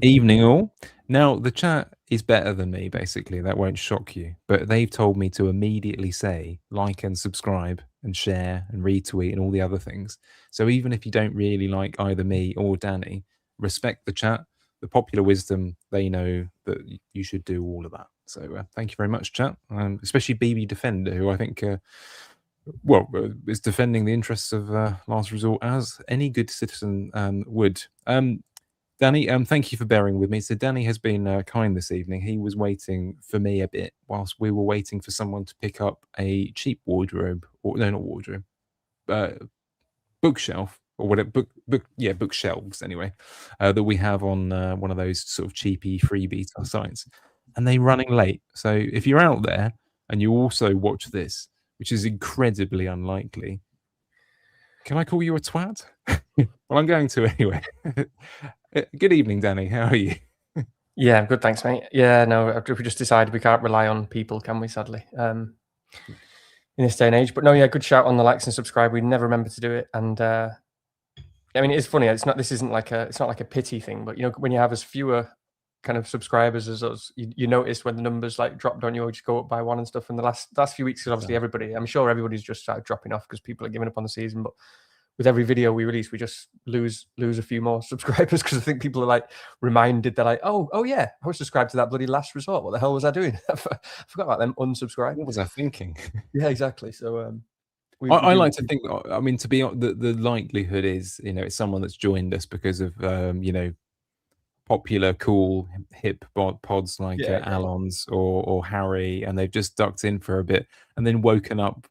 Evening all. Now, the chat is better than me, basically. That won't shock you. But they've told me to immediately say like and subscribe and share and retweet and all the other things. So even if you don't really like either me or Danny, respect the chat. The popular wisdom, they know that you should do all of that. So thank you very much, chat. Especially BB Defender, who I think, is defending the interests of Last Resort as any good citizen would. Danny, thank you for bearing with me. So Danny has been kind this evening. He was waiting for me a bit whilst we were waiting for someone to pick up a cheap wardrobe, or no, not wardrobe, uh, bookshelf or whatever, bookshelves anyway, that we have on one of those sort of cheapy free beta sites, and they're running late. So if you're out there and you also watch this, which is incredibly unlikely, can I call you a twat? Well, I'm going to anyway. Good evening, Danny. How are you? Yeah, I'm good, thanks, mate. Yeah, no, we just decided we can't rely on people, can we? Sadly, in this day and age. But no, yeah, good shout on the likes and subscribe. We never remember to do it, and I mean, it's funny. It's not. This isn't like a. It's not like a pity thing, but you know, when you have as fewer kind of subscribers as us, you notice when the numbers like drop, don't you, or just go up by one and stuff. And the last few weeks, obviously, I'm sure everybody's just started dropping off because people are giving up on the season, but with every video we release, we just lose a few more subscribers because I think people are like reminded that like, oh yeah, I was subscribed to that bloody Last Resort. What the hell was I doing? I forgot about them. Unsubscribe. What was I thinking? Yeah, exactly. So I like to think. I mean, to be the likelihood is, it's someone that's joined us because of popular, cool, hip pods like Alon's or Harry, and they've just ducked in for a bit and then woken up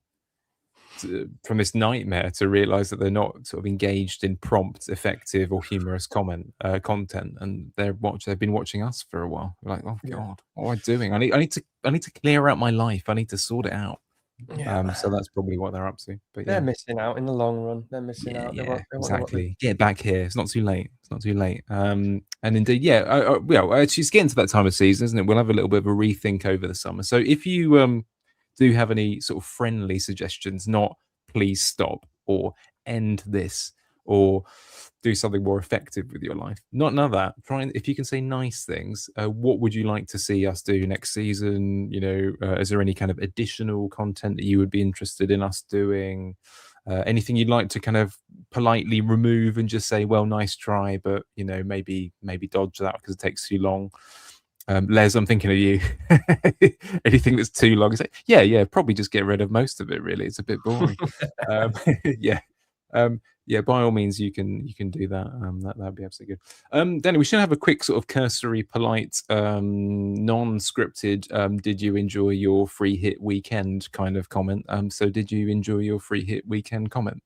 from this nightmare to realize that they're not sort of engaged in prompt, effective, or humorous content, and they've been watching us for a while. They're like, oh god, what am I doing? I need to clear out my life. I need to sort it out. So that's probably what they're up to. But they're missing out in the long run. They're missing out. Yeah, exactly. Get back here. It's not too late. It's not too late. And indeed, it's just getting to that time of season, isn't it? We'll have a little bit of a rethink over the summer. So if you do have any sort of friendly suggestions, not please stop or end this or do something more effective with your life. None of that. If you can say nice things, what would you like to see us do next season? Is there any kind of additional content that you would be interested in us doing? Anything you'd like to kind of politely remove and just say, well, nice try, but maybe dodge that because it takes too long. Les, I'm thinking of you. Anything that's too long, say, yeah, probably just get rid of most of it. Really, it's a bit boring. By all means, you can do that. That'd be absolutely good. Danny, we should have a quick sort of cursory, polite, non-scripted. Did you enjoy your free hit weekend kind of comment? So did you enjoy your free hit weekend comment?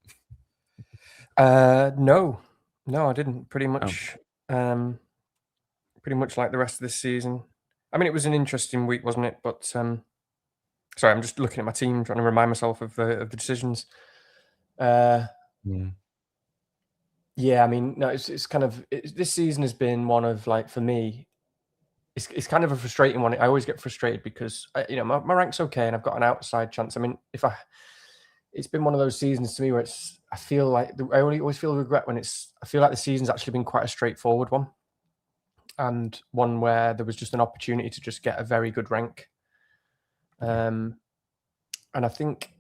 No, I didn't. Pretty much like the rest of this season. I mean, it was an interesting week, wasn't it? But sorry, I'm just looking at my team, trying to remind myself of the decisions. Yeah, I mean, no, it's kind of this season has been one of like for me, it's kind of a frustrating one. I always get frustrated because my rank's okay and I've got an outside chance. I mean, it's been one of those seasons to me where I feel like I always feel regret when I feel like the season's actually been quite a straightforward one. And one where there was just an opportunity to just get a very good rank. And I think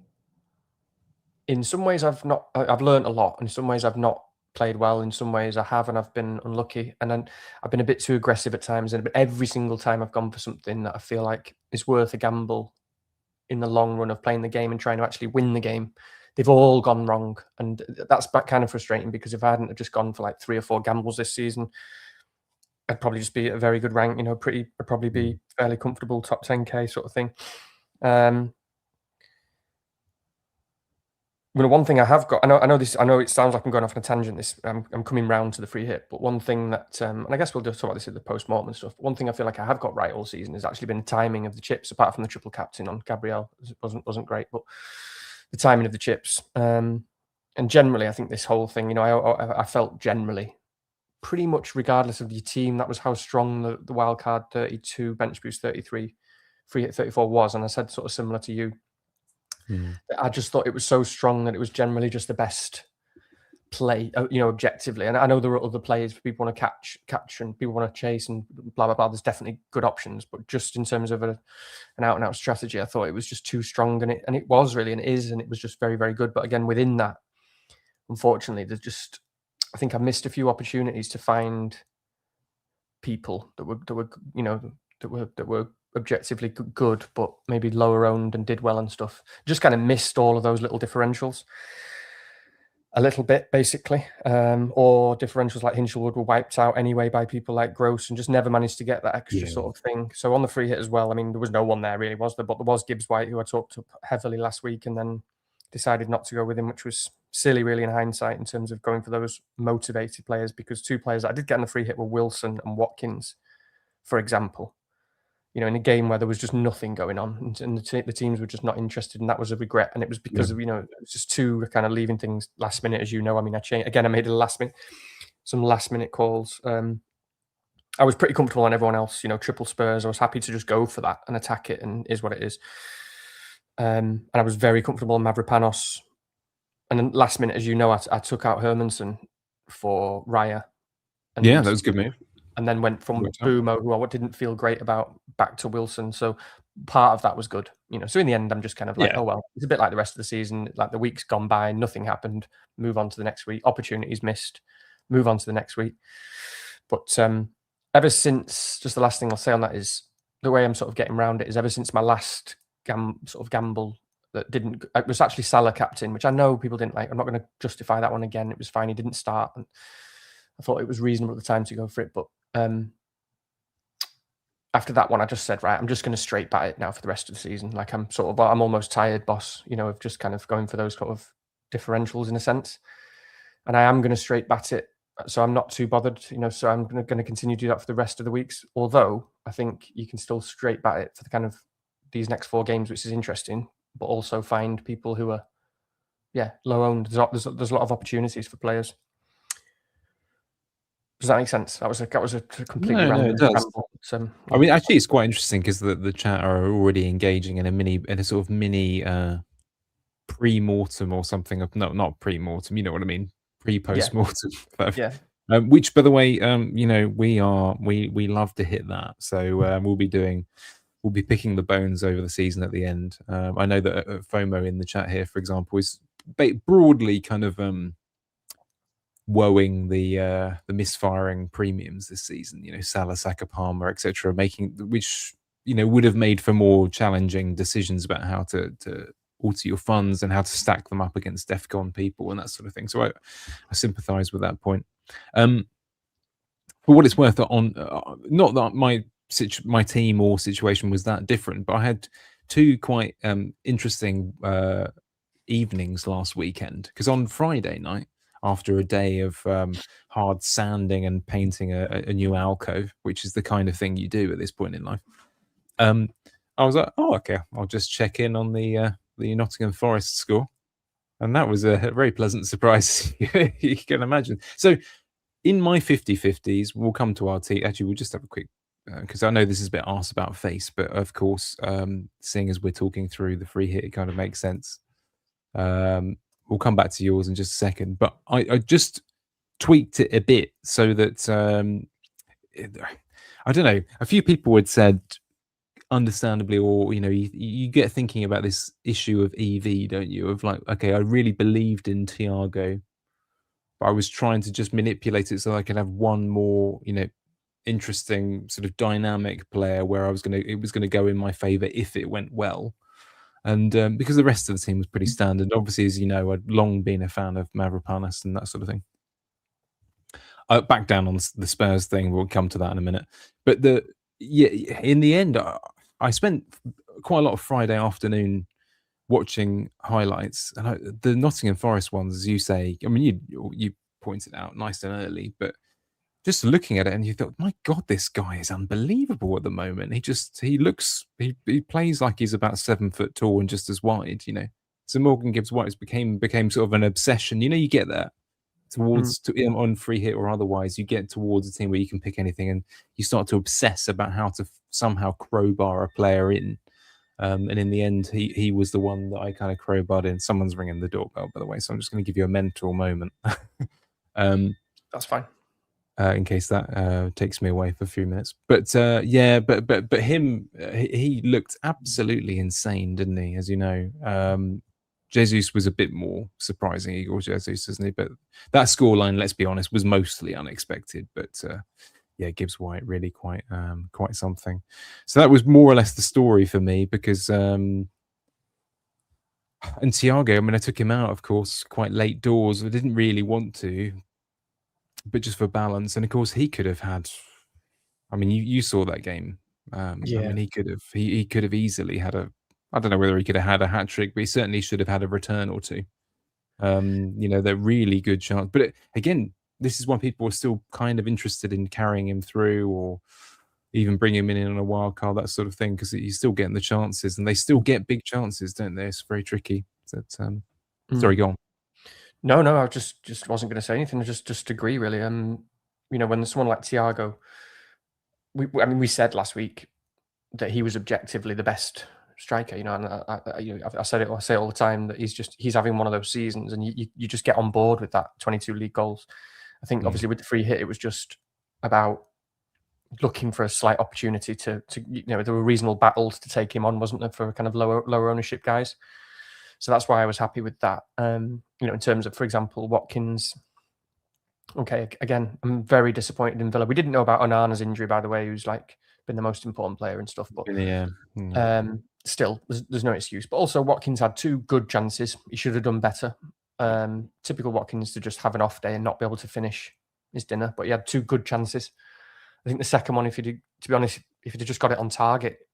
in some ways I've learned a lot. In some ways I've not played well. In some ways I have, and I've been unlucky. And then I've been a bit too aggressive at times. And every single time I've gone for something that I feel like is worth a gamble in the long run of playing the game and trying to actually win the game, they've all gone wrong. And that's kind of frustrating because if I hadn't have just gone for like 3 or 4 gambles this season, I'd probably just be at a very good rank, I'd probably be fairly comfortable top 10k sort of thing. One thing I have got, I know it sounds like I'm going off on a tangent. I'm coming round to the free hit, but one thing that, and I guess we'll just talk about this at the post-mortem and stuff. One thing I feel like I have got right all season has actually been the timing of the chips, apart from the triple captain on Gabriel. It wasn't great, but the timing of the chips. And generally, I think this whole thing, I felt generally, pretty much regardless of your team, that was how strong the wildcard 32, bench boost 33, free hit 34 was. And I said sort of similar to you. I just thought it was so strong that it was generally just the best play, objectively. And I know there are other players people want to catch and people want to chase and blah, blah, blah. There's definitely good options. But just in terms of an out-and-out strategy, I thought it was just too strong. And it was really, and it is, and it was just very, very good. But again, within that, unfortunately, I think I missed a few opportunities to find people that were objectively good, but maybe lower owned and did well and stuff. Just kind of missed all of those little differentials a little bit, basically. Or differentials like Hinchelwood were wiped out anyway by people like Gross, and just never managed to get that extra sort of thing. So on the free hit as well, I mean, there was no one there really, was there? But there was Gibbs White, who I talked up heavily last week, and then decided not to go with him, which was silly really in hindsight in terms of going for those motivated players, because two players that I did get in the free hit were Wilson and Watkins, for example. In a game where there was just nothing going on, and the teams were just not interested, and that was a regret. And it was because of, it was just two kind of leaving things last minute, as you know. I mean, I made some last minute calls. I was pretty comfortable on everyone else, triple Spurs. I was happy to just go for that and attack it, and is what it is. And I was very comfortable on Mavropanos. And then last minute, as you know, I took out Hermansen for Raya. And that was a good move. And then went from Bumo, who I didn't feel great about, back to Wilson. So part of that was good. So in the end, I'm just kind of like, oh, well, it's a bit like the rest of the season. Like the week's gone by, nothing happened. Move on to the next week. Opportunities missed. Move on to the next week. But ever since, just the last thing I'll say on that is, the way I'm sort of getting around it is, ever since my last gamble that didn't, it was actually Salah captain, which I know people didn't like. I'm not going to justify that one again. It was fine. He didn't start, and I thought it was reasonable at the time to go for it. But after that one, I just said, right, I'm just going to straight bat it now for the rest of the season. Like I'm almost tired, boss, of just kind of going for those sort of differentials in a sense. And I am going to straight bat it. So I'm not too bothered, so I'm going to continue to do that for the rest of the weeks. Although I think you can still straight bat it for the kind of these next 4 games, which is interesting, but also find people who are, low owned. There's a lot of opportunities for players. Does that make sense? That was a completely random. No, it does. I mean, actually, it's quite interesting because the chat are already engaging in a sort of mini pre-mortem or something. Not pre-mortem. You know what I mean? Pre-post-mortem. Yeah. Which, by the way, we love to hit that. So we'll be picking the bones over the season at the end. I know that FOMO in the chat here, for example, is broadly kind of woeing the misfiring premiums this season. Salah, Saka, Palmer, etc., which would have made for more challenging decisions about how to alter your funds and how to stack them up against DEFCON people and that sort of thing. So I sympathise with that point. For what it's worth, not that my team or situation was that different, but I had 2 quite interesting evenings last weekend, because on Friday night, after a day of hard sanding and painting a new alcove, which is the kind of thing you do at this point in life, I was like, oh, okay, I'll just check in on the Nottingham Forest score. And that was a very pleasant surprise, you can imagine. So in my 50-50s, we'll come to our team. Actually, we'll just have a quick, because I know this is a bit arse about face, but of course, seeing as we're talking through the free hit, it kind of makes sense. We'll come back to yours in just a second, but I just tweaked it a bit so that I don't know. A few people had said, understandably, or you get thinking about this issue of EV, don't you? Of like, okay, I really believed in Thiago, but I was trying to just manipulate it so I could have one more, interesting sort of dynamic player where it was going to go in my favor if it went well. And because the rest of the team was pretty standard, obviously, as you know, I'd long been a fan of Mavropanos and that sort of thing. Back down on the Spurs thing, we'll come to that in a minute. But in the end, I spent quite a lot of Friday afternoon watching highlights, and the Nottingham Forest ones, as you say. I mean, you pointed out nice and early, but just looking at it, and you thought, my God, this guy is unbelievable at the moment. He plays like he's about 7 foot tall and just as wide, So Morgan Gibbs White became sort of an obsession. You get that towards on free hit or otherwise. You get towards a team where you can pick anything, and you start to obsess about how to somehow crowbar a player in. And in the end, he was the one that I kind of crowbarred in. Someone's ringing the doorbell, by the way, so I'm just going to give you a mental moment. That's fine. In case that takes me away for a few minutes. But yeah, but him, he looked absolutely insane, didn't he? As you know, Jesus was a bit more surprising, Igor Jesus, isn't he? But that scoreline, let's be honest, was mostly unexpected. But yeah, Gibbs White really quite something. So that was more or less the story for me because. And Thiago, I mean, I took him out, of course, quite late doors. I didn't really want to, but just for balance. And of course, he could have had. I mean, you saw that game. I Yeah. mean, he could have easily had a. I don't know whether he could have had a hat trick, but he certainly should have had a return or two. You know, they're really good chance. But again, this is why people are still kind of interested in carrying him through, or even bring him in on a wild card, that sort of thing, because he's still getting the chances, and they still get big chances, don't they? It's very tricky. Sorry, go on. No, I just wasn't going to say anything. I just agree, really. You know, when someone like Thiago, I mean, we said last week that he was objectively the best striker. You know, and I said it. I say it all the time that he's having one of those seasons, and you just get on board with that. 22 league goals. I think obviously with the free hit, it was just about looking for a slight opportunity to you know, there were reasonable battles to take him on, wasn't there, for kind of lower ownership guys. So that's why I was happy with that. You know, in terms of, for example, Watkins. Okay, again, I'm very disappointed in Villa. We didn't know about Onana's injury, by the way, who's like been the most important player and stuff. But Yeah. still, there's no excuse. But also, Watkins had 2 good chances. He should have done better. Typical Watkins to just have an off day and not be able to finish his dinner. But he had 2 good chances. I think the second one, to be honest, if he'd just got it on target,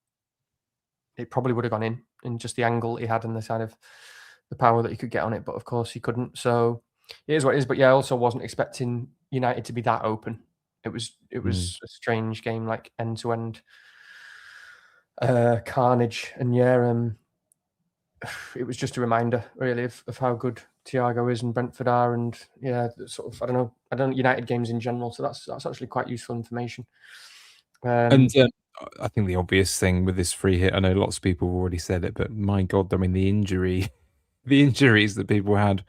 it probably would have gone in just the angle he had and the kind of the power that he could get on it. But of course, he couldn't. So it is what it is. But yeah, I also wasn't expecting United to be that open. It was a strange game, like end to end carnage. And yeah, it was just a reminder, really, of how good Thiago is and Brentford are, and yeah, sort of I don't know United games in general. So that's actually quite useful information. And I think the obvious thing with this free hit, I know lots of people have already said it, but my God, I mean, the injuries that people had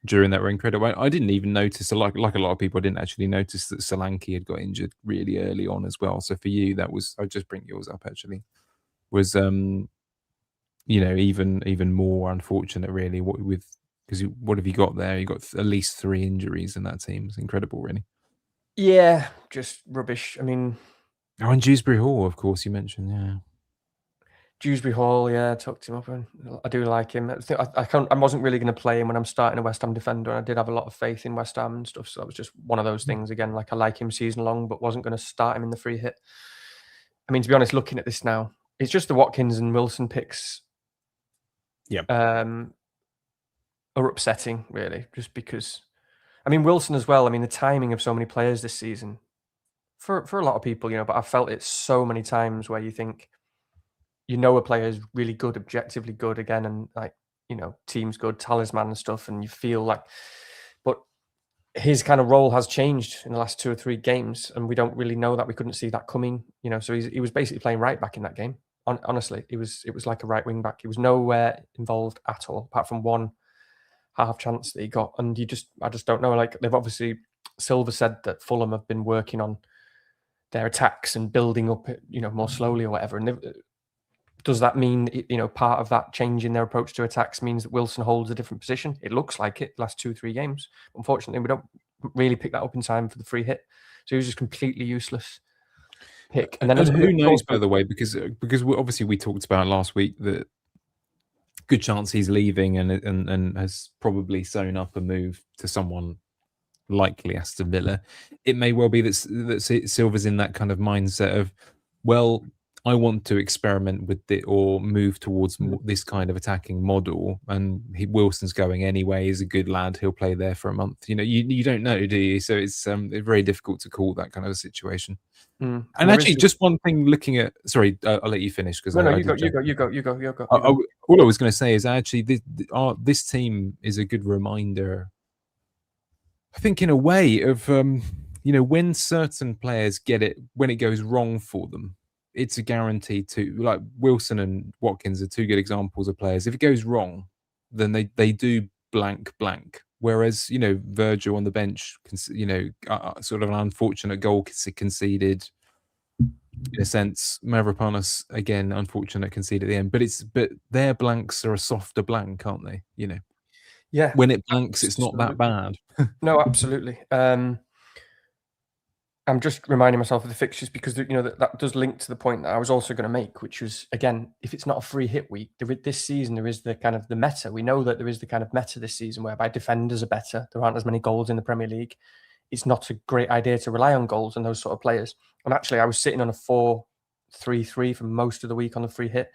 during that were incredible. I didn't even notice, like a lot of people, I didn't actually notice that Solanke had got injured really early on as well. So for you, that was, I'll just bring yours up actually, was, you know, even more unfortunate really, because what have you got there? You got at least 3 injuries in that team. It's incredible, really. Yeah, just rubbish. I mean, Oh, and Dewsbury Hall, of course, you mentioned, yeah. Dewsbury Hall, yeah, I tucked him up, and I do like him. I wasn't really going to play him when I'm starting a West Ham defender, and I did have a lot of faith in West Ham and stuff. So that was just one of those things again. Like I like him season long, but wasn't going to start him in the free hit. I mean, to be honest, looking at this now, it's just the Watkins and Wilson picks. Yeah. Are upsetting, really, just because. I mean, Wilson as well. I mean, the timing of so many players this season, for a lot of people, you know, but I've felt it so many times where you think, you know, a player is really good, objectively good again, and like, you know, team's good, talisman and stuff, and you feel like, but his kind of role has changed in the last 2 or 3 games, and we don't really know that. We couldn't see that coming, you know. So he was basically playing right back in that game. Honestly, it was like a right wing back. He was nowhere involved at all, apart from one half chance that he got. And I just don't know. Like, they've obviously, Silva said that Fulham have been working on their attacks and building up, you know, more slowly or whatever. And does that mean, you know, part of that change in their approach to attacks means that Wilson holds a different position? It looks like it last 2-3 games. Unfortunately, we don't really pick that up in time for the free hit. So he was just completely useless pick. And then who knows, by the way, because obviously we talked about last week that good chance he's leaving and has probably sewn up a move to someone likely Aston Villa. It may well be that Silva's in that kind of mindset of, well, I want to experiment with it or move towards this kind of attacking model. And Wilson's going anyway. He's a good lad. He'll play there for a month. You know, you don't know, do you? So it's very difficult to call that kind of a situation. And actually, just one thing. Looking at, sorry, I'll let you finish because you go. All I was going to say is actually this team is a good reminder, I think, in a way, of you know, when certain players get it, when it goes wrong for them, it's a guarantee to, like, Wilson and Watkins are two good examples of players. If it goes wrong, then they do blank blank. Whereas, you know, Virgil on the bench, you know, sort of an unfortunate goal conceded. In a sense, Mavropanos again, unfortunate concede at the end, but their blanks are a softer blank, aren't they? You know, Yeah, when it blanks, it's not that absolutely. bad. No, absolutely. I'm just reminding myself of the fixtures because you know that does link to the point that I was also going to make, which was, again, if it's not a free hit week, this season there is the kind of the meta. We know that there is the kind of meta this season whereby defenders are better. There aren't as many goals in the Premier League. It's not a great idea to rely on goals and those sort of players. And actually, I was sitting on a 4-3-3 for most of the week on the free hit.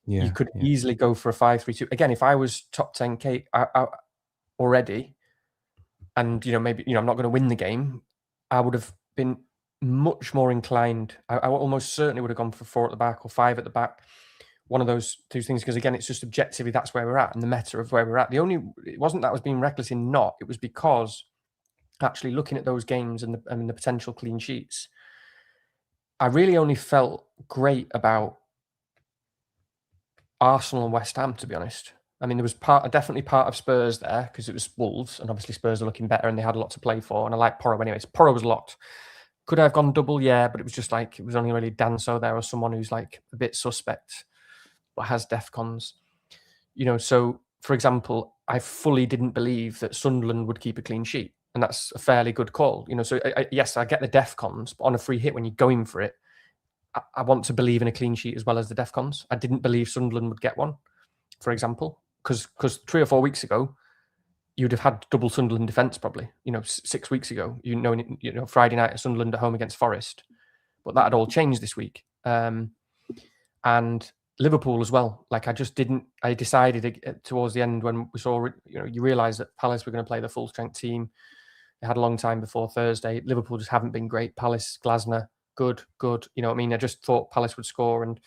Yeah, You could easily go for a 5-3-2. Again, if I was top 10k already, and you know maybe I'm not going to win the game, I would have been much more inclined. I almost certainly would have gone for 4 at the back or 5 at the back. One of those two things, because again, it's just objectively that's where we're at and the meta of where we're at. It wasn't that I was being reckless in not. It was because actually looking at those games and the potential clean sheets, I really only felt great about Arsenal and West Ham, to be honest. I mean, there was definitely part of Spurs there because it was Wolves, and obviously Spurs are looking better and they had a lot to play for. And I like Porro anyways. Porro was locked. Could I have gone double? Yeah, but it was just like, it was only really Danso there or someone who's like a bit suspect but has DEFCONs. You know, so for example, I fully didn't believe that Sunderland would keep a clean sheet. And that's a fairly good call. You know, so yes, I get the DEFCONs, but on a free hit, when you're going for it, I want to believe in a clean sheet as well as the DEFCONs. I didn't believe Sunderland would get one, for example, because 3 or 4 weeks ago, you'd have had double Sunderland defence probably. You know, 6 weeks ago, you know, Friday night at Sunderland at home against Forest, but that had all changed this week. And Liverpool as well. Like I decided towards the end when we saw, you know, you realise that Palace were going to play the full strength team. They had a long time before Thursday. Liverpool just haven't been great. Palace, Glasner, good. You know what I mean? I just thought Palace would score and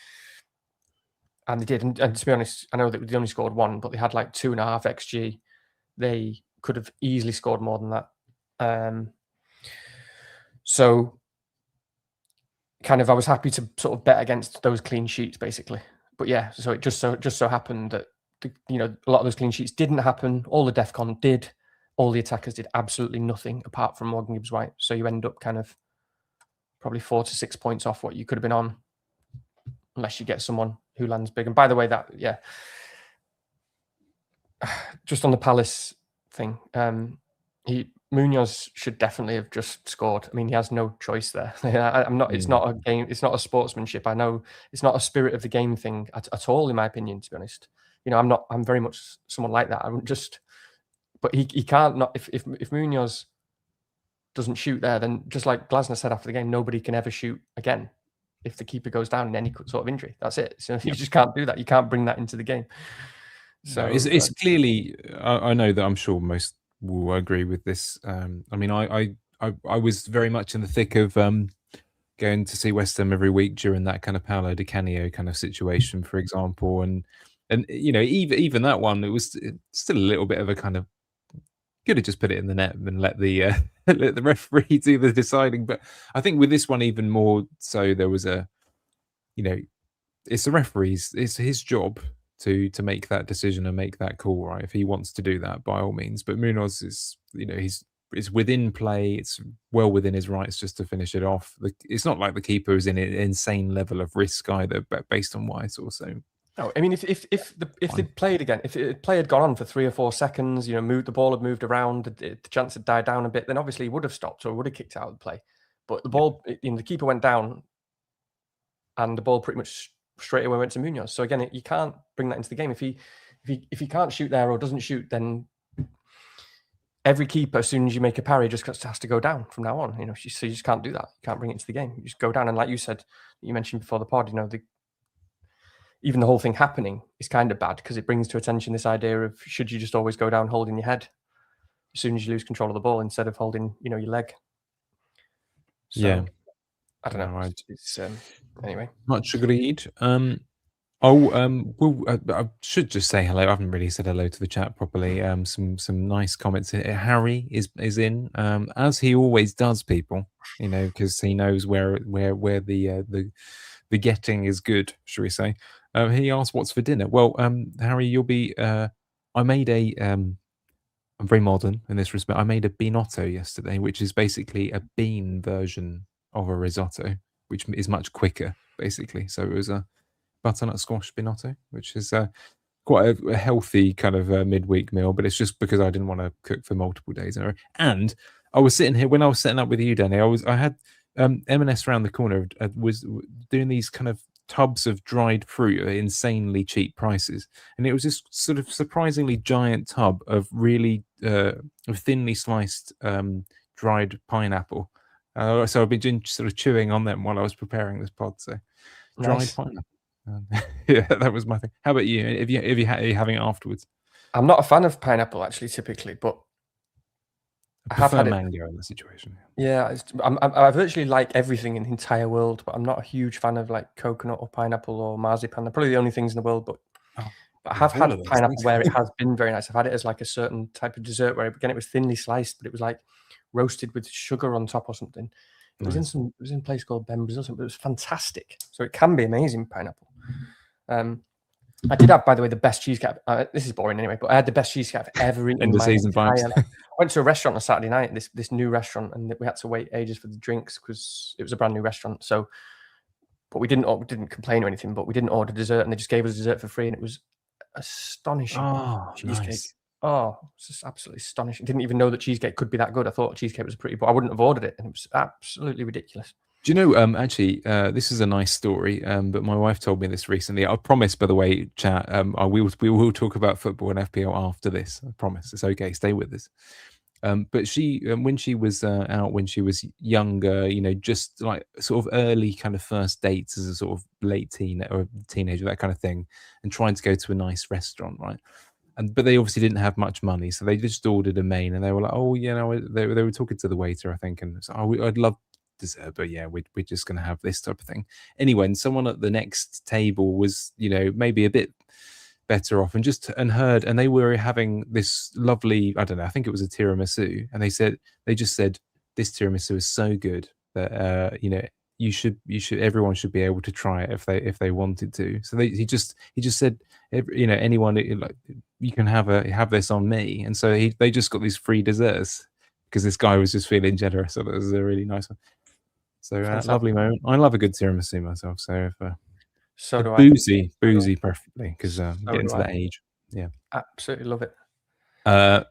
they did. And to be honest, I know that they only scored 1, but they had like 2.5 XG. They could have easily scored more than that. So kind of I was happy to sort of bet against those clean sheets basically. But yeah, so it just so happened that you know a lot of those clean sheets didn't happen. All the DEFCON did. All the attackers did absolutely nothing apart from Morgan Gibbs White. So you end up kind of probably 4 to 6 points off what you could have been on, unless you get someone who lands big. And by the way, that just on the Palace thing, Munoz should definitely have just scored. I mean, he has no choice there. I'm not. It's not a game. It's not a sportsmanship. I know it's not a spirit of the game thing at all, in my opinion. To be honest, you know, I'm not. I'm very much someone like that. I wouldn't just. But he can't not. If Munoz doesn't shoot there, then just like Glasner said after the game, nobody can ever shoot again if the keeper goes down in any sort of injury. That's it. So you just can't do that. You can't bring that into the game. So no, it's clearly. I know that I'm sure most will agree with this. I mean, I was very much in the thick of going to see West Ham every week during that kind of Paolo Di Canio kind of situation, for example, and you know, even that one, it was still a little bit of a kind of could have just put it in the net and let the let the referee do the deciding. But I think with this one, even more so, there was a, you know, it's the referee's, it's his job to make that decision and make that call, right? If he wants to do that, by all means. But Munoz is, you know, it's within play. It's well within his rights just to finish it off. It's not like the keeper is in an insane level of risk either, but based on what I saw. So no, I mean, if they'd played again, if the play had gone on for 3 or 4 seconds, you know, the ball had moved around, the chance had died down a bit, then obviously he would have stopped or would have kicked out of the play. But the ball, you know, the keeper went down, and the ball pretty much straight away went to Munoz. So again, you can't bring that into the game. If he can't shoot there or doesn't shoot, then every keeper, as soon as you make a parry, just has to go down from now on. You know, so you just can't do that. You can't bring it into the game. You just go down, and like you said, you mentioned before the pod, you know, even the whole thing happening is kind of bad because it brings to attention this idea of should you just always go down holding your head as soon as you lose control of the ball instead of holding, you know, your leg. So, yeah, I don't know. It's anyway. Much agreed. I should just say hello. I haven't really said hello to the chat properly. Some nice comments. Harry is in, as he always does, people. You know, because he knows where the the getting is good, shall we say? He asked, "What's for dinner?" Well, Harry, you'll be. I made a. I'm very modern in this respect. I made a binotto yesterday, which is basically a bean version of a risotto, which is much quicker, basically. So it was a butternut squash binotto, which is quite a healthy kind of midweek meal, but it's just because I didn't want to cook for multiple days in a row. And I was sitting here when I was setting up with you, Danny. I had M&S around the corner was doing these kind of tubs of dried fruit at insanely cheap prices, and it was this sort of surprisingly giant tub of really of thinly sliced dried pineapple. So I've been sort of chewing on them while I was preparing this pod. So dried Nice. pineapple. Yeah, that was my thing. How about you? Are you having it afterwards? I'm not a fan of pineapple actually, typically, but I I have prefer had it. mango in the situation. Yeah, I virtually like everything in the entire world, but I'm not a huge fan of like coconut or pineapple or marzipan. They're probably the only things in the world, but Oh, I have love all had of those pineapple things. where it has been very nice. I've had it as like a certain type of dessert where again it was thinly sliced, but it was like roasted with sugar on top or something. It was Nice. it was in a place called Ben Brazil, but it was fantastic. So it can be amazing pineapple. I did have, by the way, the best cheesecake. This is boring anyway, but I had the best cheesecake I've ever eaten End in of my season vibes. entire life. I went to a restaurant on Saturday night, this new restaurant, and we had to wait ages for the drinks because it was a brand new restaurant. So, but we didn't complain or anything, but we didn't order dessert, and they just gave us dessert for free, and it was astonishing Oh, cheesecake. nice. Oh, it's just absolutely astonishing. Didn't even know that cheesecake could be that good. I thought cheesecake was pretty, but I wouldn't have ordered it, and it was absolutely ridiculous. Do you know, actually, this is a nice story, but my wife told me this recently. I promise, by the way, chat, we will talk about football and FPL after this. I promise. It's okay. Stay with us. But she, when she was out, when she was younger, you know, just like sort of early kind of first dates as a sort of late teen or teenager, that kind of thing, and trying to go to a nice restaurant, right? But they obviously didn't have much money, so they just ordered a main, and they were like, "Oh, you know," they were talking to the waiter, I think, and so, "Oh, I'd love dessert, but yeah, we're just going to have this type of thing." Anyway, and someone at the next table was, you know, maybe a bit better off, and heard, and they were having this lovely, I don't know, I think it was a tiramisu, and they just said this tiramisu is so good that you know, you should everyone should be able to try it if they wanted to. So he just said, you know, anyone, like, you can have this on me, and so they just got these free desserts because this guy was just feeling generous. So that was a really nice one. So lovely Fantastic. moment. I love a good tiramisu myself. So if So do I. boozy preferably, because So getting do to I. that age. Yeah. Absolutely love it.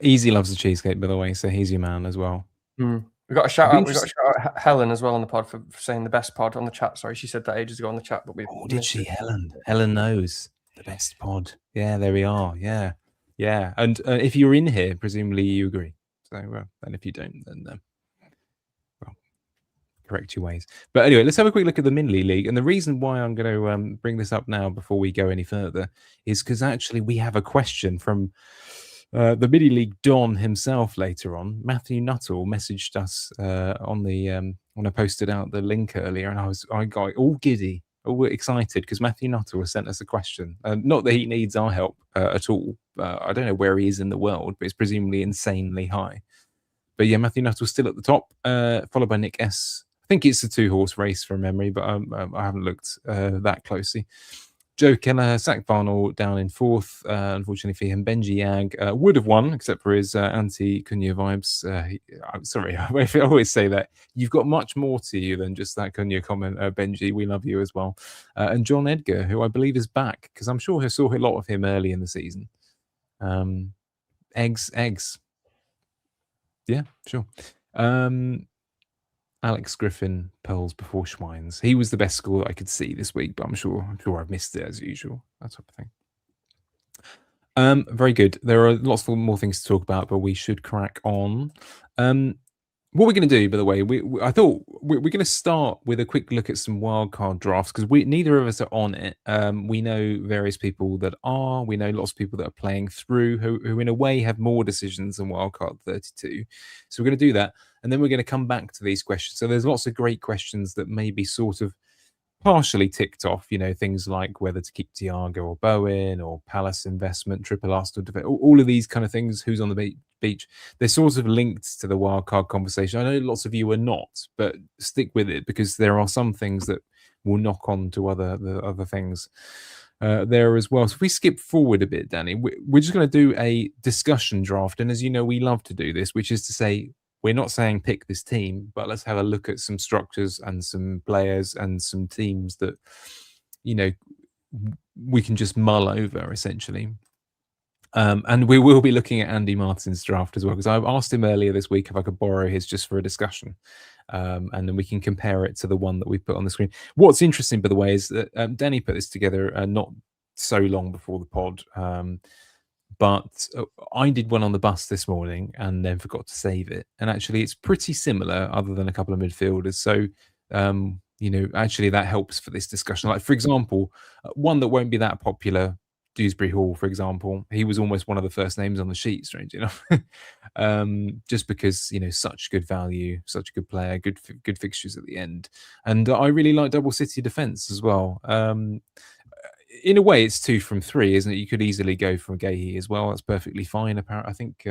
Easy loves the cheesecake, by the way, so he's your man as well. We got a shout It'd be out. We got a interesting. shout out Helen as well on the pod for saying the best pod on the chat. Sorry, she said that ages ago on the chat, but we Oh, did missed she, it. Helen? Helen knows the best pod. Yeah, there we are. Yeah, yeah. And if you're in here, presumably you agree. So, and if you don't, then well, correct your ways. But anyway, let's have a quick look at the Minley League. And the reason why I'm going to bring this up now before we go any further is because actually we have a question from the Mini League Don himself later on. Matthew Nuttall messaged us on the when I posted out the link earlier, and I got all giddy, all excited because Matthew Nuttall has sent us a question. Not that he needs our help at all. I don't know where he is in the world, but it's presumably insanely high. But yeah, Matthew Nuttall's still at the top, followed by Nick S. I think it's a 2-horse race from memory, but I haven't looked that closely. Joe Keller, Zach Barnell down in 4th. Unfortunately for him, Benji Yag would have won, except for his anti-Cunha vibes. I'm sorry, I always say that. You've got much more to you than just that Cunha comment, Benji. We love you as well. And John Edgar, who I believe is back, because I'm sure I saw a lot of him early in the season. Eggs. Yeah, sure. Alex Griffin, Pearls Before Schweins. He was the best score that I could see this week, but I'm sure I've missed it as usual. That type of thing. Very good. There are lots more things to talk about, but we should crack on. What we're going to do, by the way, I thought we're going to start with a quick look at some wildcard drafts because neither of us are on it. We know various people that are. We know lots of people that are playing through who in a way have more decisions than wildcard 32. So we're going to do that, and then we're going to come back to these questions. So there's lots of great questions that may be sort of partially ticked off, you know, things like whether to keep Thiago or Bowen or Palace investment, triple Arsenal defense, all of these kind of things. Who's on the Beach. They're sort of linked to the wildcard conversation. I know lots of you are not, but stick with it because there are some things that will knock on to other things there as well. So if we skip forward a bit, Danny, we're just going to do a discussion draft. And as you know, we love to do this, which is to say, we're not saying pick this team, but let's have a look at some structures and some players and some teams that, you know, we can just mull over essentially. And we will be looking at Andy Martin's draft as well, because I asked him earlier this week if I could borrow his just for a discussion. And then we can compare it to the one that we put on the screen. What's interesting, by the way, is that Danny put this together not so long before the pod. But I did one on the bus this morning and then forgot to save it. And actually, it's pretty similar, other than a couple of midfielders. So, you know, actually, that helps for this discussion. Like, for example, one that won't be that popular, Dewsbury Hall, for example, he was almost one of the first names on the sheet, strangely enough. Just because, you know, such good value, such a good player, good fixtures at the end. And I really like double City defence as well. In a way, it's 2 from 3, isn't it? You could easily go from Gahey as well. That's perfectly fine. Apparently, I think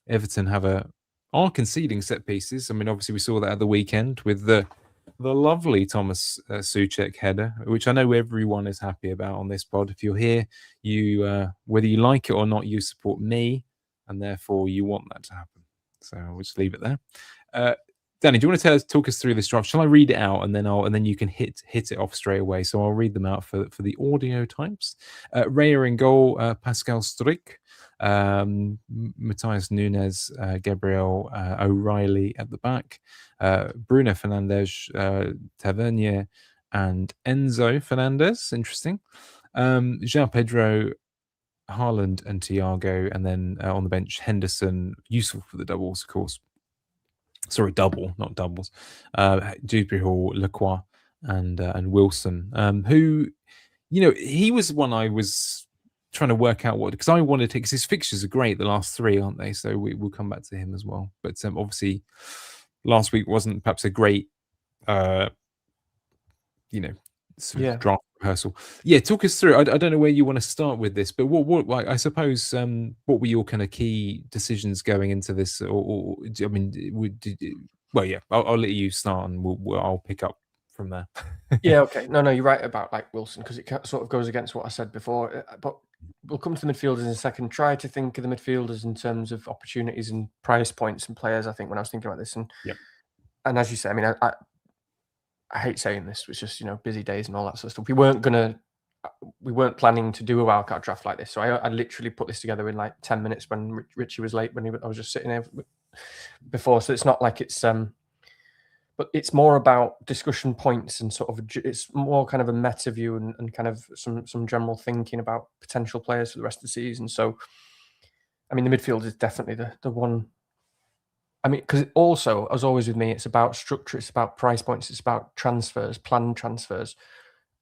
Everton are conceding set pieces. I mean, obviously, we saw that at the weekend with the lovely Thomas Souček header, which I know everyone is happy about on this pod. If you're here, you whether you like it or not, you support me, and therefore you want that to happen. So we'll just leave it there. Danny, do you want to talk us through this draft? Shall I read it out and then you can hit it off straight away? So I'll read them out for the audio types. Raya in goal, Pascal Struijk, Matthias Nunes, Gabriel O'Reilly at the back, Bruno Fernandes, Tavernier, and Enzo Fernandez. Interesting. João Pedro, Haaland, and Thiago, and then on the bench, Henderson, useful for the doubles, of course. Sorry, not doubles. Dewsbury Hall, Lacroix, and Wilson, who, you know, he was one I was trying to work out what, because I wanted to, because his fixtures are great, the last 3, aren't they? So we'll come back to him as well. But obviously, last week wasn't perhaps a great, you know, sort of draft rehearsl. Yeah, talk us through. I don't know where you want to start with this, but what I suppose, what were your kind of key decisions going into this? Or I mean, well, yeah, I'll let you start, and I'll pick up from there. Yeah, okay. No, you're right about like Wilson, because it sort of goes against what I said before. But we'll come to the midfielders in a second. Try to think of the midfielders in terms of opportunities and price points and players. I think when I was thinking about this, and as you say, I mean, I hate saying this, it's just, you know, busy days and all that sort of stuff. We weren't planning to do a wildcard draft like this. So I literally put this together in like 10 minutes when Richie was late, I was just sitting there before. So it's not like it's, but it's more about discussion points and sort of, it's more kind of a meta view and kind of some general thinking about potential players for the rest of the season. So, I mean, the midfield is definitely the one. I mean, because also, as always with me, it's about structure, it's about price points, it's about transfers, planned transfers.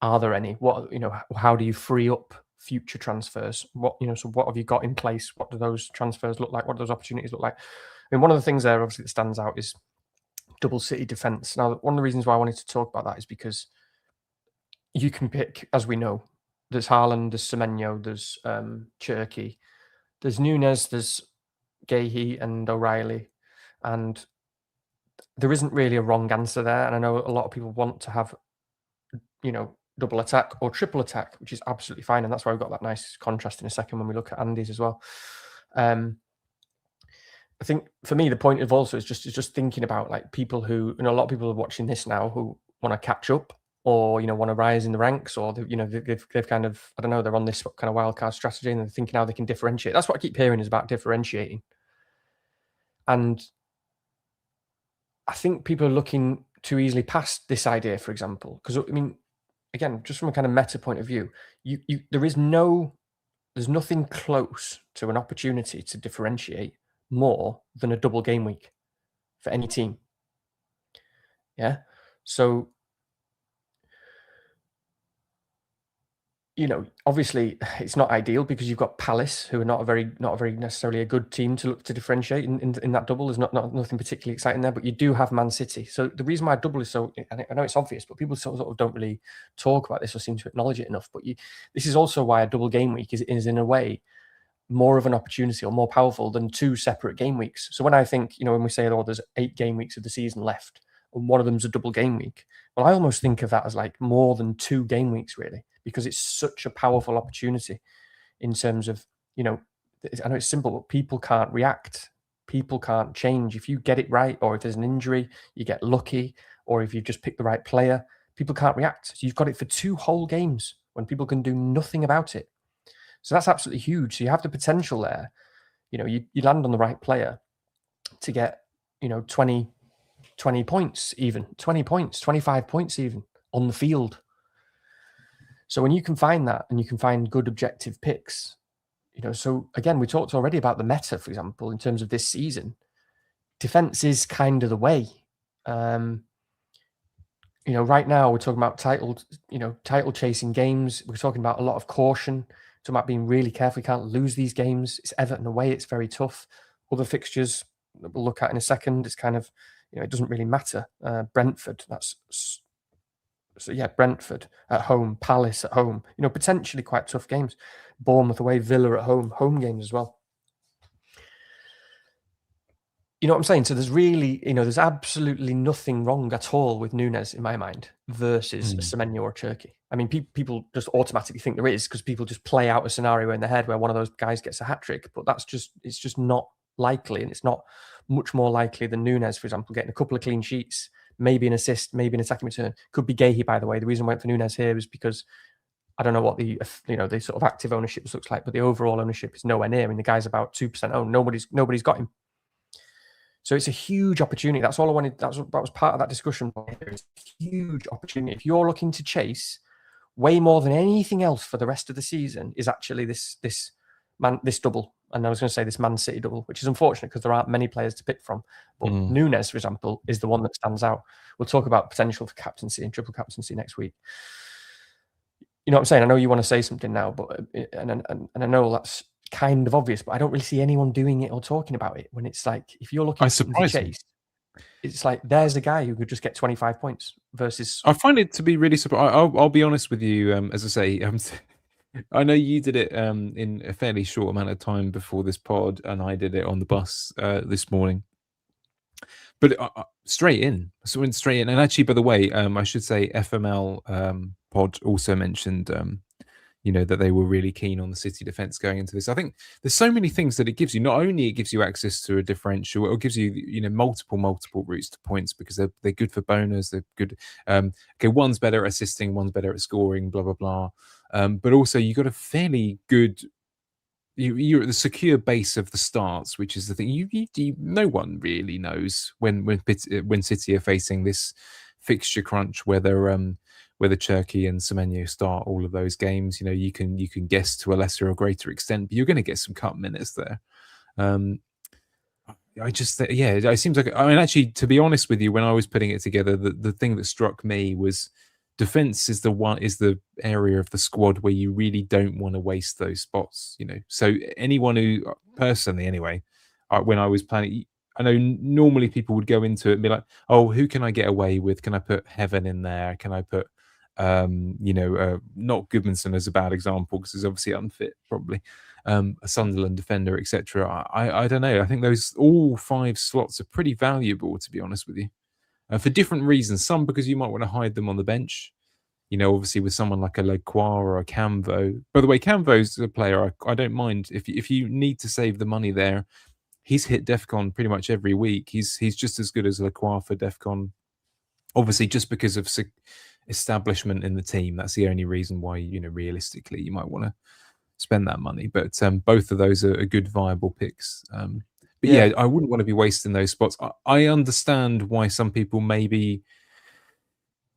Are there any? What, you know, how do you free up future transfers? What, you know, so what have you got in place? What do those transfers look like? What do those opportunities look like? I mean, one of the things there, obviously, that stands out is double City defense. Now, one of the reasons why I wanted to talk about that is because you can pick, as we know, there's Haaland, there's Semenyo, there's Cherky, there's Nunes, there's Gahey and O'Reilly. And there isn't really a wrong answer there. And I know a lot of people want to have, you know, double attack or triple attack, which is absolutely fine. And that's why we've got that nice contrast in a second when we look at Andy's as well. I think for me, the point of also is just thinking about like people who, you know, a lot of people are watching this now who want to catch up or, you know, want to rise in the ranks, or, you know, they've kind of, I don't know, they're on this kind of wildcard strategy and they're thinking how they can differentiate. That's what I keep hearing, is about differentiating. And I think people are looking too easily past this idea, for example, because, I mean, again, just from a kind of meta point of view, there's nothing close to an opportunity to differentiate more than a double game week for any team. Yeah. So, you know, obviously it's not ideal because you've got Palace, who are not a very necessarily a good team to look to differentiate in that double. There's nothing particularly exciting there, but you do have Man City. So the reason why double is so, and I know it's obvious, but people sort of don't really talk about this or seem to acknowledge it enough. But this is also why a double game week is in a way more of an opportunity or more powerful than 2 separate game weeks. So when I think, when we say, oh, there's 8 game weeks of the season left, and one of them's a double game week, well, I almost think of that as like more than 2 game weeks, really, because it's such a powerful opportunity in terms of, I know it's simple, but people can't react. People can't change. If you get it right, or if there's an injury, you get lucky, or if you've just picked the right player, people can't react. So you've got it for 2 whole games when people can do nothing about it. So that's absolutely huge. So you have the potential there. You land on the right player to get, 20 points, even 20 points, 25 points even on the field. So when you can find that and you can find good objective picks, so again, we talked already about the meta, for example, in terms of this season. Defense is kind of the way. Right now we're talking about title chasing games. We're talking about a lot of caution. Talking about being really careful. You can't lose these games. It's Everton away. It's very tough. Other fixtures that we'll look at in a second. It's kind of, it doesn't really matter. Brentford. Brentford at home, Palace at home. Potentially quite tough games. Bournemouth away, Villa at home games as well. You know what I'm saying? So there's really, there's absolutely nothing wrong at all with Núñez in my mind versus a Semenyo or Turkey. I mean, people just automatically think there is because people just play out a scenario in their head where one of those guys gets a hat trick, but it's just not likely, and it's not much more likely than Núñez, for example, getting a couple of clean sheets, maybe an assist, maybe an attacking return. Could be Gahey, by the way. The reason I went for Núñez here is because I don't know what the sort of active ownership looks like, but the overall ownership is nowhere near. I mean, the guy's about 2% owned. Nobody's got him. So it's a huge opportunity. That's all I wanted. That was part of that discussion. It's a huge opportunity. If you're looking to chase way more than anything else for the rest of the season, is actually this double. And I was going to say this Man City double, which is unfortunate because there aren't many players to pick from. But Núñez, for example, is the one that stands out. We'll talk about potential for captaincy and triple captaincy next week. You know what I'm saying? I know you want to say something now, but and I know that's kind of obvious, but I don't really see anyone doing it or talking about it when it's like, if you're looking to chase, it's like there's a guy who could just get 25 points versus. I find it to be really surprising. I'll be honest with you. As I say, I know you did it in a fairly short amount of time before this pod, and I did it on the bus this morning. But straight in, so went straight in. And actually, by the way, I should say FML pod also mentioned that they were really keen on the City defence going into this. I think there's so many things that it gives you. Not only it gives you access to a differential, it gives you multiple routes to points because they're good for bonus. They're good. Okay, one's better at assisting, one's better at scoring. Blah blah blah. But also you got a fairly good. You're at the secure base of the starts, which is the thing. No one really knows when City are facing this fixture crunch whether Cherki and Semenyo start all of those games. You can guess to a lesser or greater extent, but you're going to get some cut minutes there. It seems like, I mean, actually, to be honest with you, when I was putting it together, the thing that struck me was defense is the area of the squad where you really don't want to waste those spots. So anyone who, personally anyway, when I was planning, I know normally people would go into it and be like, oh, who can I get away with? Can I put Heaven in there? Can I put not Goodmanson as a bad example because he's obviously unfit, probably a Sunderland defender, etc. I don't know. I think those all 5 slots are pretty valuable, to be honest with you, for different reasons. Some because you might want to hide them on the bench. Obviously with someone like a Lequois or a Camvo. By the way, Camvo's a player I don't mind if you need to save the money there. He's hit DEFCON pretty much every week. He's just as good as Lequois for DEFCON. Obviously, just because of establishment in the team, that's the only reason why realistically you might want to spend that money. But both of those are good viable picks. But yeah, I wouldn't want to be wasting those spots. I understand why some people maybe.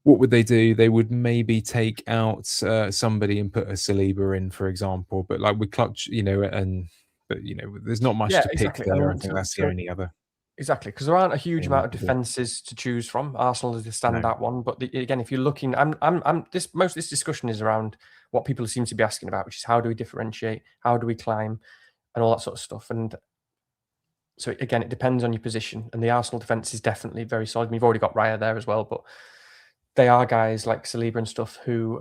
What would they do? They would maybe take out somebody and put a Saliba in, for example. But like with Clutch, there's not much to pick there. I think that's the only other. Exactly, because there aren't a huge amount of defenses to choose from. Arsenal is the standout one, but again, if you're looking, most of this discussion is around what people seem to be asking about, which is how do we differentiate, how do we climb, and all that sort of stuff. And so again, it depends on your position. And the Arsenal defense is definitely very solid. We've already got Raya there as well, but they are guys like Saliba and stuff who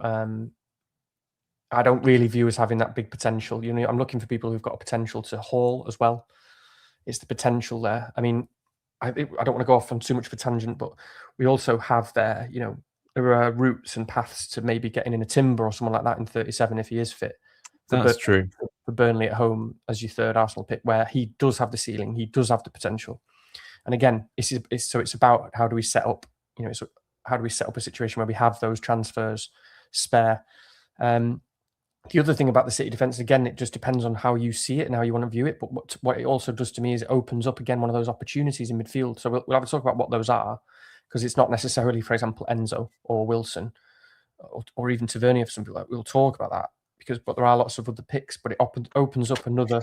I don't really view as having that big potential. You know, I'm looking for people who've got a potential to haul as well. It's the potential there. I mean, I don't want to go off on too much of a tangent, but we also have there, you know, there are routes and paths to maybe getting in a Timber or someone like that in 37 if he is fit. That's true. For Burnley at home as your third Arsenal pick, where he does have the ceiling, he does have the potential. And again, it's about how do we set up, you know, how do we set up a situation where we have those transfers spare. The other thing about the City defence, again, it just depends on how you see it and how you want to view it. But what it also does to me is it opens up again one of those opportunities in midfield. So we'll have to talk about what those are, because it's not necessarily, for example, Enzo or Wilson or even Tavernier for some people. We'll talk about that but there are lots of other picks. But it opens up another.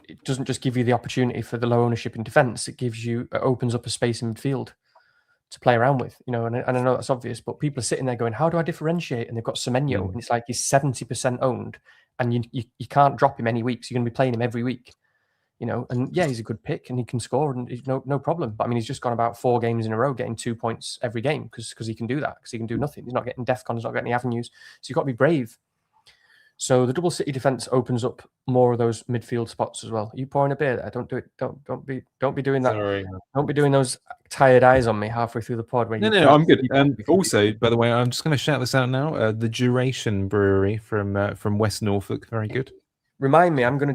It doesn't just give you the opportunity for the low ownership in defence. It opens up a space in midfield to play around with, you know, and I know that's obvious, but people are sitting there going, how do I differentiate? And they've got Semenyo, and it's like he's 70% owned, and you can't drop him any week, so you're going to be playing him every week, you know. And yeah, he's a good pick, and he can score, and he's no problem. But I mean, he's just gone about 4 games in a row getting 2 points every game because he can do that, because he can do nothing. He's not getting DEFCON, he's not getting any avenues, so you've got to be brave. So the double City defence opens up more of those midfield spots as well. Are you pouring a beer there? Don't do it. Don't be doing that. Sorry. Don't be doing those tired eyes on me halfway through the pod. Where No, I'm good. Also, by the way, I'm just going to shout this out now. The Duration Brewery from West Norfolk, very good. Remind me, I'm going to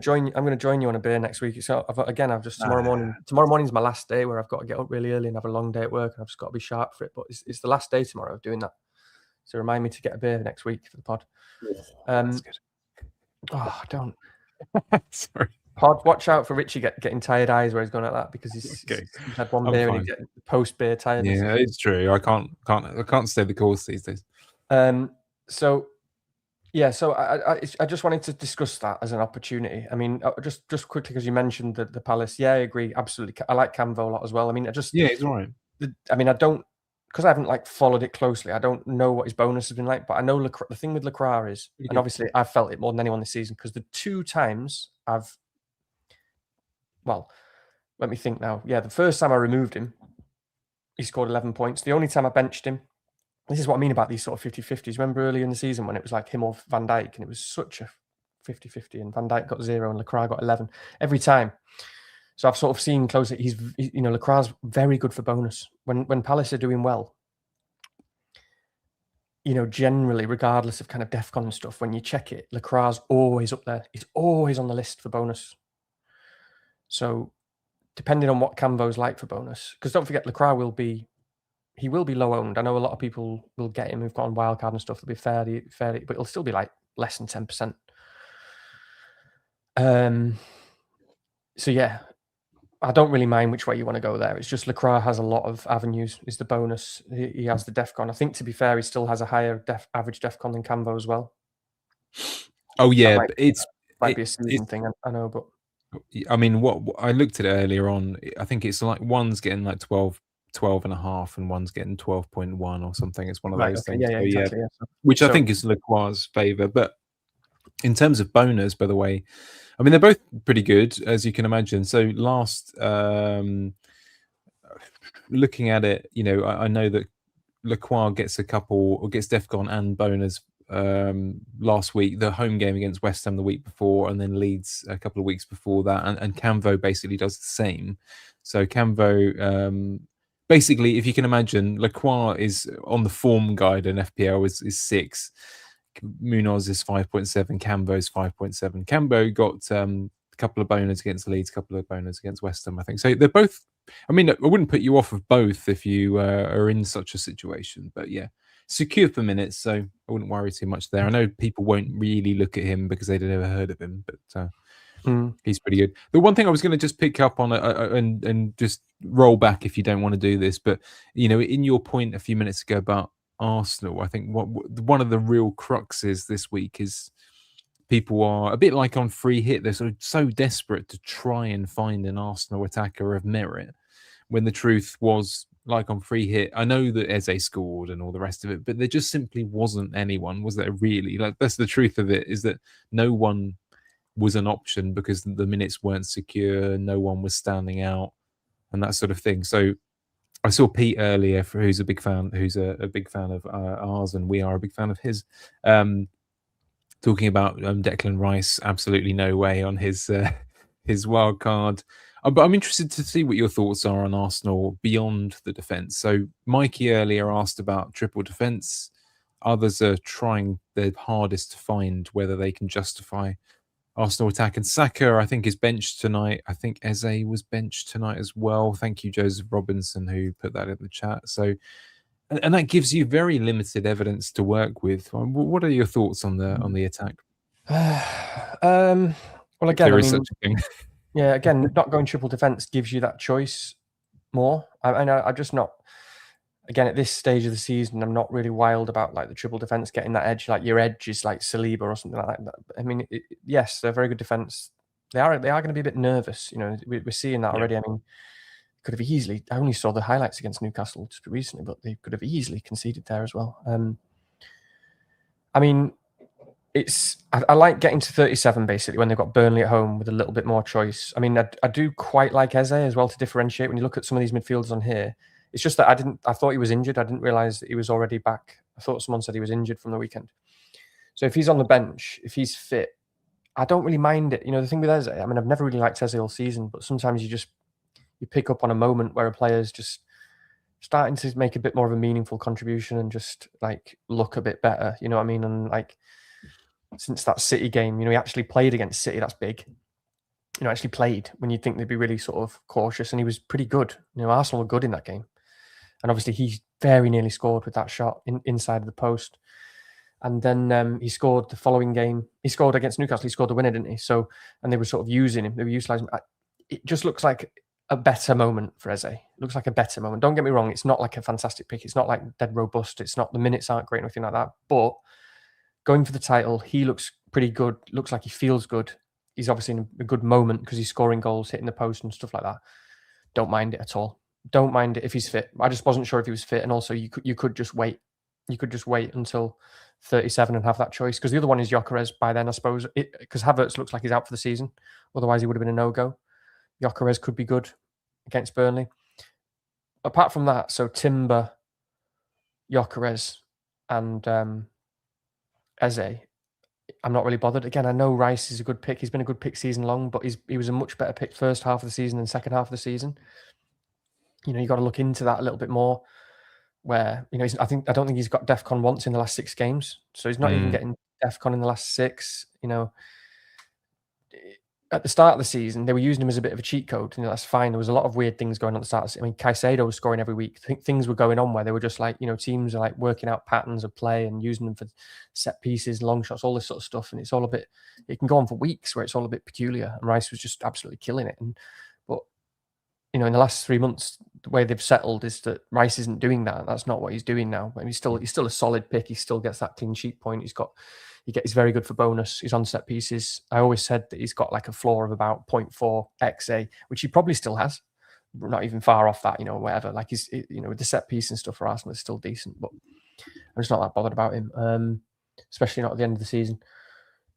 join you on a beer next week. So I've just tomorrow morning. Tomorrow morning's my last day where I've got to get up really early and have a long day at work, and I've just got to be sharp for it. But it's the last day tomorrow of doing that. So remind me to get a beer next week for the pod. That's good. Oh, don't. Sorry. Pod, watch out for Richie getting tired eyes where he's going like that, because he's had one beer and he's getting post beer tiredness. Yeah, it's true. I can't stay the course these days. So I just wanted to discuss that as an opportunity. I mean, just quickly, because you mentioned the Palace. Yeah, I agree absolutely. I like Camvo a lot as well. I mean, he's all right. I mean, I don't, because I haven't followed it closely. I don't know what his bonus has been like, but I know the thing with Lacroix is, and obviously I've felt it more than anyone this season, because the 2 times let me think now. Yeah, the first time I removed him, he scored 11 points. The only time I benched him, this is what I mean about these sort of 50-50s. Remember earlier in the season when it was like him or Van Dijk, and it was such a 50-50, and Van Dijk got 0 and Lacroix got 11 every time. So I've sort of seen closely, Lacroix is very good for bonus. When Palace are doing well, you know, generally, regardless of kind of DEFCON and stuff, when you check it, Lacroix is always up there. He's always on the list for bonus. So depending on what Camvo's like for bonus, because don't forget, Lacroix will be low owned. I know a lot of people will get him who've got on wildcard and stuff. They'll be fairly, but it'll still be like less than 10%. So yeah, I don't really mind which way you want to go there. It's just Lacroix has a lot of avenues. Is the bonus. He has the DEFCON. I think, to be fair, he still has a higher average DEFCON than Camvo as well. Oh yeah, but it might be a season thing. I know, but I mean, what I looked at it earlier on, I think it's like one's getting like 12 and a half, and one's getting 12.1 or something. It's one of those things. Yeah, exactly. Yeah. Which I think is Lacroix's favour. But in terms of bonus, by the way, I mean, they're both pretty good, as you can imagine. So last, looking at it, you know, I know that Lacroix gets DEFCON and bonus last week, the home game against West Ham the week before, and then Leeds a couple of weeks before that, and Camvo basically does the same. So Camvo, basically, if you can imagine, Lacroix is on the form guide, and FPL is 6. Munoz is 5.7. Camvo is 5.7. Camvo got a couple of bonus against Leeds, a couple of bonus against West Ham, I think. So they're both. I mean, I wouldn't put you off of both if you are in such a situation, but yeah, secure for minutes, so I wouldn't worry too much there. I know people won't really look at him because they'd never heard of him, but he's pretty good. The one thing I was going to just pick up on and just roll back if you don't want to do this, but you know, in your point a few minutes ago about Arsenal, I think one of the real cruxes this week is people are a bit like on free hit. They're sort of so desperate to try and find an Arsenal attacker of merit, when the truth was, like on free hit, I know that Eze scored and all the rest of it, but there just simply wasn't anyone, was there really? Like, that's the truth of it, is that no one was an option because the minutes weren't secure, no one was standing out, and that sort of thing. So I saw Pete earlier, who's a big fan of ours, and we are a big fan of his. talking about Declan Rice, absolutely no way on his his wild card. But I'm interested to see what your thoughts are on Arsenal beyond the defence. So Mikey earlier asked about triple defence. Others are trying their hardest to find whether they can justify Arsenal attack. And Saka, I think, is benched tonight. I think Eze was benched tonight as well. Thank you, Joseph Robinson, who put that in the chat. So, and that gives you very limited evidence to work with. What are your thoughts on the attack? Well, If again, there I is mean, such a thing. yeah, again, not going triple defense gives you that choice more. I'm just not. Again, at this stage of the season, I'm not really wild about like the triple defense getting that edge. Like your edge is like Saliba or something like that. I mean, yes, they're very good defense. They are going to be a bit nervous. You know, we're seeing that already. I mean, could have easily. I only saw the highlights against Newcastle just recently, but they could have easily conceded there as well. I mean, I like getting to 37 basically when they've got Burnley at home with a little bit more choice. I mean, I do quite like Eze as well to differentiate. When you look at some of these midfielders on here, it's just that I thought he was injured. I didn't realize that he was already back. I thought someone said he was injured from the weekend. So if he's on the bench, if he's fit, I don't really mind it. You know, the thing with Eze, I mean, I've never really liked Eze all season, but sometimes you pick up on a moment where a player's just starting to make a bit more of a meaningful contribution and just like look a bit better. You know what I mean? And like, since that City game, you know, he actually played against City. That's big. You know, actually played when you think they'd be really sort of cautious, and he was pretty good. You know, Arsenal were good in that game, and obviously he very nearly scored with that shot inside of the post. And then he scored the following game. He scored against Newcastle. He scored the winner, didn't he? So, and they were sort of using him. They were utilising him. It just looks like a better moment for Eze. It looks like a better moment. Don't get me wrong. It's not like a fantastic pick. It's not like dead robust. It's not, the minutes aren't great or anything like that. But going for the title, he looks pretty good. Looks like he feels good. He's obviously in a good moment because he's scoring goals, hitting the post and stuff like that. Don't mind it at all. Don't mind it if he's fit. I just wasn't sure if he was fit. And also, you could just wait. You could just wait until 37 and have that choice, because the other one is Gyökeres by then, I suppose, because Havertz looks like he's out for the season. Otherwise, he would have been a no-go. Gyökeres could be good against Burnley. Apart from that, so Timber, Gyökeres, and Eze, I'm not really bothered. Again, I know Rice is a good pick. He's been a good pick season long, but he was a much better pick first half of the season than second half of the season. You know, you got to look into that a little bit more. Where, you know, I don't think he's got DEFCON once in the last 6 games, so he's not even getting DEFCON in the last 6. You know, at the start of the season, they were using him as a bit of a cheat code. You know, that's fine. There was a lot of weird things going on at the start. I mean, Caicedo was scoring every week. Things were going on where they were just like, you know, teams are like working out patterns of play and using them for set pieces, long shots, all this sort of stuff. And it's all a bit, it can go on for weeks where it's all a bit peculiar. And Rice was just absolutely killing it. But, you know, in the last 3 months, the way they've settled is that Rice isn't doing that. That's not what he's doing now. I mean, he's still a solid pick. He still gets that clean sheet point. He's very good for bonus. He's on set pieces. I always said that he's got like a floor of about 0.4 XA, which he probably still has. Not even far off that, you know, whatever. Like you know, with the set piece and stuff for Arsenal, it's still decent, but I'm just not that bothered about him. Especially not at the end of the season.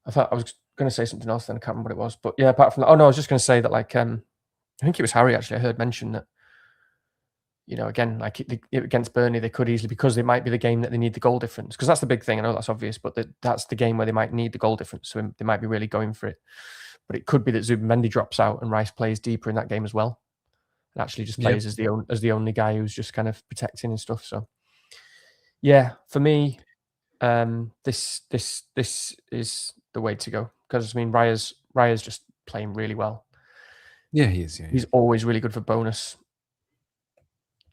I thought I was going to say something else, then I can't remember what it was. But yeah, apart from that, I was just going to say that, like, I think it was Harry actually. I heard mention that, you know, again, like against Burnley, they could easily, because it might be the game that they need the goal difference. Because that's the big thing. I know that's obvious, but that's the game where they might need the goal difference. So they might be really going for it. But it could be that Zubimendi drops out and Rice plays deeper in that game as well, and actually just plays as the only guy who's just kind of protecting and stuff. So yeah, for me, this is the way to go, because I mean, Raya's just playing really well. Yeah, he is. Yeah, he's always really good for bonus.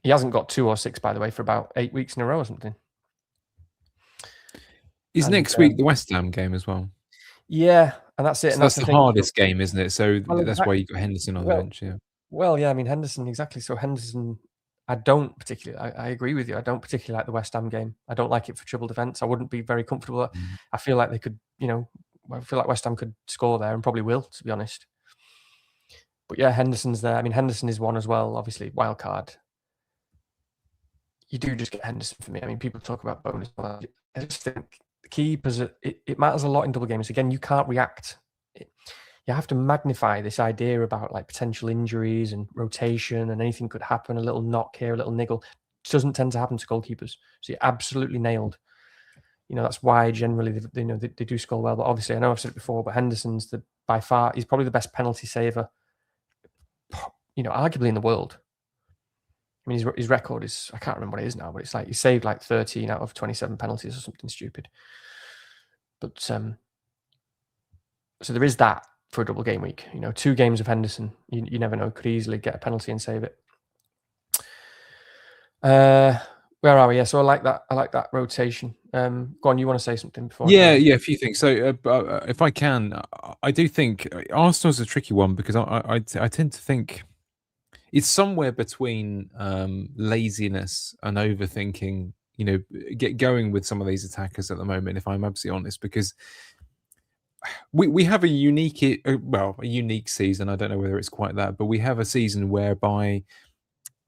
He hasn't got 2 or 6, by the way, for about 8 weeks in a row or something. Is next week the West Ham game as well? Yeah, and that's it. So and that's the hardest game, isn't it? So that's why you got Henderson on the bench. Yeah. Well, yeah, I mean, Henderson, exactly. So Henderson, I don't particularly. I agree with you. I don't particularly like the West Ham game. I don't like it for triple defense. I wouldn't be very comfortable. I feel like they could, you know, I feel like West Ham could score there and probably will, to be honest. But yeah, Henderson's there. I mean, Henderson is one as well. Obviously, wild card. You do just get Henderson for me. I mean, people talk about bonus. I just think the keepers, it matters a lot in double games. Again, you can't react. You have to magnify this idea about like potential injuries and rotation, and anything could happen. A little knock here, a little niggle. It doesn't tend to happen to goalkeepers. So you're absolutely nailed. that's why generally they do score well. But obviously, I know I've said it before, but Henderson's by far he's probably the best penalty saver, arguably in the world. I mean, his record is, I can't remember what it is now, but it's like he saved like 13 out of 27 penalties or something stupid. But so there is that for a double game week. 2 games of Henderson, you never know, could easily get a penalty and save it. Where are we? Yeah, so I like that rotation. Go on, you want to say something before? Yeah, a few things. So if I can, I do think Arsenal's a tricky one because I tend to think it's somewhere between laziness and overthinking. Get going with some of these attackers at the moment. If I'm absolutely honest, because we have a unique season. I don't know whether it's quite that, but we have a season whereby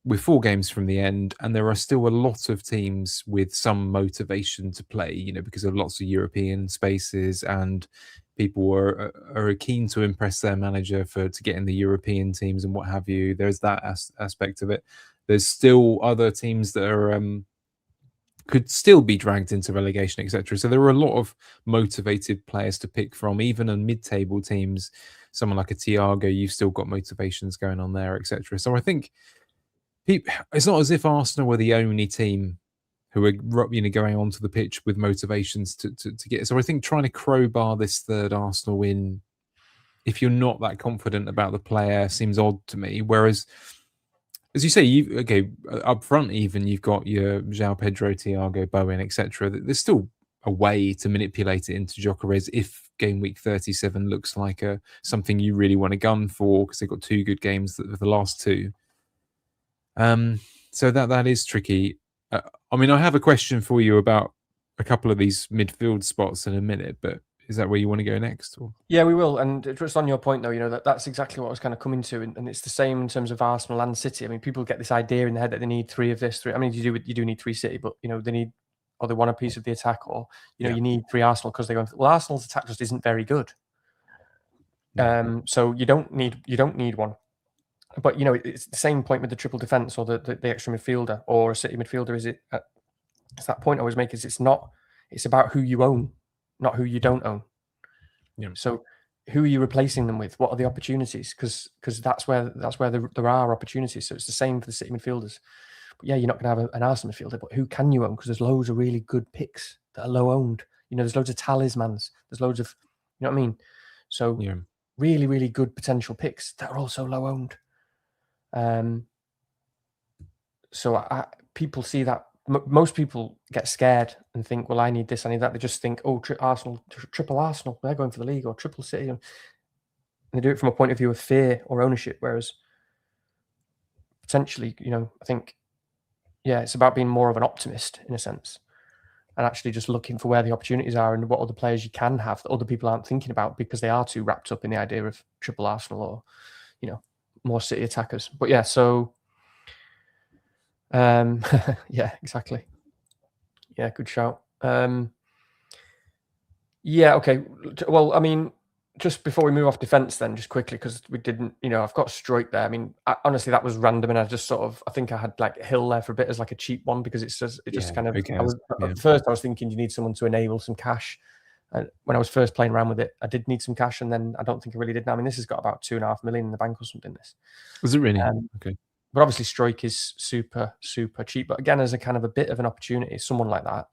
we're 4 games from the end, and there are still a lot of teams with some motivation to play, because of lots of European spaces, and people are keen to impress their manager to get in the European teams and what have you. There's that aspect of it. There's still other teams that are could still be dragged into relegation, etc. So there are a lot of motivated players to pick from, even in mid-table teams. Someone like a Thiago, you've still got motivations going on there, etc. So I think it's not as if Arsenal were the only team who are going onto the pitch with motivations to get. So I think trying to crowbar this third Arsenal win, if you're not that confident about the player, seems odd to me. Whereas, as you say, up front even you've got your João Pedro, Thiago, Bowen, etc. There's still a way to manipulate it into Gyökeres if game week 37 looks like something you really want to gun for, because they've got 2 good games the last 2. So that is tricky. I mean, I have a question for you about a couple of these midfield spots in a minute, but is that where you want to go next? Or? Yeah, we will. And just on your point, though, that's exactly what I was kind of coming to, and it's the same in terms of Arsenal and City. I mean, people get this idea in their head that they need 3 of this, 3. I mean, you do need 3 City, but they want a piece of the attack, or you need 3 Arsenal because they're going. Well, Arsenal's attack just isn't very good. So you don't need one. But it's the same point with the triple defense or the extra midfielder or a City midfielder. It's that point I always make is it's about who you own, not who you don't own. Yeah. So who are you replacing them with? What are the opportunities? Because that's where there are opportunities. So it's the same for the City midfielders. But yeah, you're not going to have an Arsenal midfielder, but who can you own? Because there's loads of really good picks that are low owned. There's loads of talismans. There's loads of, you know what I mean? So really, really good potential picks that are also low owned. So people see that. Most people get scared and think, well, I need this, I need that. They just think, oh, triple Arsenal, they're going for the league, or triple City. And they do it from a point of view of fear or ownership. Whereas potentially, I think, it's about being more of an optimist in a sense, and actually just looking for where the opportunities are and what other players you can have that other people aren't thinking about because they are too wrapped up in the idea of triple Arsenal or, more City attackers. But yeah, so yeah, exactly. Yeah, good shout. Yeah, okay. Well, I mean, just before we move off defense then, just quickly, because we didn't, I've got Struijk there. I mean, honestly, that was random, and I just I think I had like Hill there for a bit as like a cheap one because it just kind of, at first I was thinking you need someone to enable some cash. When I was first playing around with it, I did need some cash, and then I don't think I really did. I mean, this has got about 2.5 million in the bank or something. This was it really? Okay. But obviously, Struijk is super, super cheap. But again, as a kind of a bit of an opportunity, someone like that,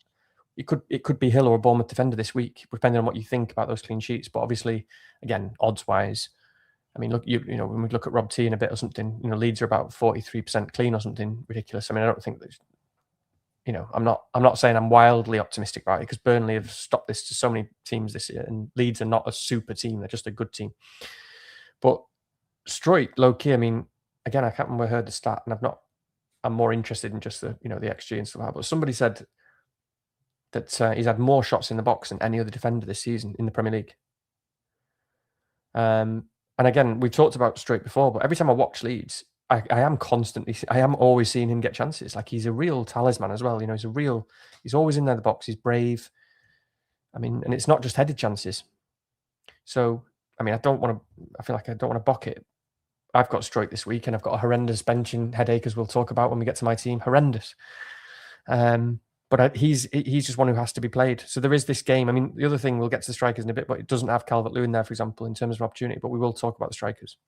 it could be Hill or a Bournemouth defender this week, depending on what you think about those clean sheets. But obviously, again, odds wise, I mean, look, when we look at Rob T in a bit or something, Leeds are about 43% clean or something ridiculous. I mean, I don't think that. I'm not saying I'm wildly optimistic about it because Burnley have stopped this to so many teams this year, and Leeds are not a super team; they're just a good team. But Struijk, low key, I mean, again, I can't remember where I heard the stat, and I'm more interested in just the the XG and stuff like that. But somebody said that he's had more shots in the box than any other defender this season in the Premier League. And again, we've talked about Struijk before, but every time I watch Leeds, I am always seeing him get chances. Like, he's a real talisman as well. He's always in there, the box. He's brave. I mean, and it's not just headed chances. So, I mean, I feel like I don't want to bock it. I've got Struijk this week, and I've got a horrendous benching headache, as we'll talk about when we get to my team. Horrendous. But he's just one who has to be played. So there is this game. I mean, the other thing, we'll get to the strikers in a bit, but it doesn't have Calvert-Lewin there, for example, in terms of opportunity. But we will talk about the strikers.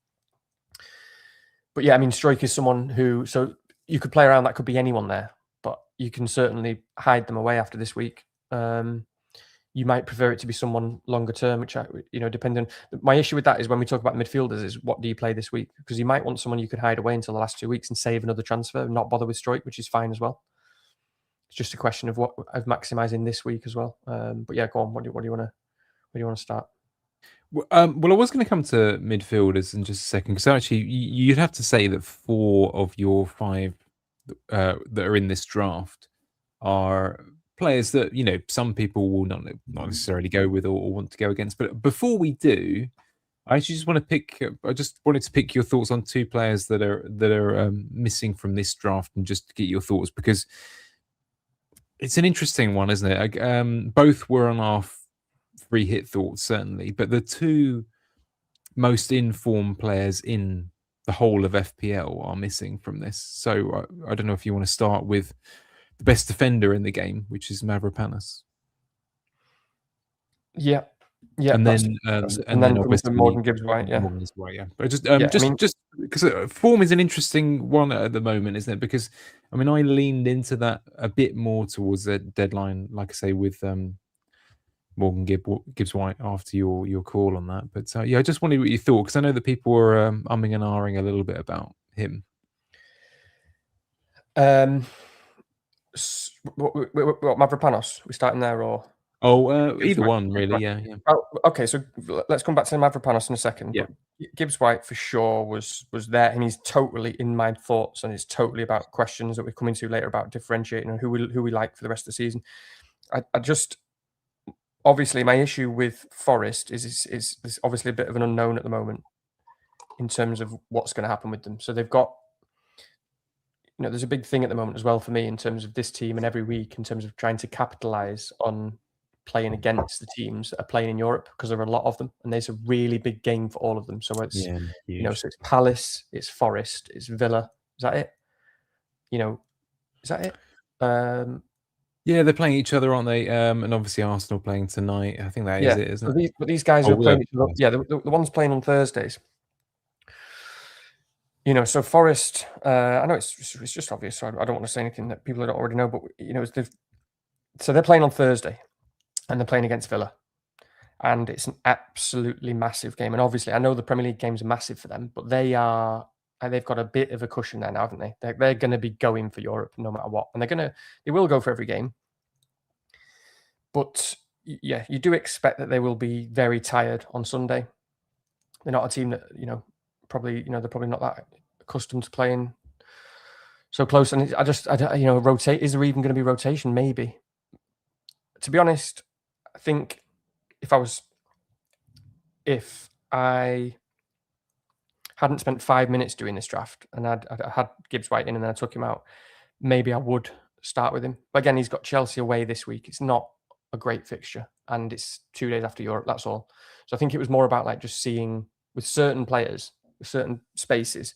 But yeah, I mean, Struijk is someone who, so you could play around. That could be anyone there, but you can certainly hide them away after this week. You might prefer it to be someone longer term, which depending. My issue with that is when we talk about midfielders, is what do you play this week? Because you might want someone you could hide away until the last 2 weeks and save another transfer, and not bother with Struijk, which is fine as well. It's just a question of maximising this week as well. But yeah, go on. What do you want to start? Well, I was going to come to midfielders in just a second, because actually you'd have to say that 4 of your 5 that are in this draft are players that some people will not necessarily go with or want to go against. But before we do, I actually just want to pick. I just wanted to pick your thoughts on 2 players that are missing from this draft, and just to get your thoughts, because it's an interesting one, isn't it? Both were on our free hit thoughts, certainly, but the 2 most informed players in the whole of FPL are missing from this. So I don't know if you want to start with the best defender in the game, which is Mavropanos. Yeah, and then obviously Morgan Gibbs White, yeah. Morgan's White, yeah. But just because form is an interesting one at the moment, isn't it? Because I mean, I leaned into that a bit more towards the deadline, like I say, with Morgan Gibbs White after your call on that. But yeah, I just wondered what you thought, because I know that people were umming and ahhing a little bit about him. What Mavropanos? We starting there, or? Either one, really. Yeah. Oh, okay, so let's come back to Mavropanos in a second. Yeah. But Gibbs White for sure was there, and he's totally in my thoughts, and it's totally about questions that we come into later about differentiating and who we like for the rest of the season. I just, obviously, my issue with Forest is obviously a bit of an unknown at the moment in terms of what's going to happen with them. So they've got, there's a big thing at the moment as well for me in terms of this team and every week in terms of trying to capitalize on playing against the teams that are playing in Europe, because there are a lot of them, and there's a really big game for all of them. So it's, so it's Palace, it's Forest, it's Villa. Is that it? Is that it? Yeah, they're playing each other, aren't they? And obviously Arsenal playing tonight. I think that is it, isn't it? But these guys are playing each other. Yeah, the ones playing on Thursdays. So Forest, I know it's just obvious, so I don't want to say anything that people don't already know, but so they're playing on Thursday, and they're playing against Villa, and it's an absolutely massive game. And obviously, I know the Premier League games are massive for them, but they've got a bit of a cushion there now, haven't they? They're going to be going for Europe no matter what, and they will go for every game. But yeah, you do expect that they will be very tired on Sunday. They're not a team that probably they're probably not that accustomed to playing so close. And rotate. Is there even going to be rotation? Maybe. To be honest, I think if I hadn't spent 5 minutes doing this draft and I had Gibbs White in and then I took him out, maybe I would start with him. But again, he's got Chelsea away this week. It's not a great fixture, and it's 2 days after Europe. That's all. So I think it was more about just seeing with certain players, with certain spaces.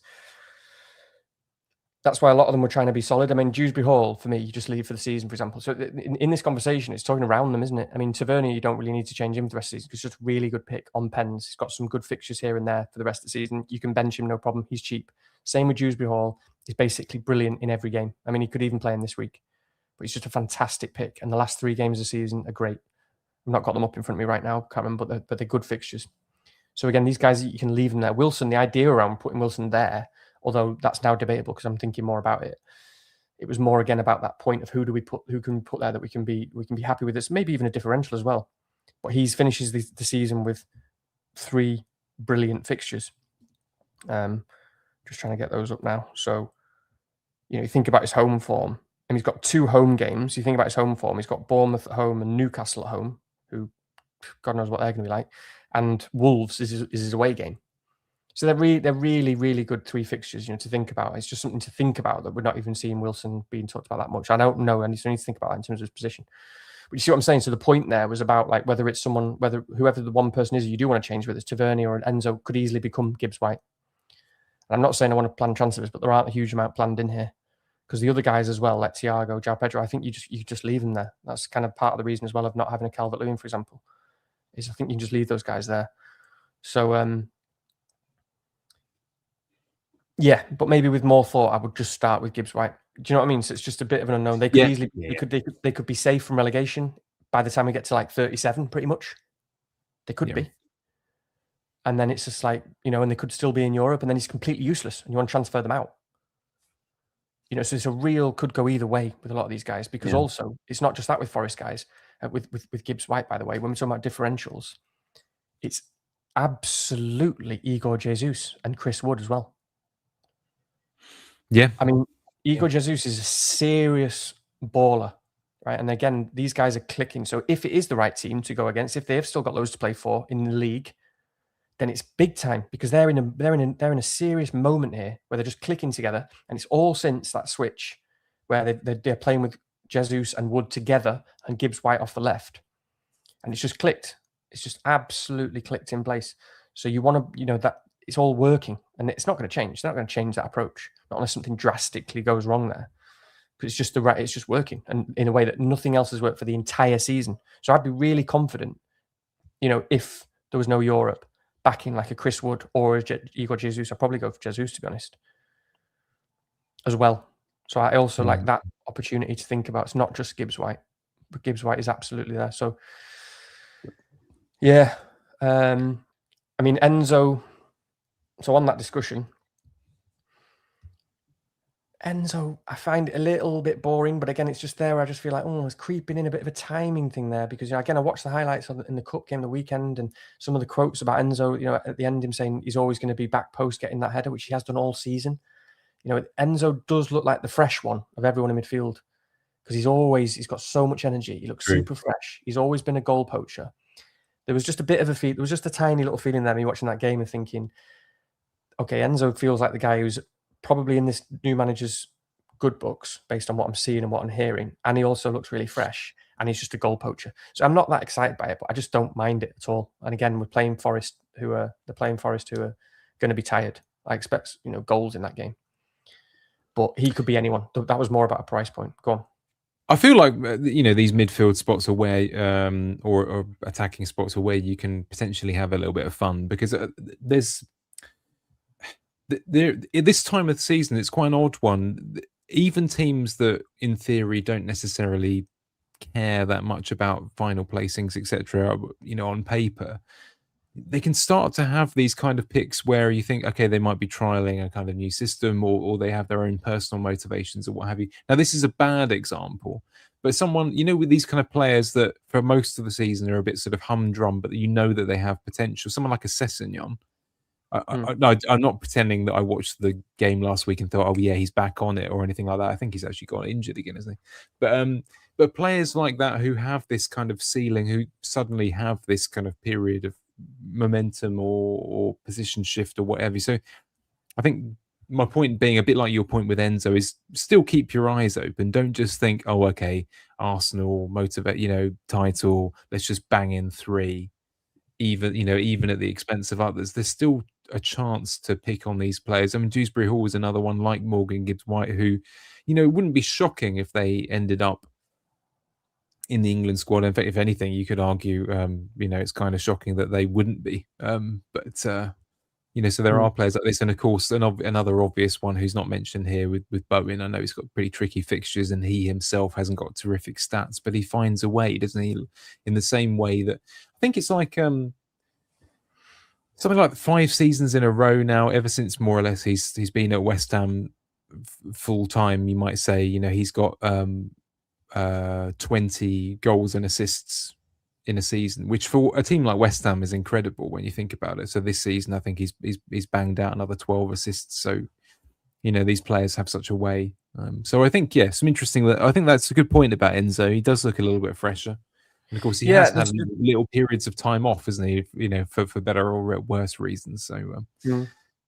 That's why a lot of them were trying to be solid. I mean, Dewsbury Hall, for me, you just leave for the season, for example. So in this conversation, it's talking around them, isn't it? I mean, Tavernier, you don't really need to change him for the rest of the season, because it's just a really good pick on pens. He's got some good fixtures here and there for the rest of the season. You can bench him, no problem. He's cheap. Same with Dewsbury Hall. He's basically brilliant in every game. I mean, he could even play in this week. But he's just a fantastic pick. And the last 3 games of the season are great. I've not got them up in front of me right now. Can't remember, but they're good fixtures. So again, these guys, you can leave them there. Wilson, the idea around putting Wilson there, although that's now debatable because I'm thinking more about it. It was more again about that point of who can we put there that we can be happy with this, maybe even a differential as well. But he finishes the season with 3 brilliant fixtures. Just trying to get those up now. So, you think about his home form, and he's got 2 home games. You think about his home form, he's got Bournemouth at home and Newcastle at home, who God knows what they're going to be like, and Wolves is his away game. So they're really, really good 3 fixtures, to think about. It's just something to think about that we're not even seeing Wilson being talked about that much. I don't know, and you need to think about that in terms of his position. But you see what I'm saying? So the point there was about whether it's whoever the one person is you do want to change, whether it's Tavernier or Enzo, could easily become Gibbs White. And I'm not saying I want to plan transfers, but there aren't a huge amount planned in here. because the other guys as well, like Thiago, João Pedro, I think you just leave them there. That's kind of part of the reason as well of not having a Calvert-Lewin, for example, is I think you can just leave those guys there. So yeah, but maybe with more thought, I would just start with Gibbs White. Do you know what I mean? So it's just a bit of an unknown. They could easily they could be safe from relegation by the time we get to like 37, pretty much. They could be. And then it's just like, and they could still be in Europe, and then he's completely useless, and you want to transfer them out. So it's could go either way with a lot of these guys, because also it's not just that with Forest guys, with Gibbs White, by the way, when we're talking about differentials, it's absolutely Igor Jesus and Chris Wood as well. Yeah. I mean, Igor Jesus is a serious baller, right? And again, these guys are clicking. So if it is the right team to go against, if they have still got loads to play for in the league, then it's big time, because they're in a serious moment here where they're just clicking together, and it's all since that switch where they're playing with Jesus and Wood together and Gibbs White off the left, and it's just clicked. It's just absolutely clicked in place. So you want to, that it's all working, and it's not going to change. They're not going to change that approach, not unless something drastically goes wrong there. Because it's just working, and in a way that nothing else has worked for the entire season. So I'd be really confident, if there was no Europe, backing like a Chris Wood or a Igor Jesus. I'd probably go for Jesus, to be honest, as well. So I also like that opportunity to think about. It's not just Gibbs White, but Gibbs White is absolutely there. So yeah, I mean Enzo. So on that discussion, Enzo, I find it a little bit boring, but again, it's just there. I just feel like, it's creeping in a bit of a timing thing there, because again, I watched the highlights in the cup game the weekend, and some of the quotes about Enzo, at the end, him saying he's always going to be back post getting that header, which he has done all season. Enzo does look like the fresh one of everyone in midfield, because he's got so much energy. He looks super fresh. He's always been a goal poacher. There was just a bit of there was just a tiny little feeling there, me watching that game and thinking, okay, Enzo feels like the guy who's probably in this new manager's good books based on what I'm seeing and what I'm hearing. And he also looks really fresh, and he's just a goal poacher. So I'm not that excited by it, but I just don't mind it at all. And again, we're playing Forest, who are going to be tired. I expect, goals in that game. But he could be anyone. That was more about a price point. Go on. I feel like, these midfield spots are where, or attacking spots are where you can potentially have a little bit of fun, because there's, this time of the season, it's quite an odd one. Even teams that in theory don't necessarily care that much about final placings, etc., on paper, they can start to have these kind of picks where you think, okay, they might be trialing a kind of new system, or they have their own personal motivations or what have you. Now, this is a bad example, but someone, with these kind of players that for most of the season are a bit sort of humdrum, but that they have potential. Someone like a Sessegnon. I'm not pretending that I watched the game last week and thought, oh yeah, he's back on it or anything like that. I think he's actually got injured again, isn't he? But players like that who have this kind of ceiling, who suddenly have this kind of period of momentum or position shift or whatever. So I think my point being, a bit like your point with Enzo, is still keep your eyes open. Don't just think, oh, okay, Arsenal motivate, title, let's just bang in 3. Even at the expense of others, there's still a chance to pick on these players. I mean, Dewsbury Hall is another one, like Morgan Gibbs White, who, it wouldn't be shocking if they ended up in the England squad. In fact, if anything, you could argue, it's kind of shocking that they wouldn't be. So there are players like this, and of course, another obvious one who's not mentioned here with Bowen. I know he's got pretty tricky fixtures, and he himself hasn't got terrific stats, but he finds a way, doesn't he? In the same way that I think it's like something like 5 seasons in a row now, ever since more or less he's been at West Ham full time. You might say, he's got 20 goals and assists in a season, which for a team like West Ham is incredible when you think about it. So this season, I think he's banged out another 12 assists. So, these players have such a way. So I think, some interesting. I think that's a good point about Enzo. He does look a little bit fresher. And of course, he has had little periods of time off, isn't he? For better or worse reasons. So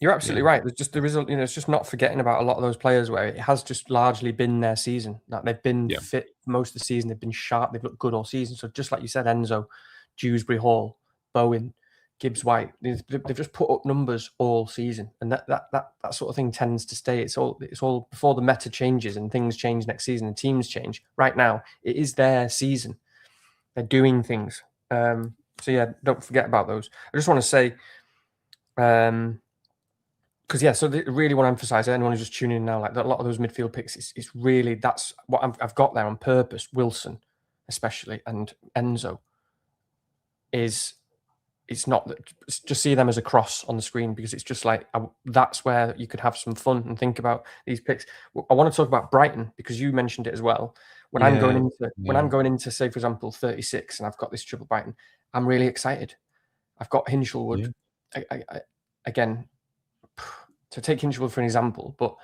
you're absolutely right. There is it's just not forgetting about a lot of those players where it has just largely been their season. Like they've been fit most of the season. They've been sharp. They've looked good all season. So just like you said, Enzo, Dewsbury Hall, Bowen, Gibbs White. They've just put up numbers all season, and that sort of thing tends to stay. It's all before the meta changes and things change next season and teams change. Right now, it is their season. They're doing things. So yeah, don't forget about those. I just want to say, because yeah, so really want to emphasize anyone who's just tuning in now, like a lot of those midfield picks, it's really that's what I've got there on purpose. Wilson, especially, and Enzo it's not that just see them as a cross on the screen, because it's just like that's where you could have some fun and think about these picks. I want to talk about Brighton because you mentioned it as well. When I'm going into say for example 36 and I've got this triple Brighton, I'm really excited. I've got Hinchelwood. Again, to take Hinchelwood for an example, but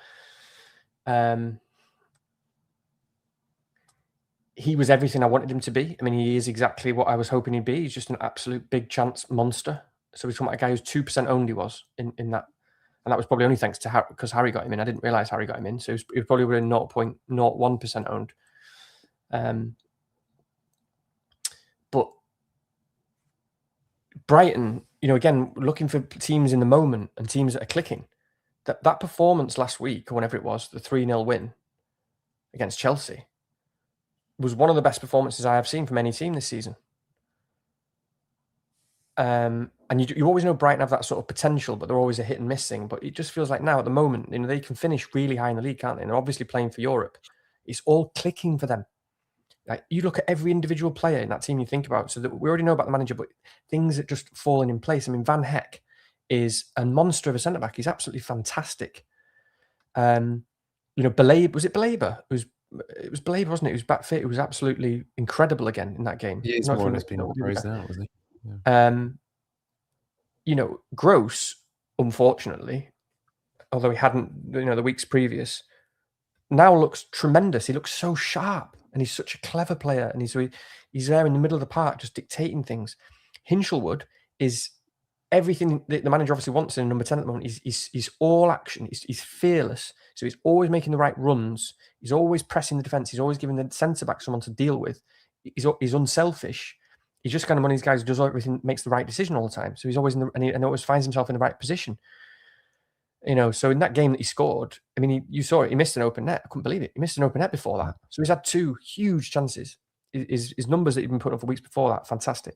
he was everything I wanted him to be. I mean, he is exactly what I was hoping he'd be. He's just an absolute big chance monster. So we're talking about a guy who's 2% owned he was in that. And that was probably only thanks to Harry, because Harry got him in. I didn't realise Harry got him in. So he was probably within 0.01% owned. But Brighton, again, looking for teams in the moment and teams that are clicking. That performance last week, or whenever it was, the 3-0 win against Chelsea, was one of the best performances I have seen from any team this season. And you always know Brighton have that sort of potential, but they're always a hit and miss thing. But it just feels like now at the moment, they can finish really high in the league, can't they? And they're obviously playing for Europe. It's all clicking for them. Like you look at every individual player in that team you think about. So that we already know about the manager, but things that just falling in place. I mean, Van Heck is a monster of a centre back. He's absolutely fantastic. Belaber, was it Belaber? It was Belaber, wasn't it? He was back fit. It was absolutely incredible again in that game. Yeah, he's more or less been praised out, wasn't he? Yeah. Gross, unfortunately, although he hadn't, the weeks previous, now looks tremendous. He looks so sharp, and he's such a clever player, and he's there in the middle of the park just dictating things. Hinchelwood is everything the manager obviously wants in number 10 at the moment. He's all action. He's fearless. So he's always making the right runs. He's always pressing the defense. He's always giving the centre back someone to deal with. He's unselfish. He's just kind of one of these guys who does everything, makes the right decision all the time. So he's always and always finds himself in the right position. So in that game that he scored, I mean, you saw it. He missed an open net. I couldn't believe it. He missed an open net before that. So he's had 2 huge chances. His numbers that he'd been putting up for weeks before that, fantastic.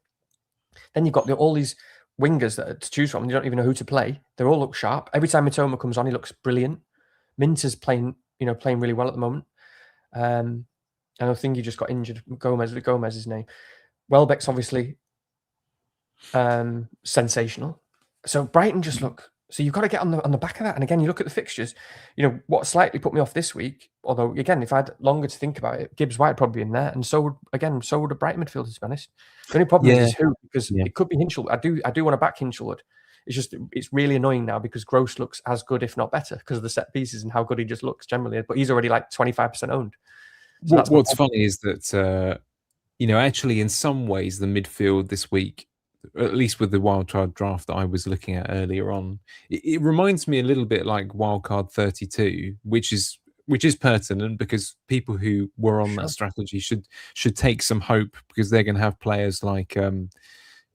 Then you've got all these wingers that are to choose from. You don't even know who to play. They all look sharp. Every time Mitoma comes on, he looks brilliant. Minter's playing really well at the moment. And I think he just got injured. Gomez is his name. Welbeck's obviously sensational. So Brighton just look. So you've got to get on the back of that. And again, you look at the fixtures. What slightly put me off this week, although again, if I had longer to think about it, Gibbs White probably in there, and so would a Brighton midfielder, to be honest. The only problem is who, because it could be Hinchelwood. I do want to back Hinchelwood. It's really annoying now because Gross looks as good, if not better, because of the set pieces and how good he just looks generally. But he's already like 25% owned. So what's funny is that actually in some ways the midfield this week, at least with the wildcard draft that I was looking at earlier on, it reminds me a little bit like wildcard 32, which is pertinent because people who were on that strategy should take some hope, because they're going to have players like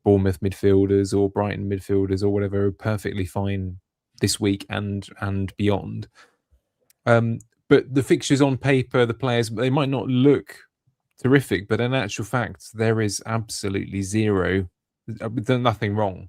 Bournemouth midfielders or Brighton midfielders or whatever perfectly fine this week and beyond. But the fixtures on paper, the players, they might not look terrific, but in actual fact, there is absolutely nothing wrong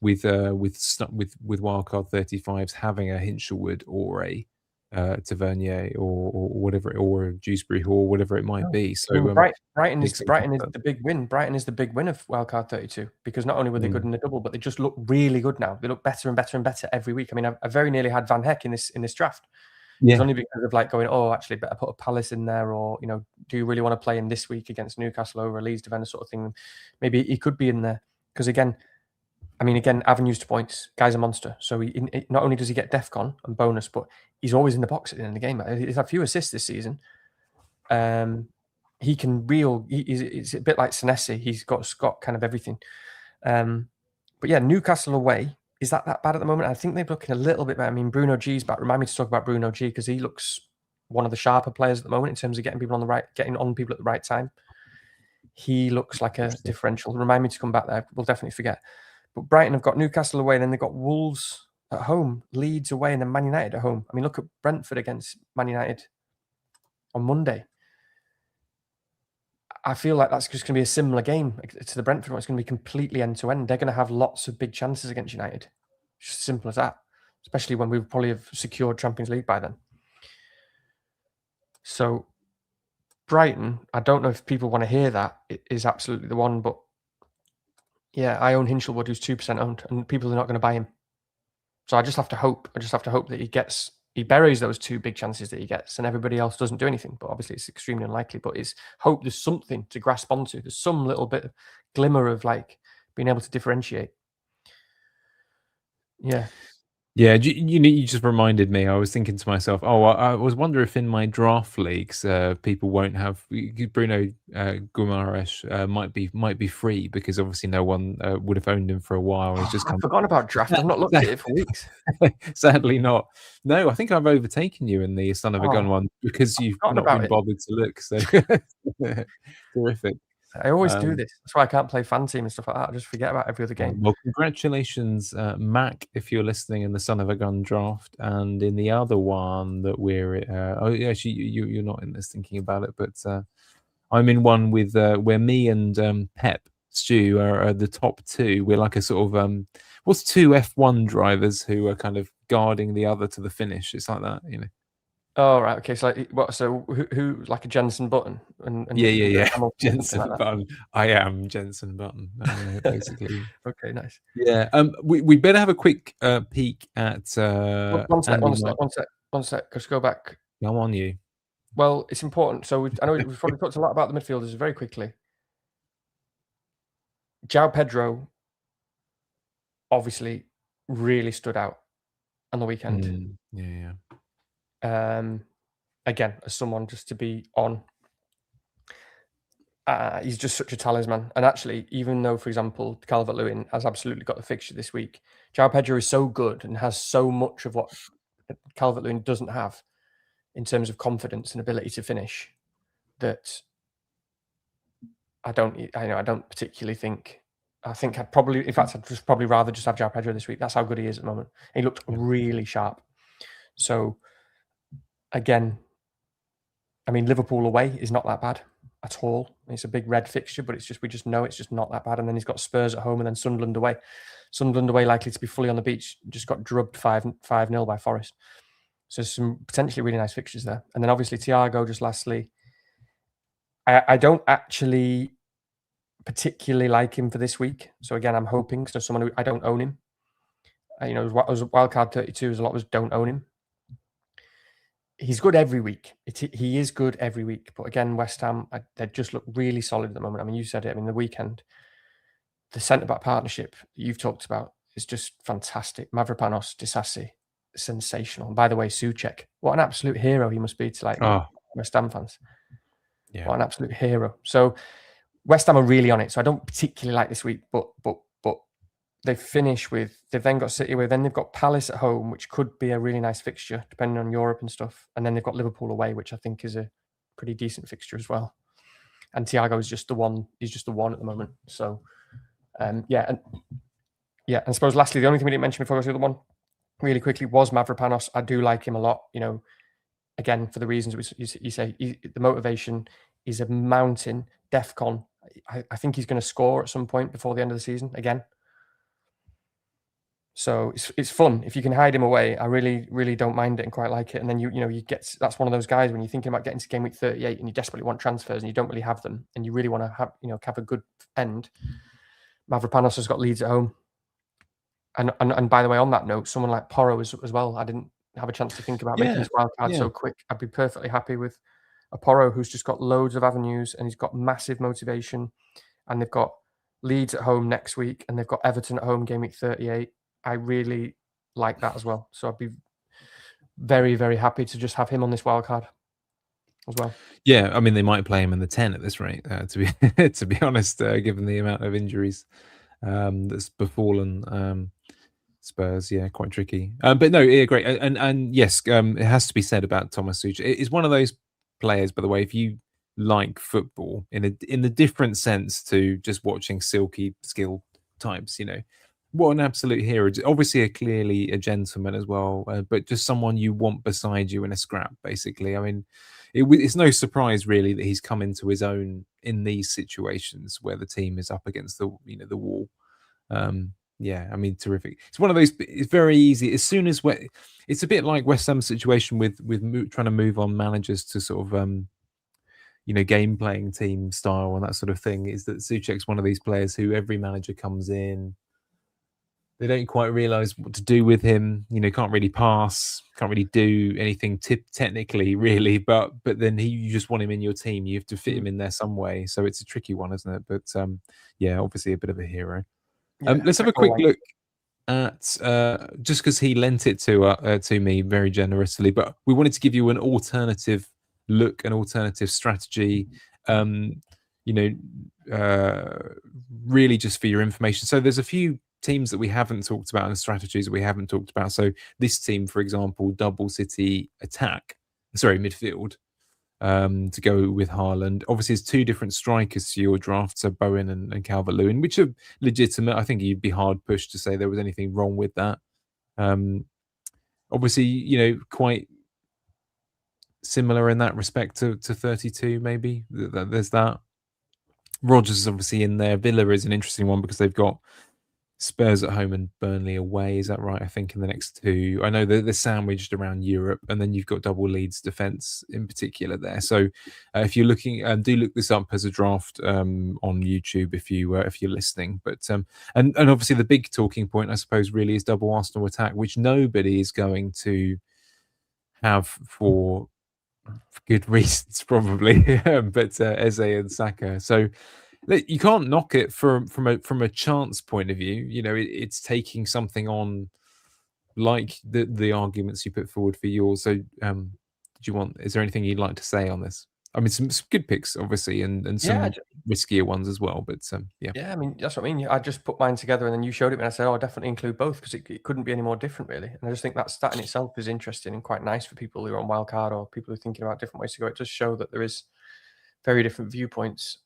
with wildcard 35s having a Hinchelwood or a Tavernier or whatever, or a Dewsbury Hall, whatever it might be. So Brighton is the big win. Brighton is the big win of wildcard 32, because not only were they good in the double, but they just look really good now. They look better and better and better every week. I mean, I very nearly had Van Heck in this draft. It's only because of going, actually better put a Palace in there, or do you really want to play him this week against Newcastle over a Leeds defender sort of thing? Maybe he could be in there, because again, avenues to points. Guy's a monster. So not only does he get DEFCON and bonus, but he's always in the box at the end of the game. He's had a few assists this season. He can it's a bit like Senesi. He's got kind of everything. But yeah, Newcastle away. Is that bad at the moment? I think they're looking a little bit better. I mean, Bruno G's back. Remind me to talk about Bruno G, because he looks one of the sharper players at the moment in terms of getting on people at the right time. He looks like a differential. Remind me to come back there. We'll definitely forget. But Brighton have got Newcastle away, and then they've got Wolves at home, Leeds away, and then Man United at home. I mean, look at Brentford against Man United on Monday. I feel like that's just going to be a similar game to the Brentford one. It's going to be completely end-to-end. They're going to have lots of big chances against United. Just simple as that, especially when we probably have secured Champions League by then. So Brighton, I don't know if people want to hear that, it is absolutely the one, but yeah, I own Hinchelwood, who's 2% owned, and people are not going to buy him. So I just have to hope. I just have to hope that he buries those 2 big chances that he gets, and everybody else doesn't do anything. But obviously, it's extremely unlikely. But it's hope there's something to grasp onto. There's some little bit of glimmer of like being able to differentiate. Yeah. Yeah, you just reminded me. I was thinking to myself, oh, I was wondering if in my draft leagues, people won't have Bruno Guimaraes might be free because obviously no one would have owned him for a while. He's just I've forgotten about draft. I've not looked at it for weeks. Sadly not. No, I think I've overtaken you in the Son of a Gun one because you've not been bothered to look. So terrific. I always do this. That's why I can't play fan team and stuff like that. I just forget about every other game. Well, congratulations, Mac, if you're listening in the Son of a Gun draft, and in the other one that we're actually you're not in this thinking about it, but I'm in one with where me and Pep Stu are the top 2. We're like a sort of what's 2 F1 drivers who are kind of guarding the other to the finish. It's like that, you know. Oh right, okay. So like, what? So who like a Jensen Button? And yeah. Jensen Button. I am Jensen Button, basically. Okay, nice. Yeah. We better have a quick peek at. One sec. Just go back. Go on, you. Well, it's important. So I know we've probably talked a lot about the midfielders very quickly. João Pedro obviously really stood out on the weekend. Yeah. Again, as someone just to be on, he's just such a talisman. And actually, even though, for example, Calvert-Lewin has absolutely got the fixture this week, João Pedro is so good and has so much of what Calvert-Lewin doesn't have in terms of confidence and ability to finish that I don't particularly think. I think I'd probably, in fact, I'd just probably rather just have João Pedro this week. That's how good he is at the moment. He looked really sharp. So again, I mean, Liverpool away is not that bad at all. It's a big red fixture, but we just know it's just not that bad. And then he's got Spurs at home and then Sunderland away. Sunderland away likely to be fully on the beach. Just got drubbed 5-0 by Forest. So some potentially really nice fixtures there. And then obviously Thiago, just lastly, I don't actually particularly like him for this week. So again, I'm hoping, so someone who I don't own him. As wildcard 32, as a lot of us don't own him. He's good every week. He is good every week. But again, West Ham, they just look really solid at the moment. I mean, you said it. I mean, the weekend, the centre-back partnership that you've talked about is just fantastic. Mavropanos, Disasi, sensational. And by the way, Souček, what an absolute hero he must be to West Ham fans. Yeah. What an absolute hero. So West Ham are really on it. So I don't particularly like this week, but they finish with, they've then got City away, then they've got Palace at home, which could be a really nice fixture, depending on Europe and stuff. And then they've got Liverpool away, which I think is a pretty decent fixture as well. And Thiago is just the one, he's just the one at the moment. So, and I suppose lastly, the only thing we didn't mention before I go to the other one, really quickly, was Mavropanos. I do like him a lot, again, for the reasons you say, the motivation is a mountain, DEFCON. I think he's going to score at some point before the end of the season again. So it's fun if you can hide him away. I really, really don't mind it and quite like it. And then you get, that's one of those guys when you're thinking about getting to game week 38 and you desperately want transfers and you don't really have them and you really want to have a good end. Mavropanos has got Leeds at home. And by the way, on that note, someone like Porro as well. I didn't have a chance to think about making this wild card so quick. I'd be perfectly happy with a Porro who's just got loads of avenues and he's got massive motivation. And they've got Leeds at home next week and they've got Everton at home game week 38. I really like that as well. So I'd be very, very happy to just have him on this wild card as well. Yeah, I mean, they might play him in the 10 at this rate, to be honest, given the amount of injuries that's befallen Spurs. Yeah, quite tricky. But no, yeah, great. And yes, it has to be said about Thomas Souček. It's one of those players, by the way, if you like football in the different sense to just watching silky skill types, What an absolute hero. Obviously, clearly a gentleman as well, but just someone you want beside you in a scrap, basically. I mean, it's no surprise really that he's come into his own in these situations where the team is up against the wall. Yeah, I mean, terrific. It's one of those. It's very easy as soon as it's a bit like West Ham's situation with trying to move on managers to sort of game playing team style and that sort of thing. Is that Souček's one of these players who every manager comes in, they don't quite realize what to do with him. Can't really pass, can't really do anything technically, really. But then you just want him in your team. You have to fit him in there some way. So it's a tricky one, isn't it? But yeah, obviously a bit of a hero. Yeah, Let's have a quick look at just because he lent it to me very generously. But we wanted to give you an alternative look, an alternative strategy. Really just for your information. So there's a few teams that we haven't talked about and strategies that we haven't talked about. So this team, for example, double City midfield, to go with Haaland. Obviously, there's two different strikers to your draft, so Bowen and Calvert-Lewin, which are legitimate. I think you'd be hard pushed to say there was anything wrong with that. Obviously, quite similar in that respect to 32, maybe. There's that. Rodgers is obviously in there. Villa is an interesting one because they've got Spurs at home and Burnley away. Is that right? I think in the next two. I know they're sandwiched around Europe, and then you've got double Leeds defence in particular there. So if you're looking, do look this up as a draft on YouTube if you're listening. But and obviously the big talking point, I suppose, really is double Arsenal attack, which nobody is going to have for good reasons, probably. But Eze and Saka. So you can't knock it from a chance point of view. It's taking something on, like the arguments you put forward for yours. So, is there anything you'd like to say on this? I mean, some good picks, obviously, and some riskier ones as well. But yeah. Yeah, I mean, that's what I mean. I just put mine together and then you showed it and I said, I definitely include both because it couldn't be any more different, really. And I just think that in itself is interesting and quite nice for people who are on wildcard or people who are thinking about different ways to go. It does show that there is very different viewpoints.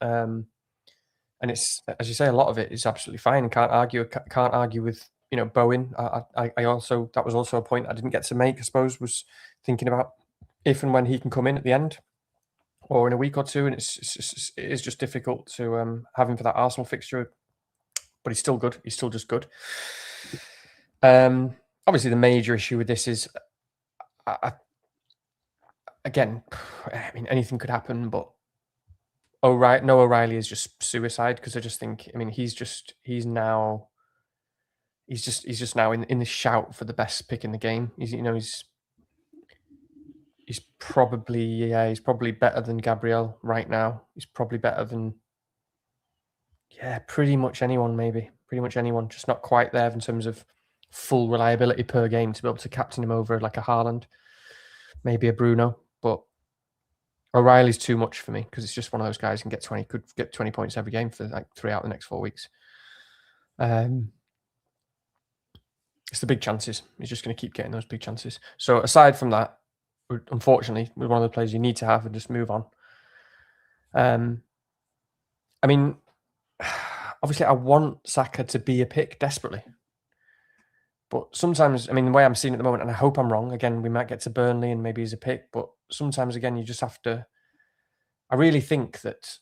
And it's, as you say, a lot of it is absolutely fine. Can't argue with Bowen. I also, that was also a point I didn't get to make, I suppose, was thinking about if and when he can come in at the end or in a week or two, and it is just difficult to have him for that Arsenal fixture. But he's still good. He's still just good. Obviously, the major issue with this is, again, I mean, anything could happen, but O'Reilly is just suicide because I just think, I mean, he's just now in the shout for the best pick in the game. He's probably better than Gabriel right now. He's probably better than pretty much anyone, just not quite there in terms of full reliability per game to be able to captain him over like a Haaland, maybe a Bruno, but O'Reilly's too much for me because it's just one of those guys who could get 20 points every game for like 3 out of the next 4 weeks. It's the big chances. He's just going to keep getting those big chances. So aside from that, unfortunately, we're one of the players you need to have and just move on. I mean, obviously, I want Saka to be a pick desperately. But sometimes, I mean, the way I'm seeing it at the moment, and I hope I'm wrong, again, we might get to Burnley and maybe he's a pick, but sometimes, again, you just have to... I really think that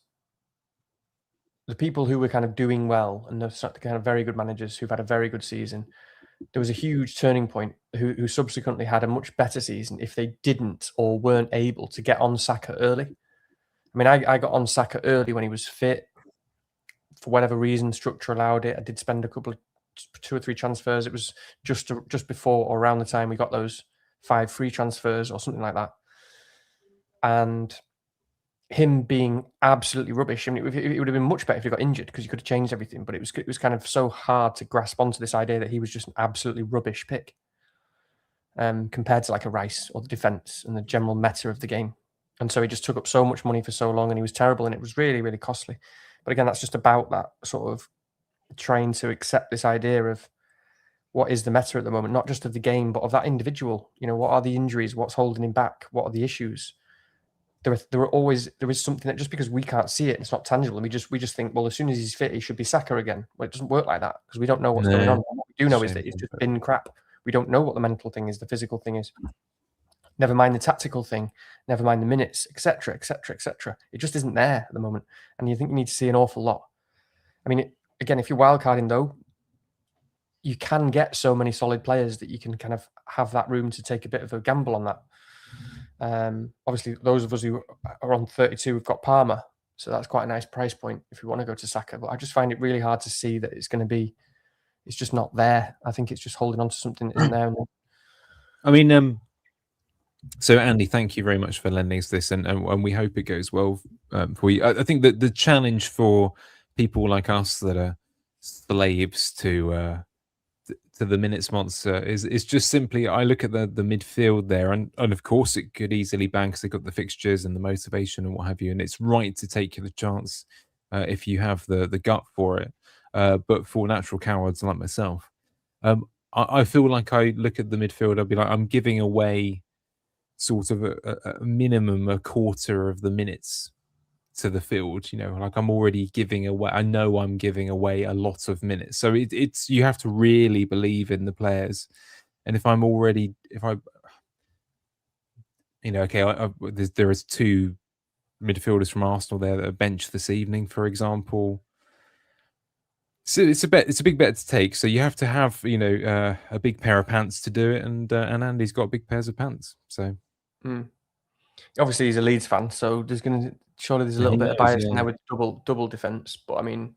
the people who were kind of doing well and the kind of very good managers who've had a very good season, there was a huge turning point who subsequently had a much better season if they didn't or weren't able to get on Saka early. I mean, I got on Saka early when he was fit. For whatever reason, structure allowed it. I did spend a couple of 2 or 3 transfers. It was just before or around the time we got those 5 free transfers or something like that. And him being absolutely rubbish. I mean, it would have been much better if he got injured because you could have changed everything. But it was kind of so hard to grasp onto this idea that he was just an absolutely rubbish pick compared to like a Rice or the defense and the general meta of the game. And so he just took up so much money for so long and he was terrible and it was really, really costly. But again, that's just about that sort of trying to accept this idea of what is the meta at the moment, not just of the game, but of that individual. What are the injuries? What's holding him back? What are the issues? there is something that just because we can't see it, it's not tangible, and we just think, well, as soon as he's fit, he should be Saka again. Well, it doesn't work like that because we don't know what's going on. What we do know is that he's just been crap. We don't know what the mental thing is, the physical thing is. Never mind the tactical thing, never mind the minutes, etc., etc., etc. It just isn't there at the moment, and you think you need to see an awful lot. I mean, again, if you're wildcarding though, you can get so many solid players that you can kind of have that room to take a bit of a gamble on that. Obviously, those of us who are on 32, we've got Palmer, so that's quite a nice price point if we want to go to Saka. But I just find it really hard to see that it's going to be. It's just not there. I think it's just holding on to something that isn't there. I mean, so Andy, thank you very much for lending us this, and we hope it goes well for you. I think that the challenge for people like us that are slaves to the minutes monster is just simply, I look at the midfield there, and of course it could easily bang because they've got the fixtures and the motivation and what have you, and it's right to take the chance if you have the gut for it. But for natural cowards like myself, I feel like I look at the midfield, I'll be like, I'm giving away sort of a minimum a quarter of the minutes to the field, like I'm already giving away. I know I'm giving away a lot of minutes, so it's you have to really believe in the players. And if I'm already, okay, there is two midfielders from Arsenal there that are benched this evening, for example. So it's a big bet to take. So you have to have a big pair of pants to do it, and Andy's got big pairs of pants. So obviously he's a Leeds fan, so surely there's a little bit of bias in there with double defense. But I mean,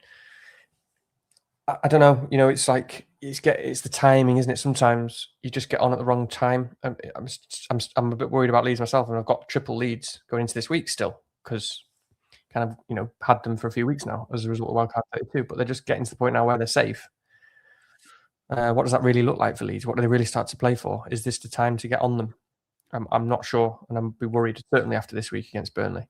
I don't know. It's like it's the timing, isn't it? Sometimes you just get on at the wrong time. I'm a bit worried about Leeds myself, and I've got triple Leeds going into this week still because kind of had them for a few weeks now as a result of wildcard 32. But they're just getting to the point now where they're safe. What does that really look like for Leeds? What do they really start to play for? Is this the time to get on them? I'm not sure, and I'm be worried certainly after this week against Burnley.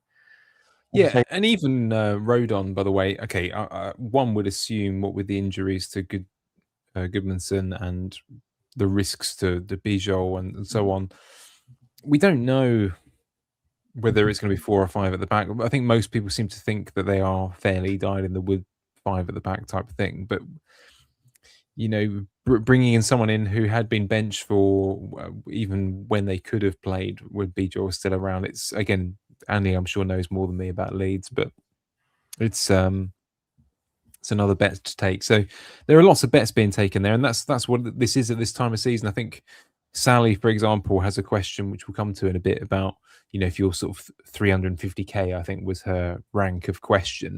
Yeah, and even Rodon, by the way. Okay, one would assume, what with the injuries to Goodmanson and the risks to the Bijol and so on, we don't know whether it's going to be 4 or 5 at the back. I think most people seem to think that they are fairly dyed in the wood 5 at the back type of thing, but bringing in someone in who had been benched for even when they could have played with Bijol still around. It's, again, Andy, I'm sure, knows more than me about Leeds, but it's another bet to take. So there are lots of bets being taken there, and that's what this is at this time of season. I think Sally, for example, has a question which we'll come to in a bit about, if you're sort of 350k, I think was her rank of question.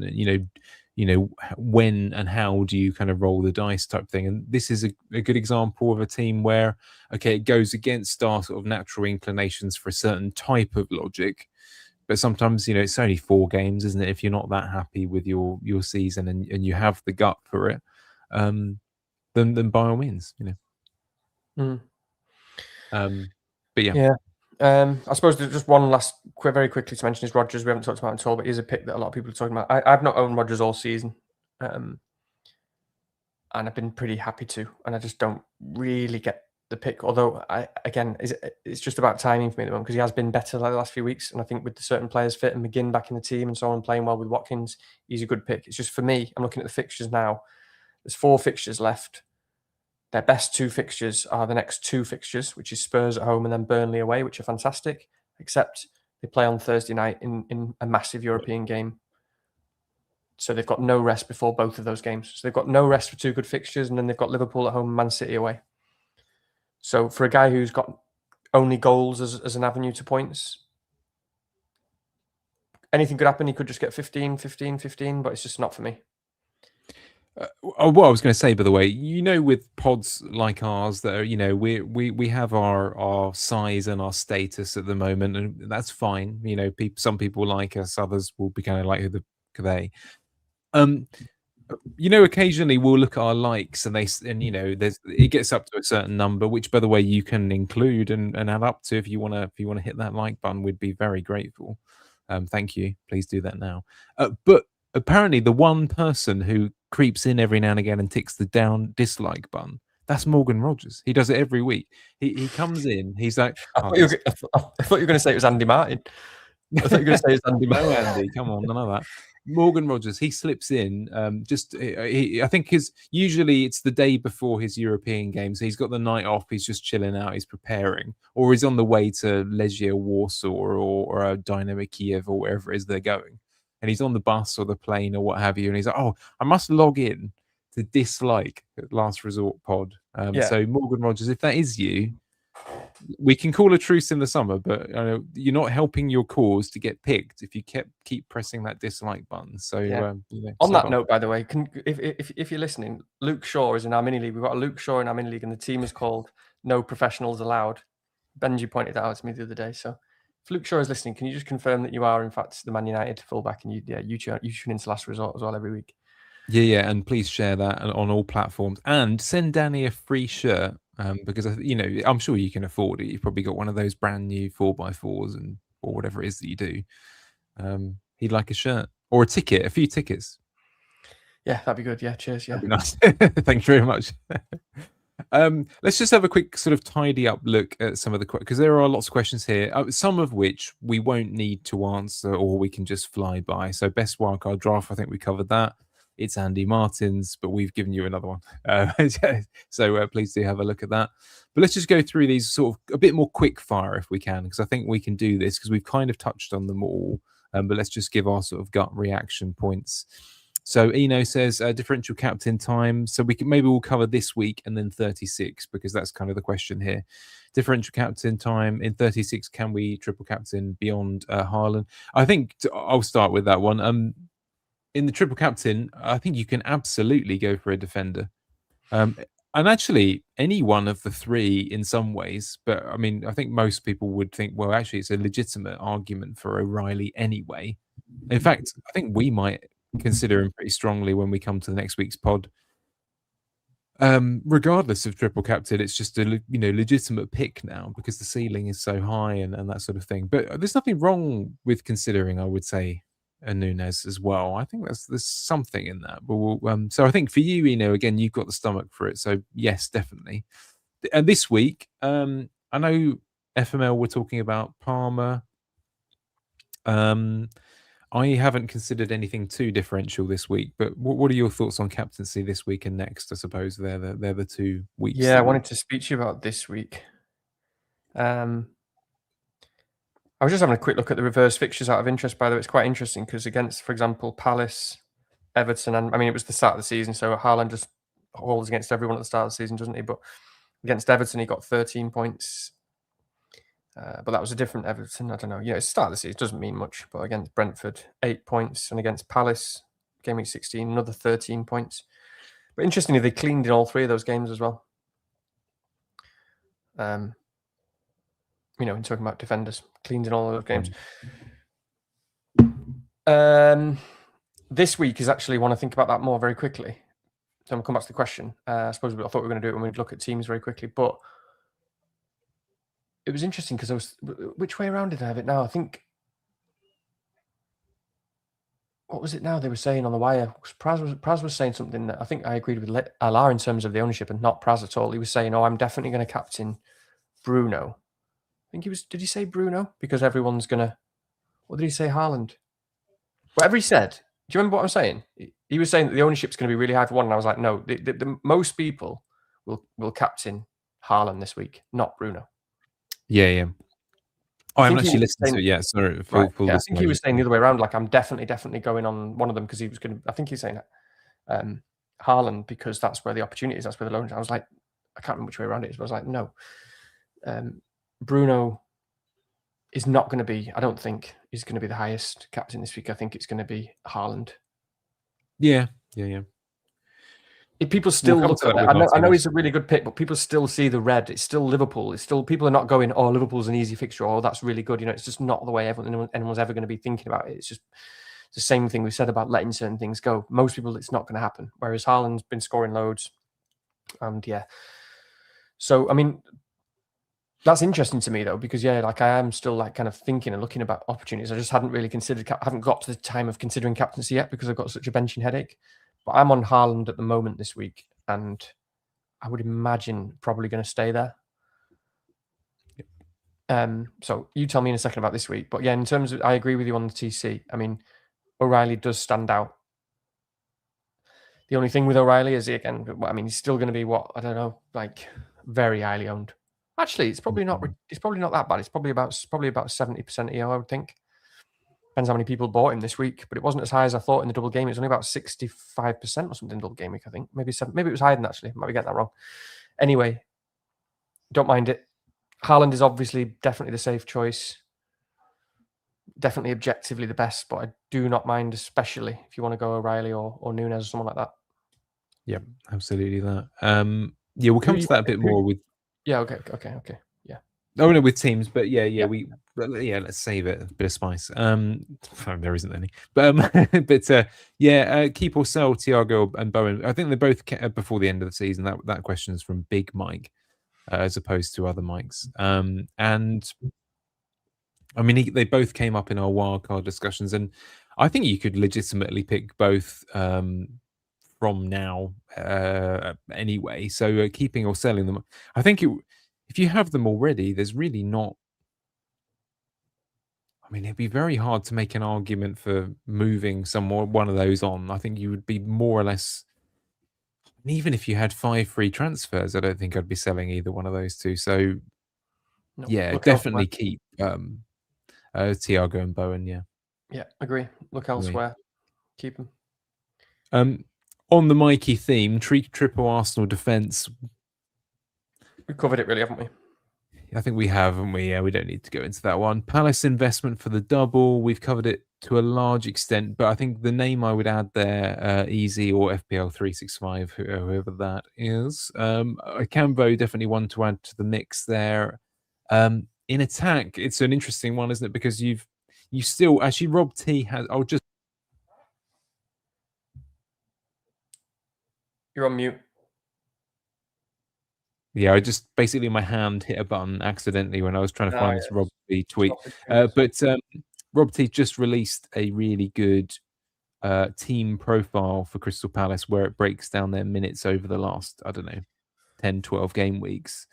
When and how do you kind of roll the dice type thing? And this is a good example of a team where, okay, it goes against our sort of natural inclinations for a certain type of logic. But sometimes, it's only 4 games, isn't it? If you're not that happy with your season and you have the gut for it, then by all means, But yeah. I suppose there's just one last very quickly to mention is Rodgers. We haven't talked about him at all, but he's a pick that a lot of people are talking about. I've not owned Rodgers all season, and I've been pretty happy to, and I just don't really get the pick. Although, it's just about timing for me at the moment because he has been better like the last few weeks, and I think with the certain players fit and McGinn back in the team and so on, playing well with Watkins, he's a good pick. It's just for me, I'm looking at the fixtures now. There's 4 fixtures left. Their best 2 fixtures are the next 2 fixtures, which is Spurs at home and then Burnley away, which are fantastic, except they play on Thursday night in a massive European game. So they've got no rest before both of those games. So they've got no rest for 2 good fixtures, and then they've got Liverpool at home and Man City away. So for a guy who's got only goals as an avenue to points, anything could happen. He could just get 15, but it's just not for me. What I was going to say, by the way, with pods like ours that are, we have our size and our status at the moment, and that's fine. Some people like us, others will be kind of like, who the they. Occasionally we'll look at our likes, and it gets up to a certain number, which, by the way, you can include and add up to if you want to hit that like button. We'd be very grateful. Thank you. Please do that now. But apparently, the one person who creeps in every now and again and ticks the down dislike button, that's Morgan Rogers. He does it every week. He comes in. He's like, I thought you were going to say it was Andy Martin. I thought you were going to say it's Andy. No, Andy, come on, none of that. Morgan Rogers, he slips in. I think usually it's the day before his European games. He's got the night off. He's just chilling out. He's preparing, or he's on the way to Legia Warsaw or a Dynamo Kiev or wherever it is they're going, and he's on the bus or the plane or what have you. And he's like, "Oh, I must log in to dislike Last Resort Pod." Yeah. So Morgan Rogers, if that is you, we can call a truce in the summer, but you're not helping your cause to get picked if you keep pressing that dislike button. So on that note, by the way, if you're listening, Luke Shaw is in our mini league. We've got a Luke Shaw in our mini league, and the team is called No Professionals Allowed. Benji pointed that out to me the other day. So if Luke Shaw is listening, can you just confirm that you are in fact the Man United fullback, and you tune into Last Resort as well every week? Yeah, and please share that on all platforms, and send Danny a free shirt because I'm sure you can afford it. You've probably got one of those brand new 4x4s or whatever it is that you do. He'd like a shirt or a ticket, a few tickets. Yeah, that'd be good. Yeah, cheers. Yeah, that'd be nice. Thank you very much. Let's just have a quick sort of tidy up look at some of the because there are lots of questions here, some of which we won't need to answer or we can just fly by. So best wildcard draft, I think we covered that. It's Andy Martin's, but we've given you another one. So please do have a look at that. But let's just go through these sort of a bit more quick fire if we can, because I think we can do this because we've kind of touched on them all. But let's just give our sort of gut reaction points. So Eno says differential captain time. So we'll cover this week and then 36 because that's kind of the question here. Differential captain time in 36. Can we triple captain beyond Haaland? I think I'll start with that one. In the triple captain, I think you can absolutely go for a defender. And actually, any one of the three in some ways. But I mean, I think most people would think, well, actually, it's a legitimate argument for O'Reilly anyway. In fact, I think we might consider him pretty strongly when we come to the next week's pod. Regardless of triple captain, it's just a legitimate pick now because the ceiling is so high and that sort of thing. But there's nothing wrong with considering, I would say, a Nunes as well. I think there's something in that. But so I think for you, again, you've got the stomach for it. So yes, definitely. And this week, I know FML we're talking about Palmer. I haven't considered anything too differential this week, but what are your thoughts on captaincy this week and next? I suppose they're the 2 weeks. Yeah, I wanted to speak to you about this week. I was just having a quick look at the reverse fixtures out of interest, by the way. It's quite interesting because against, for example, Palace, Everton, and I mean, it was the start of the season, so Haaland just holds against everyone at the start of the season, doesn't he? But against Everton, he got 13 points. But that was a different Everton. I don't know. Yeah, it's the start of the season. It doesn't mean much. But against Brentford, 8 points. And against Palace, game week 16, another 13 points. But interestingly, they cleaned in all 3 of those games as well. In talking about defenders, cleaned in all of those games. This week is actually one to think about that more very quickly. So I'm going to come back to the question. I suppose I thought we were going to do it when we look at teams very quickly, but it was interesting because which way around did I have it now? I think, what was it now they were saying on the wire? Praz was saying something that I think I agreed with Alar in terms of the ownership and not Praz at all. He was saying, I'm definitely going to captain Bruno. I think did he say Bruno? Because everyone's going to, what did he say, Haaland? Whatever he said. Do you remember what I'm saying? He was saying that the ownership's going to be really high for one, and I was like, no, the most people will captain Haaland this week, not Bruno. Yeah. I haven't actually listened to it yet. Sorry. Right. I think he was saying the other way around. Like, I'm definitely going on one of them because he was going to. I think he's saying Haaland because that's where the opportunity is. That's where the loan. I was like, I can't remember which way around it is, but I was like, no. Bruno is not going to be. I don't think he's going to be the highest captain this week. I think it's going to be Haaland. Yeah. People still look at it. I know he's a really good pick, but people still see the red. It's still Liverpool. It's still people are not going, oh, Liverpool's an easy fixture. Oh, that's really good. It's just not the way anyone's ever going to be thinking about it. It's just the same thing we said about letting certain things go. Most people, it's not going to happen. Whereas Haaland's been scoring loads, and yeah. So I mean, that's interesting to me though, because I am still kind of thinking and looking about opportunities. I just hadn't really considered. I haven't got to the time of considering captaincy yet because I've got such a benching headache. But I'm on Haaland at the moment this week, and I would imagine probably going to stay there. So you tell me in a second about this week. But yeah, in terms of, I agree with you on the TC. I mean, O'Reilly does stand out. The only thing with O'Reilly is, again, I mean, he's still going to be what, I don't know, like very highly owned. Actually, it's probably not. It's probably not that bad. It's probably about 70% EO, I would think. Depends how many people bought him this week, but it wasn't as high as I thought in the double game. It was only about 65% or something in double game week, I think. Maybe it was higher than actually. Might be getting that wrong. Anyway, don't mind it. Haaland is obviously definitely the safe choice. Definitely objectively the best, but I do not mind, especially if you want to go O'Reilly or Nunes or someone like that. Yeah, absolutely that. Yeah, we'll come to that a bit more with. Yeah. Okay. Yeah. Oh no, with teams, but yeah, Yeah. let's save it. A bit of spice. There isn't any, but keep or sell Thiago and Bowen. I think they both before the end of the season. That question is from Big Mike, as opposed to other Mikes. And I mean, they both came up in our wildcard discussions, and I think you could legitimately pick both from now anyway. So keeping or selling them, I think if you have them already, there's really not. I mean, it'd be very hard to make an argument for moving one of those on. I think you would be more or less. And even if you had 5 free transfers, I don't think I'd be selling either one of those two. So No, yeah, look definitely elsewhere. keep Thiago and Bowen. Yeah. Yeah, agree. Look elsewhere. Keep them. On the Mikey theme, triple Arsenal defence. We've covered it really, haven't we? I think we have, haven't we? Yeah, we don't need to go into that one. Palace investment for the double. We've covered it to a large extent, but I think the name I would add there, Easy or FPL 365, whoever that is. Cambo, definitely one to add to the mix there. In attack, it's an interesting one, isn't it? Because you still actually Rob T has. I'll just. You're on mute. Yeah, I just basically my hand hit a button accidentally when I was trying to find this Rob T tweet. But Rob T just released a really good team profile for Crystal Palace where it breaks down their minutes over the last, I don't know, 10, 12 game weeks.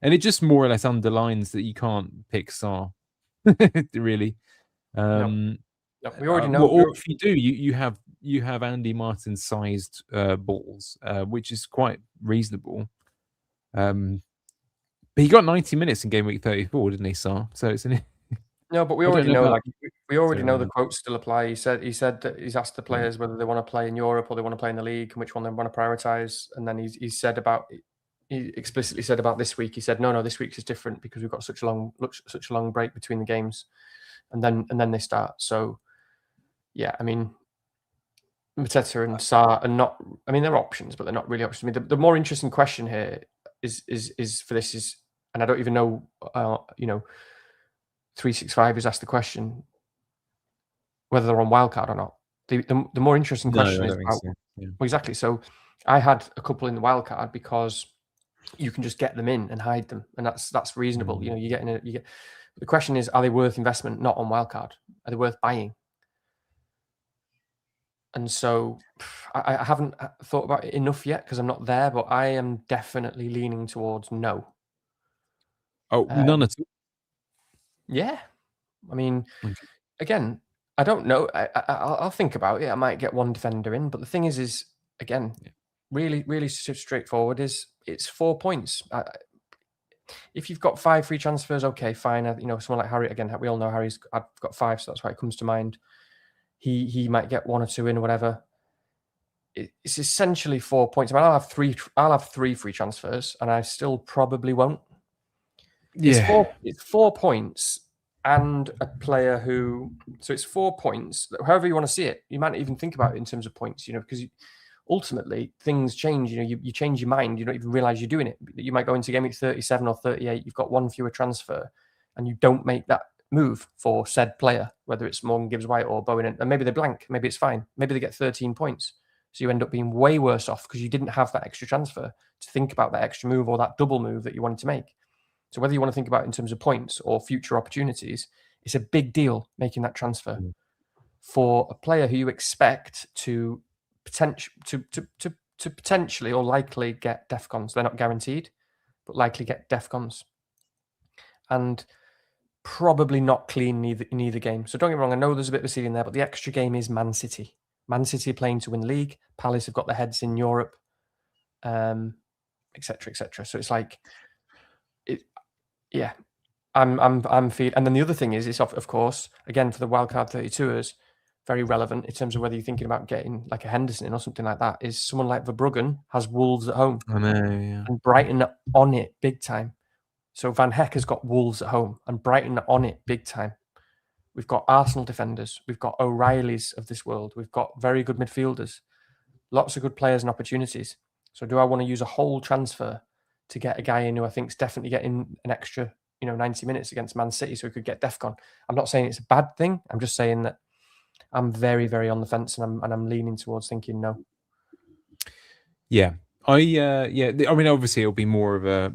And it just more or less underlines that you can't pick Sarr, really. No, we already know. Or if you do, you have Andy Martin sized balls, which is quite reasonable. But he got 90 minutes in game week 34, didn't he, Sarr? So it's an. No, but we already know. Like we already know the quotes still apply. He said that he's asked the players whether they want to play in Europe or they want to play in the league and which one they want to prioritize. And then he explicitly said about this week. He said, no, this week's is different because we've got such a long break between the games, and then they start. So yeah, I mean, Mateta and Sarr are not. I mean, they're options, but they're not really options. I mean, the more interesting question here is for this is, and I don't even know, 365 has asked the question whether they're on wildcard or not. The more interesting question is about, so. Yeah. Well, exactly. So I had a couple in the wildcard because you can just get them in and hide them, and that's reasonable. You know, the question is, are they worth investment? Not on wildcard. Are they worth buying? And so I haven't thought about it enough yet because I'm not there, but I am definitely leaning towards no. Oh, none at all. Yeah. I mean, again, I don't know. I'll think about it. I might get one defender in, but the thing is again, really, really straightforward. It's 4 points. If you've got 5 free transfers, okay, fine. Someone like Harry. Again, we all know I've got 5, so that's why it comes to mind. He might get 1 or 2 in, or whatever. It's essentially 4 points. I mean, I'll have 3 free transfers, and I still probably won't. Yeah. It's 4 points and a player who. So it's 4 points. However you want to see it, you might not even think about it in terms of points. Because ultimately things change. You change your mind. You don't even realize you're doing it. You might go into game week 37 or 38. You've got 1 fewer transfer, and you don't make that move for said player, whether it's Morgan, Gibbs White, or Bowen, and maybe they blank. Maybe it's fine. Maybe they get 13 points. So you end up being way worse off because you didn't have that extra transfer to think about that extra move or that double move that you wanted to make. So whether you want to think about it in terms of points or future opportunities, it's a big deal making that transfer for a player who you expect to potentially or likely get DEFCONs. They're not guaranteed, but likely get DEFCONs. And probably not clean in either game. So don't get me wrong, I know there's a bit of a ceiling there, but the extra game is Man City. Man City are playing to win the league. Palace have got their heads in Europe, etc., etc. So it's like, yeah, I'm feeling. And then the other thing is, it's of course, again for the wildcard 32ers, very relevant in terms of whether you're thinking about getting like a Henderson or something like that. Is someone like Verbruggen has Wolves at home, I know, yeah. and Brighton on it big time. So Van Heck has got Wolves at home, and Brighton on it big time. We've got Arsenal defenders. We've got O'Reillys of this world. We've got very good midfielders. Lots of good players and opportunities. So do I want to use a whole transfer to get a guy in who I think is definitely getting an extra, 90 minutes against Man City so he could get DEFCON? I'm not saying it's a bad thing. I'm just saying that I'm very, very on the fence, and I'm leaning towards thinking no. Yeah. I mean, obviously it'll be more of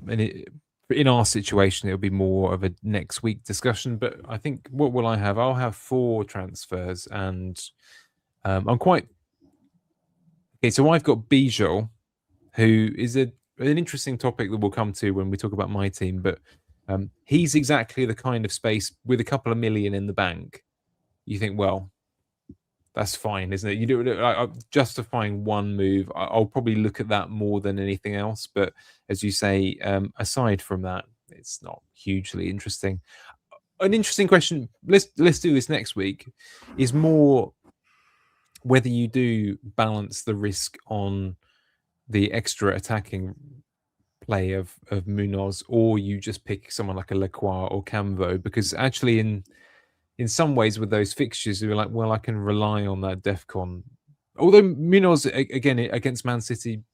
in our situation, it'll be more of a next week discussion. But I think what will I have? I'll have 4 transfers, and I'm quite okay. So I've got Bijol, who is an interesting topic that we'll come to when we talk about my team. But he's exactly the kind of space with a couple of million in the bank. You think, well, that's fine, isn't it? You do justifying one move. I'll probably look at that more than anything else. But as you say, aside from that, it's not hugely interesting. An interesting question. Let's do this next week. Is more whether you do balance the risk on the extra attacking play of Munoz, or you just pick someone like a Lacroix or Camvo, because actually in some ways with those fixtures, you're like, well, I can rely on that DEFCON. Although Munoz, again, against Man City,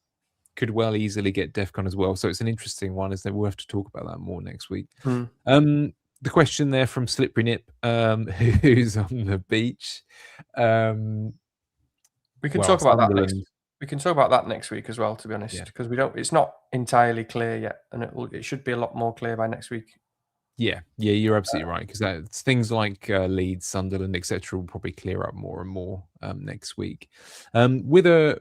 could well easily get DEFCON as well. So it's an interesting one, isn't it? We'll have to talk about that more next week. The question there from Slippery Nip, who's on the beach. We can talk about that next. We can talk about that next week as well, to be honest, because it's not entirely clear yet, and it should be a lot more clear by next week. Yeah, you're absolutely right, because things like Leeds, Sunderland, etc., will probably clear up more and more next week. Actually, we'll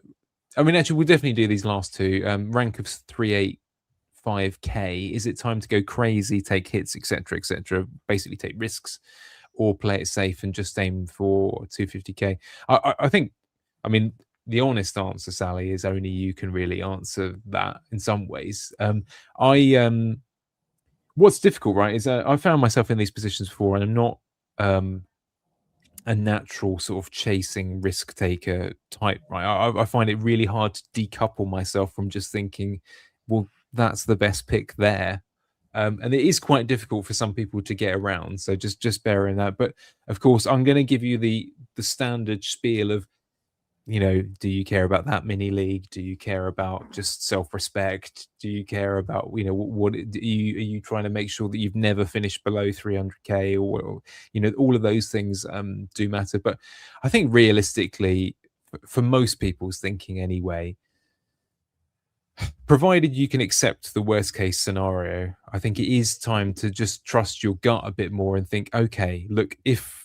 definitely do these last 2. Rank of 385k. Is it time to go crazy, take hits, etc., etc., basically take risks, or play it safe and just aim for 250k? I think, the honest answer, Sally, is only you can really answer that in some ways. What's difficult, right, is I found myself in these positions before, and I'm not a natural sort of chasing risk taker type, right? I find it really hard to decouple myself from just thinking, well, that's the best pick there. And it is quite difficult for some people to get around. So just bear in that. But of course, I'm going to give you the standard spiel of, do you care about that mini league? Do you care about just self-respect? Do you care about, what are you trying to make sure that you've never finished below 300k, or, all of those things do matter. But I think realistically, for most people's thinking anyway, provided you can accept the worst case scenario, I think it is time to just trust your gut a bit more and think, okay, look, if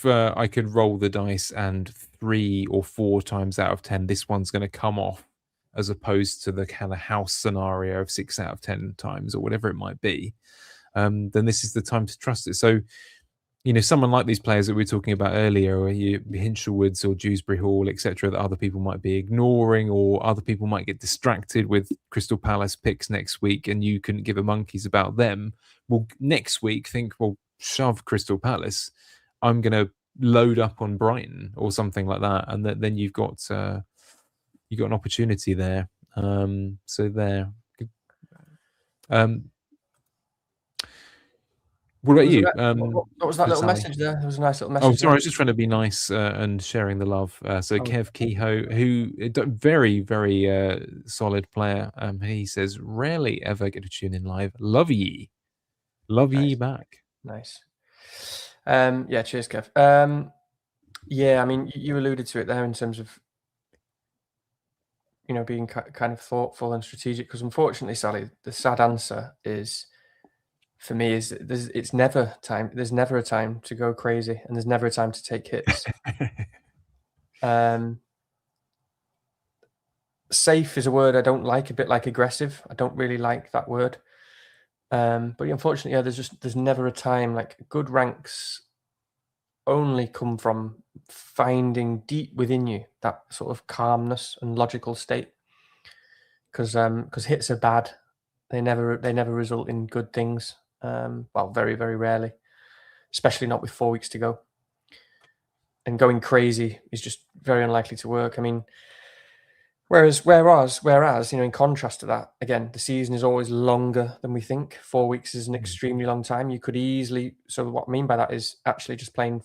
I could roll the dice and 3 or 4 times out of 10, this one's going to come off, as opposed to the kind of house scenario of 6 out of 10 times, or whatever it might be, then this is the time to trust it. So, someone like these players that we were talking about earlier, or Hinchwoods or Dewsbury Hall, etc., that other people might be ignoring, or other people might get distracted with Crystal Palace picks next week, and you couldn't give a monkeys about them. Well, next week, think, well, shove Crystal Palace. I'm going to load up on Brighton or something like that, and then you've got an opportunity there. So there. What about you? What was that little message there? There was a nice little message. Oh, sorry, I was just trying to be nice and sharing the love. So Kev Kehoe, who very, very solid player. He says, rarely ever get to tune in live. Love ye back. Nice. Yeah, cheers, Kev. Yeah, you alluded to it there in terms of being kind of thoughtful and strategic. Because unfortunately, Sally, the sad answer is, for me, is it's never time. There's never a time to go crazy, and there's never a time to take hits. Safe is a word I don't like, a bit like aggressive. I don't really like that word. But unfortunately, yeah, there's never a time, like, good ranks only come from finding deep within you that sort of calmness and logical state. Because hits are bad. They never result in good things. Well, very, very rarely, especially not with 4 weeks to go. And going crazy is just very unlikely to work. I mean, whereas, in contrast to that, again, the season is always longer than we think. 4 weeks is an extremely long time. You could easily. So what I mean by that is actually just playing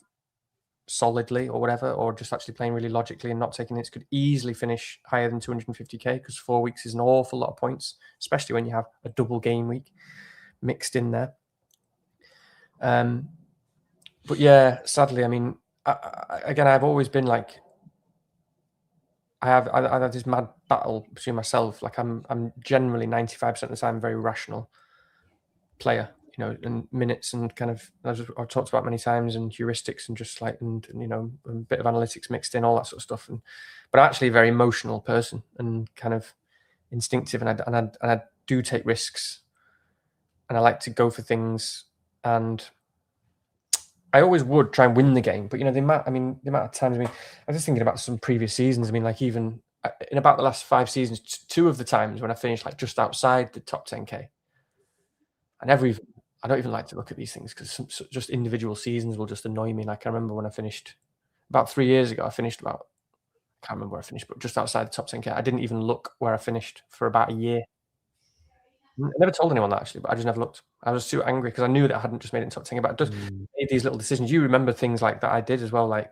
solidly or whatever, or just actually playing really logically and not taking hits, could easily finish higher than 250k, because 4 weeks is an awful lot of points, especially when you have a double game week mixed in there. But yeah, sadly, I mean, again, I've always been like, I have this mad battle between myself. Like, I'm generally 95% of the time a very rational player, and minutes and kind of, as I've talked about many times, and heuristics and just like, and a bit of analytics mixed in, all that sort of stuff. But I'm actually a very emotional person and kind of instinctive, and I do take risks, and I like to go for things, and I always would try and win the game. But the amount of times, I was just thinking about some previous seasons. I mean, like, even in about the last 5 seasons, 2 of the times when I finished like just outside the top 10k, I don't even like to look at these things, because just individual seasons will just annoy me. Like, I remember when I finished about 3 years ago, I can't remember where I finished, but just outside the top 10k. I didn't even look where I finished for about a year. I never told anyone that, actually, but I just never looked. I was too angry because I knew that I hadn't just made it in top 10k, but I just made these little decisions. You remember things like that I did as well, like,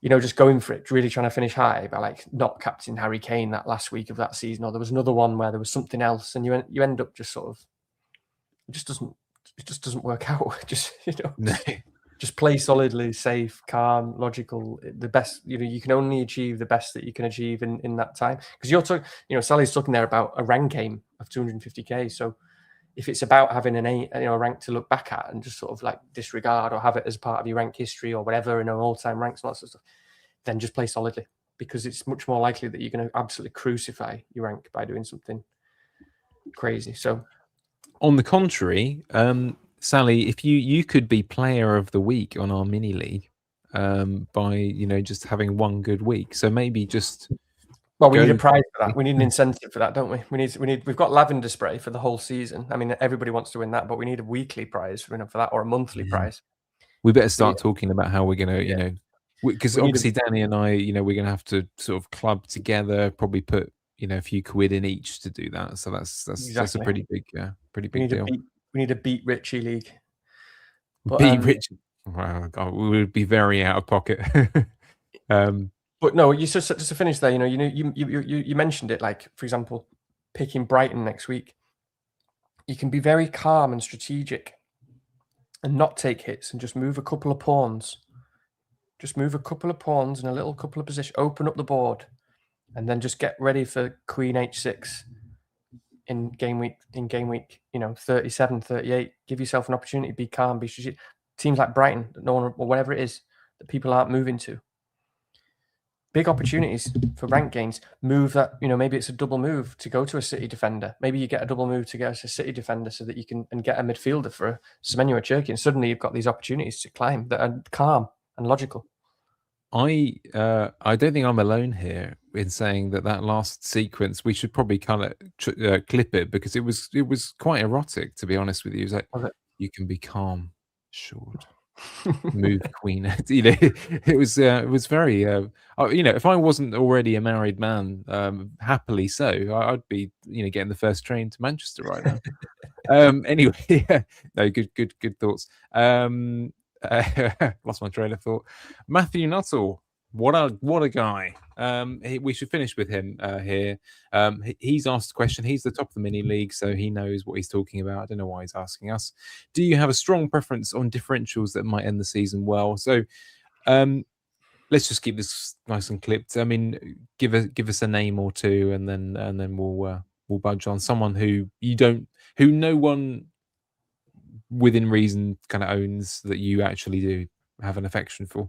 just going for it, really trying to finish high, by like not captain Harry Kane that last week of that season, or there was another one where there was something else, and you end up just sort of, it just doesn't work out. No. Just play solidly, safe, calm, logical. The best, you can only achieve the best that you can achieve in that time. Because you're talking, Sally's talking there about a rank game of 250k. So if it's about having a rank to look back at and just sort of like disregard, or have it as part of your rank history or whatever, all-time ranks and lots of stuff, then just play solidly, because it's much more likely that you're going to absolutely crucify your rank by doing something crazy. So, on the contrary, Sally, if you could be player of the week on our mini league, by just having one good week. So maybe just, well, we need a prize for that. We need an incentive for that, don't we? We've got lavender spray for the whole season. I mean, everybody wants to win that, but we need a weekly prize for that, or a monthly prize. We better start talking about how we're going to, because obviously Danny and I, we're going to have to sort of club together, probably put a few quid in each to do that. So that's a pretty big deal. We need a beat Richie league. But, beat Richie. Wow, God, we would be very out of pocket. But no, just to finish there, you mentioned it. Like, for example, picking Brighton next week, you can be very calm and strategic, and not take hits, and just move a couple of pawns. Just move a couple of pawns in a little couple of positions, open up the board, and then just get ready for Queen H6 in game week, 37, 38. Give yourself an opportunity, be calm, be strategic. Teams like Brighton, that no one, or whatever it is, that people aren't moving to. Big opportunities for rank gains. Move that, maybe it's a double move to go to a City defender. Maybe you get a double move to go to a City defender, so that you can get a midfielder for a Semenyo or Cherki, and suddenly you've got these opportunities to climb that are calm and logical. I don't think I'm alone here in saying that last sequence, we should probably kind of clip it, because it was quite erotic, to be honest with you. It was like, you can be calm, short, move queen. It was very, if I wasn't already a married man, happily so, I'd be getting the first train to Manchester right now. Anyway, no, good thoughts. Lost my train of thought. Matthew Nuttall, what a guy. We should finish with him here. He's asked a question. He's the top of the mini league, so he knows what he's talking about. I don't know why he's asking us. Do you have a strong preference on differentials that might end the season well? So let's just keep this nice and clipped. I mean, give us a name or two, and then we'll budge on someone who no one within reason kind of owns, that you actually do have an affection for.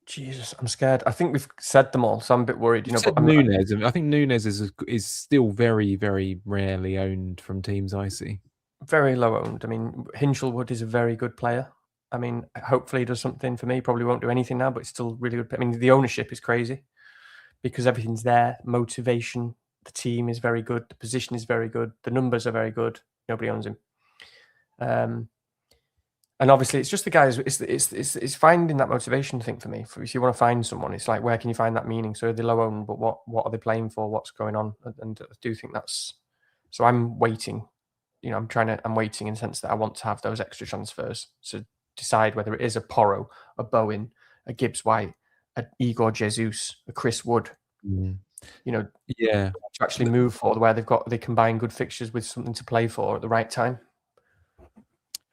Jesus, I'm scared. I think we've said them all, so I'm a bit worried. You But said Nunes, and I think Nunes is still very, very rarely owned from teams I see. Very low owned. I mean, Hinchelwood is a very good player. I mean, hopefully he does something for me. Probably won't do anything now, but it's still really good. I mean, the ownership is crazy because everything's there. Motivation, the team is very good. The position is very good. The numbers are very good. Nobody owns him. And obviously, it's just the guys. It's finding that motivation thing for me. If you want to find someone, it's like, where can you find that meaning? So they're low owned, but what are they playing for? What's going on? And I do think that's. So I'm waiting. I'm waiting in the sense that I want to have those extra transfers to decide whether it is a Porro, a Bowen, a Gibbs White, a Igor Jesus, a Chris Wood. Yeah, to actually move forward where they combine good fixtures with something to play for at the right time.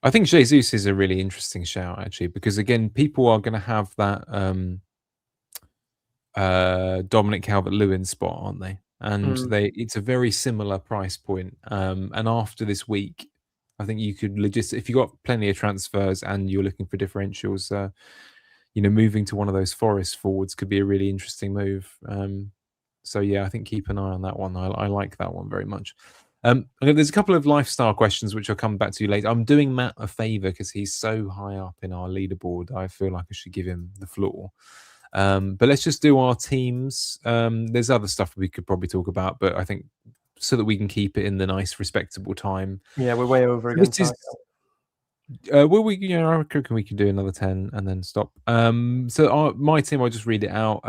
I think Jesus is a really interesting shout, actually, because again, people are going to have that Dominic Calvert-Lewin spot, aren't they? And it's a very similar price point. And after this week, I think you could if you've got plenty of transfers and you're looking for differentials, moving to one of those Forest forwards could be a really interesting move. So yeah, I think keep an eye on that one. I like that one very much. There's a couple of lifestyle questions which I'll come back to later. I'm doing Matt a favour because he's so high up in our leaderboard. I feel like I should give him the floor. But let's just do our teams. There's other stuff we could probably talk about, but I think so that we can keep it in the nice, respectable time. Yeah, we're way over again. I reckon we can do another 10 and then stop. So my team, I'll just read it out.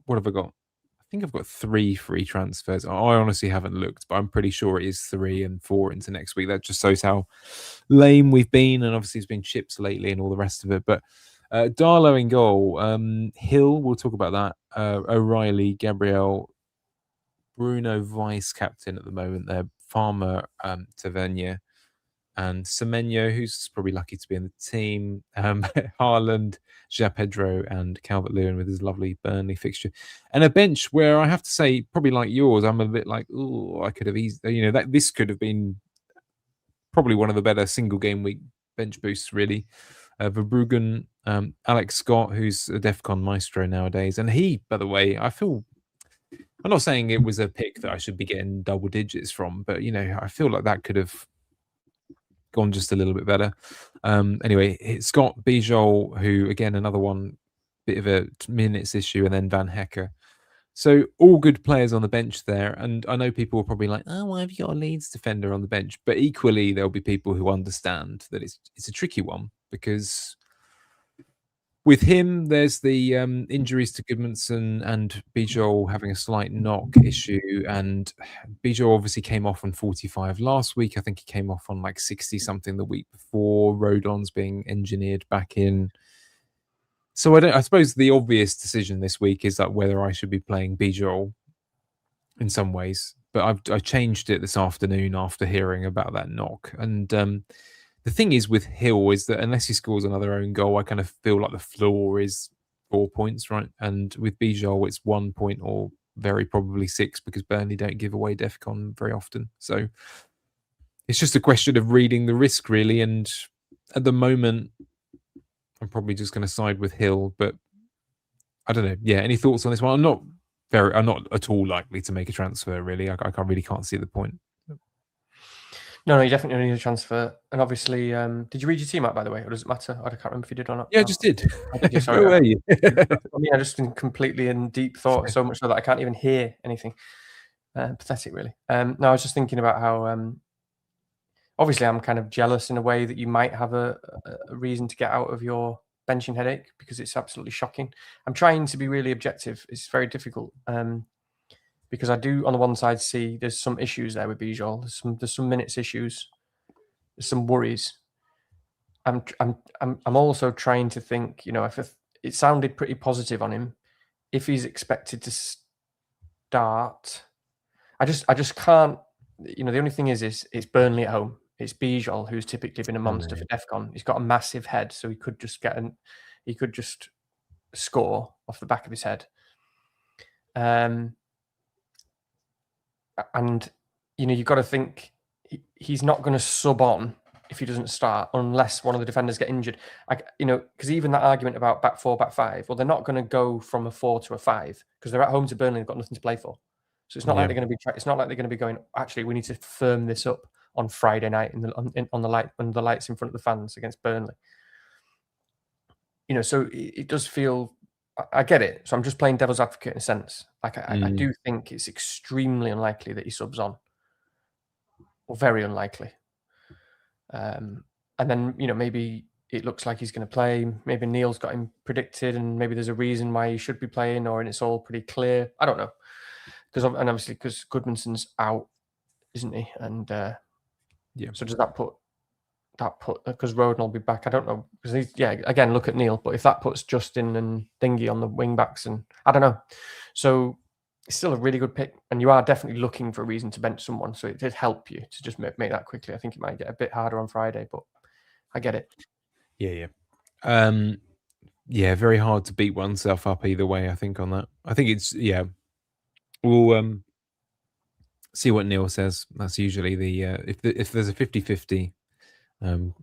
What have I got? I think I've got 3 free transfers. I honestly haven't looked, but I'm pretty sure it is 3 and 4 into next week. That just shows how lame we've been, and obviously it's been chips lately and all the rest of it. But Darlow in goal. Hill, we'll talk about that. O'Reilly, Gabriel, Bruno vice captain at the moment. There, Farmer, Tavernier, and Semenyo, who's probably lucky to be in the team. Haaland, João Pedro, and Calvert-Lewin with his lovely Burnley fixture, and a bench where I have to say, probably like yours, I'm a bit like, oh, I could have easily, this could have been probably one of the better single game week bench boosts, really. Verbruggen, Alex Scott, who's a DEFCON maestro nowadays, and he, by the way, I'm not saying it was a pick that I should be getting double digits from, but I feel like that could have gone just a little bit better. Anyway, it's Scott, Bijol, who again another one, bit of a minutes issue, and then Van Hecker. So all good players on the bench there, and I know people are probably like, "Oh, why have you got a Leeds defender on the bench?" But equally, there'll be people who understand that it's a tricky one because with him, there's the injuries to Goodmanson and Bijol having a slight knock issue, and Bijol obviously came off on 45 last week. I think he came off on like 60 something the week before. Rodon's being engineered back in. So I suppose the obvious decision this week is that whether I should be playing Bijol in some ways, but I changed it this afternoon after hearing about that knock. And the thing is with Hill is that unless he scores another own goal, I kind of feel like the floor is 4 points, right? And with Bijol, it's 1 point or very probably 6 because Burnley don't give away DEFCON very often. So it's just a question of reading the risk, really. And at the moment, I'm probably just going to side with Hill, but I don't know. Yeah, any thoughts on this one? I'm not at all likely to make a transfer, really. I really can't see the point. No, you definitely need a transfer. And obviously, did you read your team out, by the way, or does it matter? I can't remember if you did or not. Yeah, I just did. Sorry. Where are you? I mean, I just been completely in deep thought, so much so that I can't even hear anything. Pathetic, really. No, I was just thinking about how, obviously, I'm kind of jealous in a way that you might have a reason to get out of your benching headache because it's absolutely shocking. I'm trying to be really objective. It's very difficult. Because I do, on the one side, see there's some issues there with Bijol. There's some minutes issues. There's some worries. I'm also trying to think. If it sounded pretty positive on him, if he's expected to start, I just can't. The only thing is it's Burnley at home. It's Bijol, who's typically been a monster for DEFCON. He's got a massive head, so he could just score off the back of his head. And you've got to think he's not going to sub on if he doesn't start, unless one of the defenders get injured. Because even that argument about back 4, back 5, well, they're not going to go from a 4 to a 5 because they're at home to Burnley. They've got nothing to play for. So it's not like they're going to be. It's not like they're going to be going. Actually, we need to firm this up on Friday night on the light under the lights in front of the fans against Burnley. So it does feel. I get it. So I'm just playing devil's advocate in a sense. Like I do think it's extremely unlikely that he subs on, or very unlikely. And then maybe it looks like he's going to play. Maybe Neil's got him predicted, and maybe there's a reason why he should be playing, and it's all pretty clear. I don't know, because Goodmanson's out, isn't he? And so does that put because Roden will be back? I don't know, because again, look at Neil. But if that puts Justin and Thingy on the wing backs, and I don't know, so it's still a really good pick, and you are definitely looking for a reason to bench someone. So it did help you to just make that quickly. I think it might get a bit harder on Friday, but I get it. Yeah. Very hard to beat oneself up either way, I think, on that. I think it's we'll see what Neil says. That's usually the if there's a 50-50,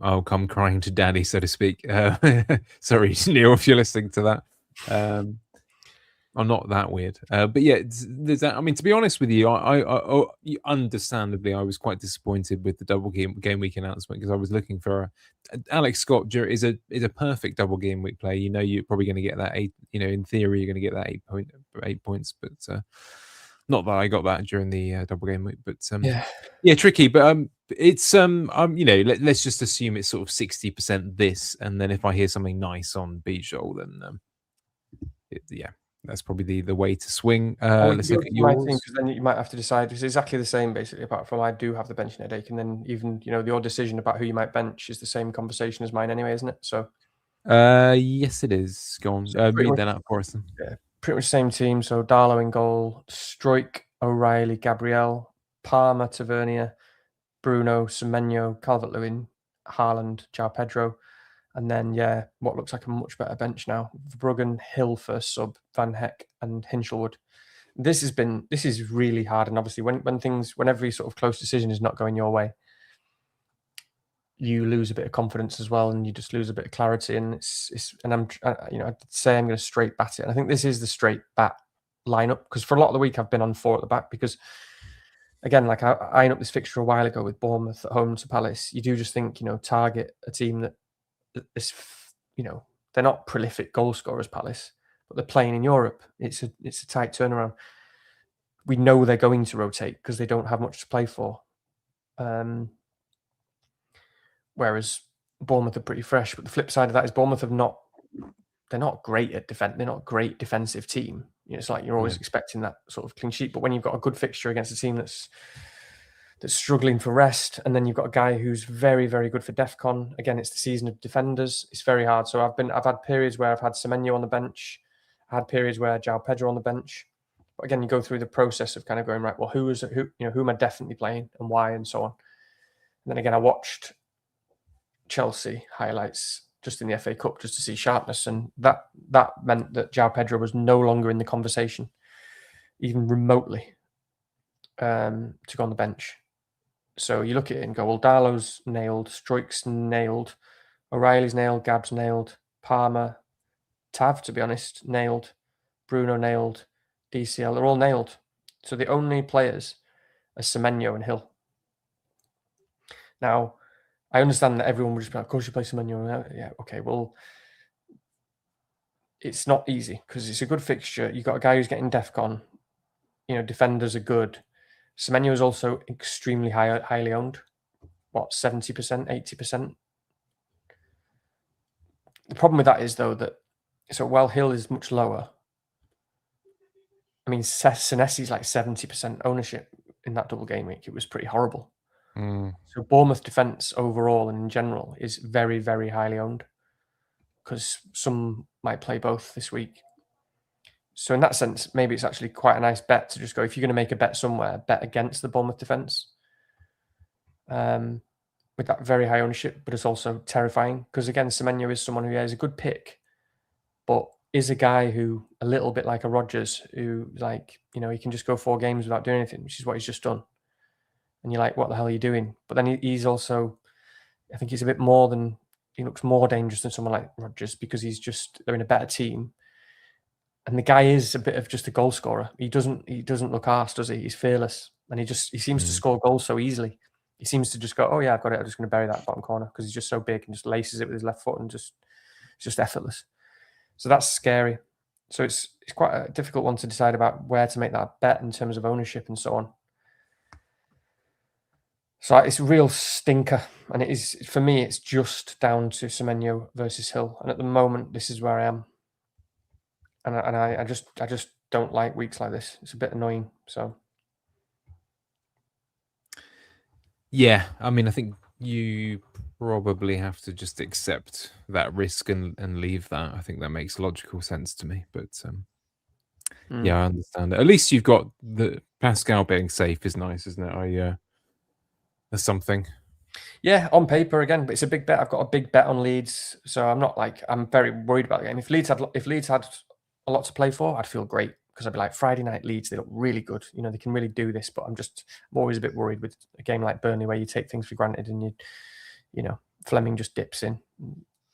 I'll come crying to daddy, so to speak. Sorry, Neil, if you're listening to that. I'm not that weird, but there's that. I mean, to be honest with you, I understandably I was quite disappointed with the double game week announcement, because I was looking for Alex Scott is a perfect double game week play. You're probably going to get that 8. In theory, you're going to get that 8 points, but not that I got that during the double game week. But tricky. But it's let's just assume it's sort of 60% this, and then if I hear something nice on Bijol, then that's probably the way to swing. Let's look at yours. Because then you might have to decide. It's exactly the same, basically, apart from I do have the benching headache, and then even your decision about who you might bench is the same conversation as mine anyway, isn't it? So yes, it is. Go on, read that out for us. Yeah, pretty much same team. So Darlow in goal, Struijk, O'Reilly, Gabriel, Palmer, Tavernier, Bruno, Semenyo, Calvert-Lewin, Haaland, João Pedro. And then, what looks like a much better bench now. Verbruggen, Hill first sub, Van Heck, and Hinchelwood. This is really hard. And obviously, when every sort of close decision is not going your way, you lose a bit of confidence as well, and you just lose a bit of clarity. And I'd say I'm going to straight bat it. And I think this is the straight bat lineup, because for a lot of the week I've been on 4 at the back, because again, like I eyeing up this fixture a while ago with Bournemouth at home to Palace. You do just think, target a team that is, they're not prolific goal scorers, Palace, but they're playing in Europe. It's a tight turnaround. We know they're going to rotate because they don't have much to play for. Whereas Bournemouth are pretty fresh. But the flip side of that is Bournemouth they're not great at defense. They're not a great defensive team. It's like you're always expecting that sort of clean sheet. But when you've got a good fixture against a team that's struggling for rest, and then you've got a guy who's very, very good for DEFCON. Again, it's the season of defenders. It's very hard. So I've had periods where I've had Semenyo on the bench. I had periods where João Pedro on the bench. But again, you go through the process of kind of going, right, well, who am I definitely playing and why, and so on. And then again, I watched Chelsea highlights just in the FA Cup just to see sharpness, and that meant that João Pedro was no longer in the conversation, even remotely, to go on the bench. So you look at it and go, well, Darlow's nailed, Struijk's nailed, O'Reilly's nailed, Gab's nailed, Palmer, Tav, to be honest, nailed, Bruno nailed, DCL, they're all nailed. So the only players are Semenyo and Hill. Now, I understand that everyone would just be like, of course you play Semenyo. Yeah, okay, well, it's not easy because it's a good fixture. You've got a guy who's getting DEFCON. Defenders are good. Semenyo is also extremely highly owned. What, 70%, 80%? The problem with that is, though, that while Hill is much lower, I mean, Senesi's like 70% ownership in that double game week. It was pretty horrible. So Bournemouth defence overall and in general is very, very highly owned, because some might play both this week. So in that sense, maybe it's actually quite a nice bet to just go, if you're going to make a bet somewhere, bet against the Bournemouth defence. With that very high ownership, but it's also terrifying because, again, Semenyo is someone who has a good pick, but is a guy who, a little bit like a Rodgers, who he can just go 4 games without doing anything, which is what he's just done. And you're like, what the hell are you doing? But then he's also, I think he's a bit more than he looks more dangerous than someone like Rodgers because they're in a better team. And the guy is a bit of just a goal scorer. He doesn't look arsed, does he? He's fearless, and he seems to score goals so easily. He seems to just go, "Oh yeah, I've got it. I'm just going to bury that bottom corner," because he's just so big and just laces it with his left foot and it's just effortless. So that's scary. So it's quite a difficult one to decide about where to make that bet in terms of ownership and so on. So it's a real stinker, and it is for me. It's just down to Semenyo versus Hill, and at the moment, this is where I am. And I just don't like weeks like this. It's a bit annoying. So yeah, I mean, I think you probably have to just accept that risk and leave that. I think that makes logical sense to me. But yeah, I understand it. At least you've got the Pascal being safe is nice, isn't it? There's something. Yeah, on paper again, but it's a big bet. I've got a big bet on Leeds, so I'm very worried about the game. If Leeds had a lot to play for, I'd feel great because I'd be like, Friday night Leeds, they look really good. They can really do this. But I'm always a bit worried with a game like Burnley where you take things for granted and Fleming just dips in.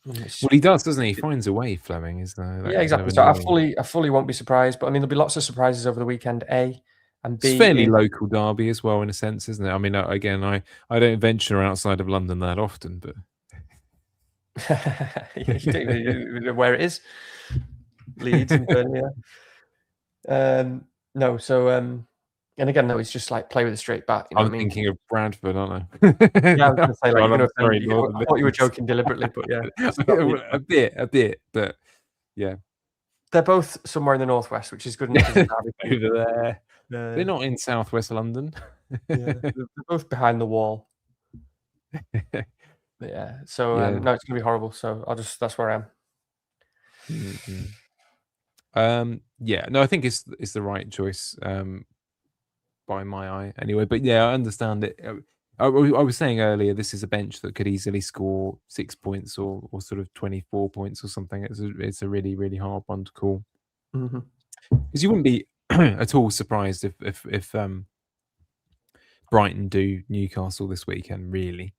Well, he does, doesn't he? He finds a way. Fleming is yeah, exactly. So I fully won't be surprised. But I mean, there'll be lots of surprises over the weekend. And B, it's fairly local derby as well, in a sense, isn't it? I mean, again, I don't venture outside of London that often, but you don't even know where it is. Leeds and Burnley. No, so and again, no, it's just like play with a straight bat. I'm thinking of Bradford, aren't I? Yeah, I was going to say I thought you were joking deliberately, but yeah, a bit, but yeah, they're both somewhere in the northwest, which is good enough. Over there. They're not in southwest London. Yeah, they're both behind the wall. But yeah, so no, it's gonna be horrible. So that's where I am. Yeah, no, I think it's the right choice by my eye anyway. But yeah, I understand it. I was saying earlier, this is a bench that could easily score 6 points or sort of 24 points or something. It's a really, really hard one to call. Because you wouldn't be at all surprised if Brighton do Newcastle this weekend, really.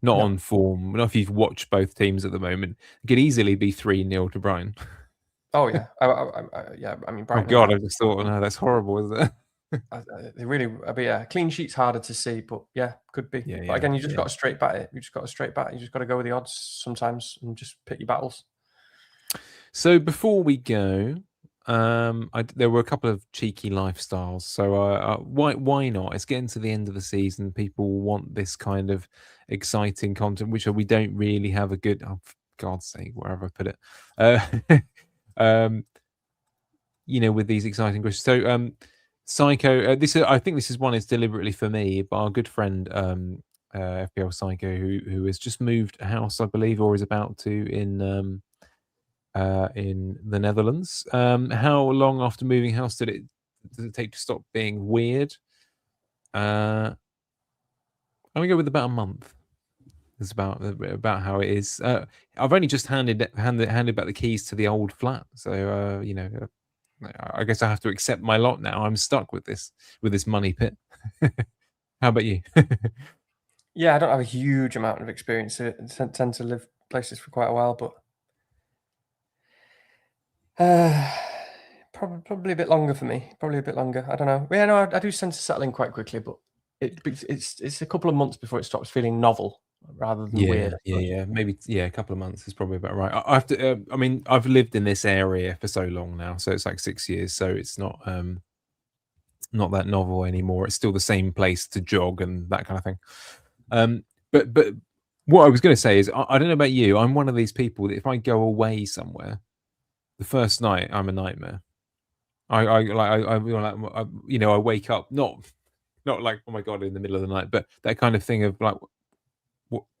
Not on form. Not if you've watched both teams at the moment. It could easily be 3-0 to Brighton. Oh yeah, yeah. I mean, Brighton. Oh God, I just thought, no, that's horrible, isn't it? They really, but yeah, clean sheet's harder to see, but yeah, could be. Yeah, but again, you just got to straight bat it. You just got to straight bat. You just got to go with the odds sometimes and just pick your battles. So before we go, there were a couple of cheeky lifestyles. So why not? It's getting to the end of the season. People want this kind of exciting content, which we don't really have a good. Oh, for God's sake, wherever I put it. With these exciting questions. So Psycho, I think this is one is deliberately for me, but our good friend FPL Psycho, who has just moved house, I believe, or is about to in the Netherlands. How long after moving house does it take to stop being weird? I'm gonna go with about a month. It's about how it is. I've only just handed back the keys to the old flat, so I guess I have to accept my lot now. I'm stuck with this money pit. How about you? Yeah, I don't have a huge amount of experience. I tend to live places for quite a while, but probably a bit longer for me. Probably a bit longer. I don't know. Yeah, no, I do tend to settle in quite quickly, but it's a couple of months before it stops feeling novel rather than weird. Yeah. Maybe a couple of months is probably about right. I have to. I mean, I've lived in this area for so long now, so it's like 6 years. So it's not that novel anymore. It's still the same place to jog and that kind of thing. But what I was going to say is, I don't know about you. I'm one of these people that if I go away somewhere, the first night I'm a nightmare. I wake up not like, oh my God, in the middle of the night, but that kind of thing of like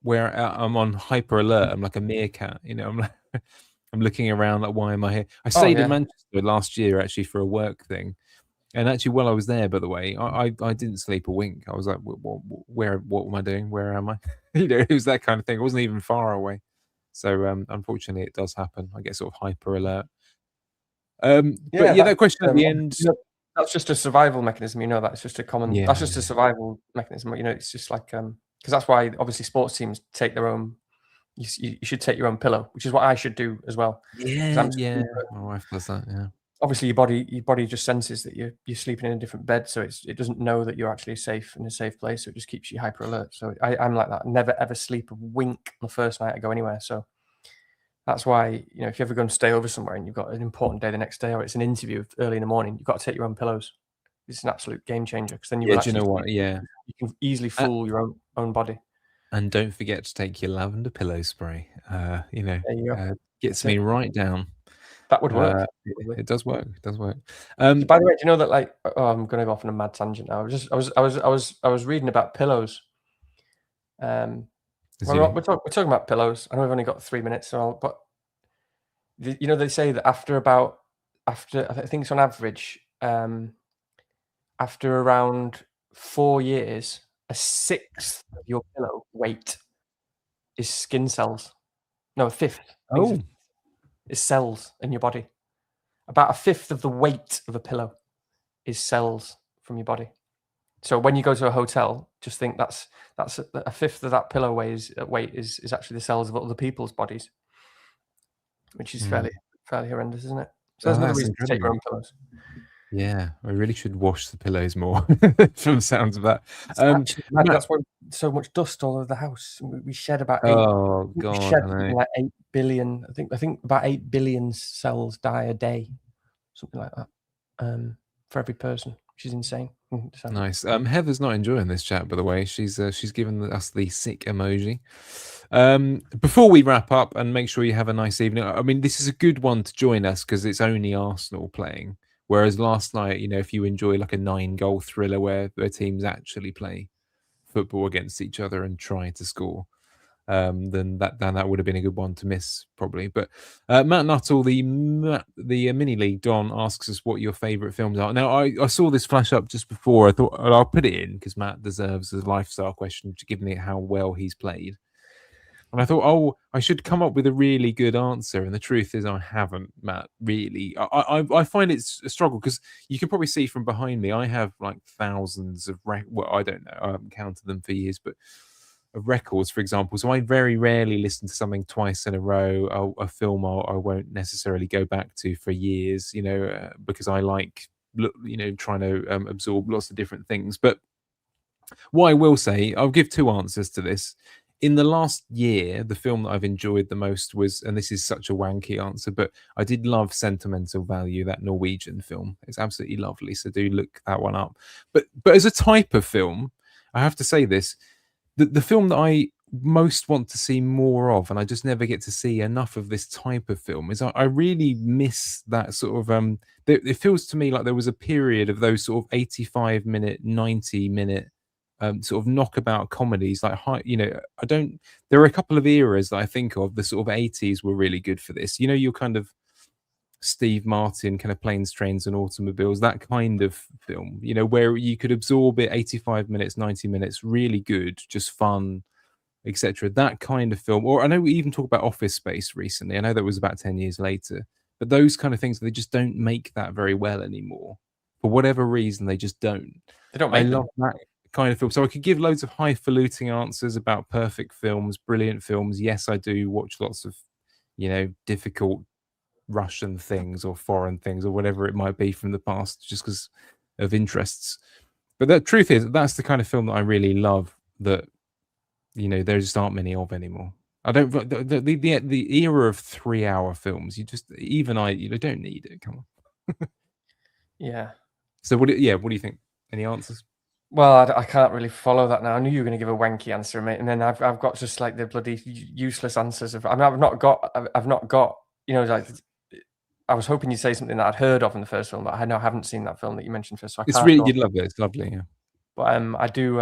where I'm on hyper alert. I'm like a meerkat, I'm like I'm looking around like, why am I here? I stayed in Manchester last year actually for a work thing, and actually while I was there, by the way, I didn't sleep a wink. I was like, what am I doing? Where am I? It was that kind of thing. I wasn't even far away. So unfortunately, it does happen. I get sort of hyper alert. But that question at the end. That's just a survival mechanism. That's just a common. That's just a survival mechanism. It's just like because that's why obviously sports teams take their own. You should take your own pillow, which is what I should do as well. Yeah, yeah. My wife does that. Yeah. Obviously, your body just senses that you're sleeping in a different bed, so it doesn't know that you're actually safe in a safe place. So it just keeps you hyper alert. So I'm like that. Never ever sleep a wink on the first night I go anywhere. So that's why, if you ever go and stay over somewhere and you've got an important day the next day, or it's an interview early in the morning, you've got to take your own pillows. It's an absolute game changer, because then you will Do you actually know what? sleep. Yeah. You can easily fool your own body. And don't forget to take your lavender pillow spray. There you go. Gets That's me it. right down. That would work. It does work. It does work. By the way, do you know that, like, I'm going to go off on a mad tangent now. I was reading about pillows. We're talking about pillows. I know we've only got 3 minutes, but they say that after I think it's on average, after around 4 years, a sixth of your pillow weight is skin cells. No, a fifth. Oh, Is cells in your body. About a fifth of the weight of a pillow is cells from your body. So when you go to a hotel, just think that's a fifth of that pillow weight is actually the cells of other people's bodies, which is fairly horrendous, isn't it? So there's another reason to take your own pillows. Yeah, I really should wash the pillows more from the sounds of that. That's why so much dust all over the house. We shed about God, we shed like 8 billion. I think about 8 billion cells die a day, something like that, for every person, which is insane. So. Nice. Heather's not enjoying this chat, by the way. She's given us the sick emoji. Before we wrap up and make sure you have a nice evening, I mean, this is a good one to join us because it's only Arsenal playing. Whereas last night, if you enjoy like a 9-goal thriller where teams actually play football against each other and try to score, then that would have been a good one to miss probably. But Matt Nuttall, the mini league Don, asks us what your favourite films are. Now I saw this flash up just before. I thought I'll put it in because Matt deserves a lifestyle question to give me how well he's played. And I thought, I should come up with a really good answer. And the truth is, I haven't, Matt, really. I find it's a struggle because you can probably see from behind me, I have like thousands of, well, I don't know, I haven't counted them for years, but of records, for example. So I very rarely listen to something twice in a row, a film I won't necessarily go back to for years, because I like, trying to absorb lots of different things. But what I will say, I'll give two answers to this. In the last year, the film that I've enjoyed the most was, and this is such a wanky answer, but I did love Sentimental Value, that Norwegian film. It's absolutely lovely, so do look that one up. But as a type of film, I have to say this, the film that I most want to see more of, and I just never get to see enough of this type of film, is I really miss that sort of, it feels to me like there was a period of those sort of 85-minute, 90-minute sort of knockabout comedies, like there are a couple of eras that I think of. The sort of 80s were really good for this. Your kind of Steve Martin kind of Planes, Trains and Automobiles, that kind of film, where you could absorb it, 85 minutes, 90 minutes, really good, just fun, etc. That kind of film. Or I know we even talked about Office Space recently. I know that was about 10 years later, but those kind of things, they just don't make that very well anymore. For whatever reason, they just don't. They don't make love that kind of film. So I could give loads of highfalutin answers about perfect films, brilliant films. Yes, I do watch lots of, difficult Russian things or foreign things or whatever it might be from the past, just because of interests. But the truth is, that's the kind of film that I really love. That there just aren't many of anymore. I don't. The era of 3-hour films. You don't need it. Come on. Yeah. So what do you think? Any answers? Well, I can't really follow that now. I knew you were going to give a wanky answer, mate, and then I've got just like the bloody useless answers of. I mean, I've not got. Like I was hoping you'd say something that I'd heard of in the first film, but I haven't seen that film that you mentioned first. So It's really, you'd love it. It's lovely, yeah. But I do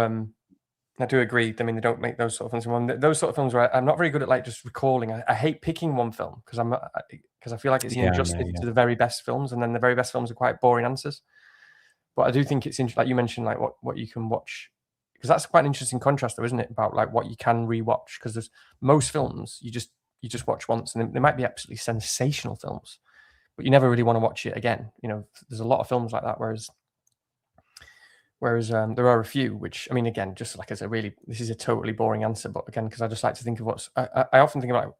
agree. I mean, they don't make those sort of films. Those sort of films where I'm not very good at like just recalling. I hate picking one film because I feel like it's an injustice to the very best films, and then the very best films are quite boring answers. But I do think it's interesting, like you mentioned, like what you can watch, because that's quite an interesting contrast, though, isn't it? About like what you can rewatch, because there's most films you just watch once, and they might be absolutely sensational films, but you never really want to watch it again. There's a lot of films like that. Whereas Whereas there are a few which, I mean, again, just like as a really, this is a totally boring answer, but again, because I just like to think of I often think about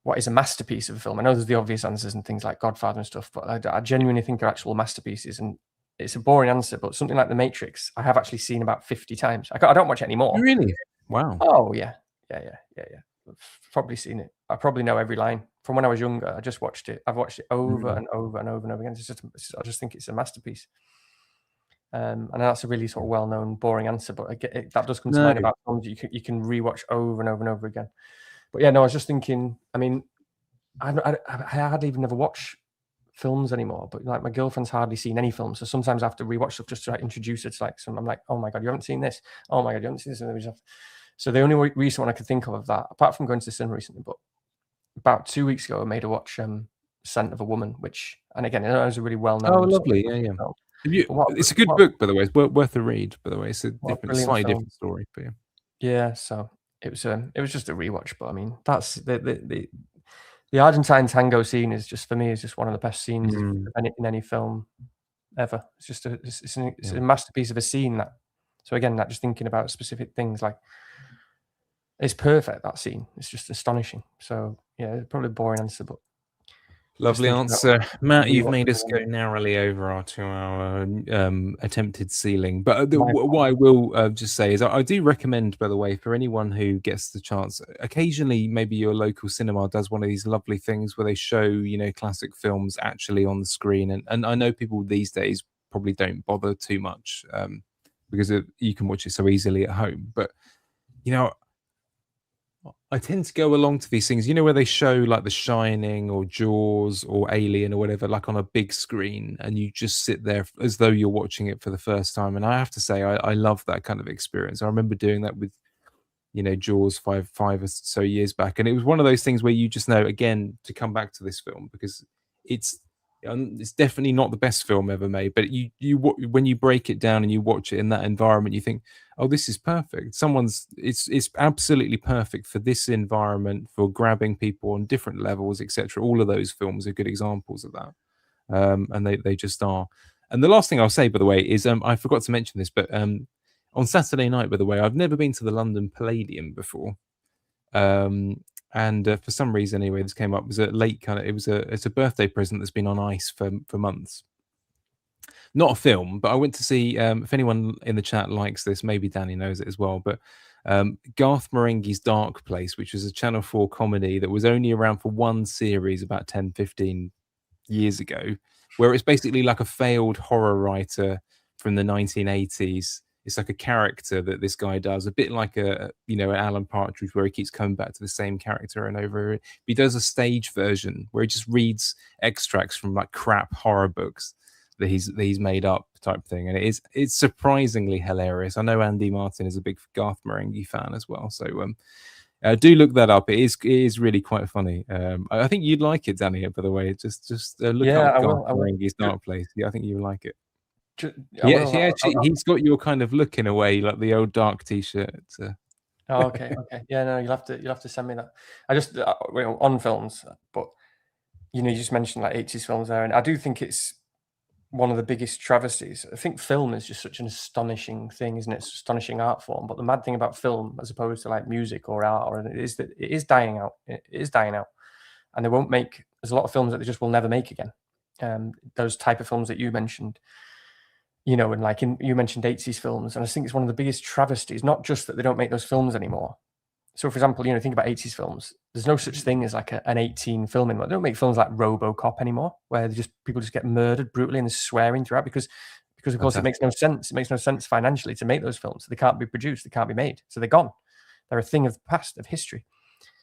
what is a masterpiece of a film. I know there's the obvious answers and things like Godfather and stuff, but I genuinely think they're actual masterpieces. And it's a boring answer, but something like The Matrix, I have actually seen about 50 times. I don't watch it anymore. Really? Wow. Oh yeah. I've probably seen it. I probably know every line from when I was younger. I just watched it. I've watched it over and over and over and over again. I just think it's a masterpiece. And that's a really sort of well-known, boring answer, but that does come to mind about films you can rewatch over and over and over again. But yeah, no, I was just thinking. I mean, I hardly even never watch films anymore. But like my girlfriend's hardly seen any films, so sometimes I have to rewatch stuff just to like introduce her to like some. I'm like, oh my god, you haven't seen this? Oh my god, you haven't seen this? And we just have, so the only recent one I could think of that, apart from going to the cinema recently, but about 2 weeks ago, I made her watch Scent of a Woman, which, and again, it was a really well-known. Oh, lovely. Yeah. Film. It's a good book, by the way. It's worth a read, by the way. It's a slightly different story, but yeah. Yeah, so it was just a rewatch, but I mean, that's the Argentine tango scene is just, for me, is just one of the best scenes in any film ever. It's just it's a masterpiece of a scene. That, so again, that just thinking about specific things, like it's perfect, that scene. It's just astonishing. So yeah, probably a boring answer, but lovely answer, Matt. You've made us go narrowly over our 2-hour attempted ceiling. But what I will just say is I do recommend, by the way, for anyone who gets the chance, occasionally maybe your local cinema does one of these lovely things where they show, you know, classic films actually on the screen. And I know people these days probably don't bother too much because you can watch it so easily at home. But, you know, I tend to go along to these things, you know, where they show like The Shining or Jaws or Alien or whatever, like on a big screen, and you just sit there as though you're watching it for the first time. And I have to say, I love that kind of experience. I remember doing that with, you know, Jaws five or so years back, and it was one of those things where you just know, again, to come back to this film because it's definitely not the best film ever made, but when you break it down and you watch it in that environment, you think, oh, this is perfect. It's absolutely perfect for this environment, for grabbing people on different levels, etc. All of those films are good examples of that, and they just are. And the last thing I'll say, by the way, is I forgot to mention this, but on Saturday night, by the way, I've never been to the London Palladium before. And for some reason, anyway, this came up. It was a late kind of. It's a birthday present that's been on ice for months. Not a film, but I went to see. If anyone in the chat likes this, maybe Danny knows it as well. But Garth Marenghi's Dark Place, which was a Channel 4 comedy that was only around for one series about 10, 15 years ago, where it's basically like a failed horror writer from the 1980s. It's like a character that this guy does, a bit like an Alan Partridge, where he keeps coming back to the same character and over. He does a stage version where he just reads extracts from like crap horror books that he's made up, type thing, and it's surprisingly hilarious. I know Andy Martin is a big Garth Marenghi fan as well, so do look that up. It is really quite funny. I think you'd like it, Danny. By the way, just look up Garth Marenghi's Dark Place. Yeah, I think you would like it. He's got your kind of look in a way, like the old Dark T-shirt. Oh, okay. Yeah, no, you'll have to send me that. I just on films, but you just mentioned like 80s films there, and I do think it's one of the biggest travesties. I think film is just such an astonishing thing, isn't it? It's an astonishing art form. But the mad thing about film, as opposed to like music or art, is that it is dying out. It is dying out, and they won't make. There's a lot of films that they just will never make again. Those type of films that you mentioned. And like you mentioned 80s films, and I think it's one of the biggest travesties, not just that they don't make those films anymore. So, for example, think about 80s films. There's no such thing as like an 18 film anymore. They don't make films like RoboCop anymore, where people just get murdered brutally and there's swearing throughout because of course it makes no sense. It makes no sense financially to make those films. They can't be produced. They can't be made. So they're gone. They're a thing of the past, of history.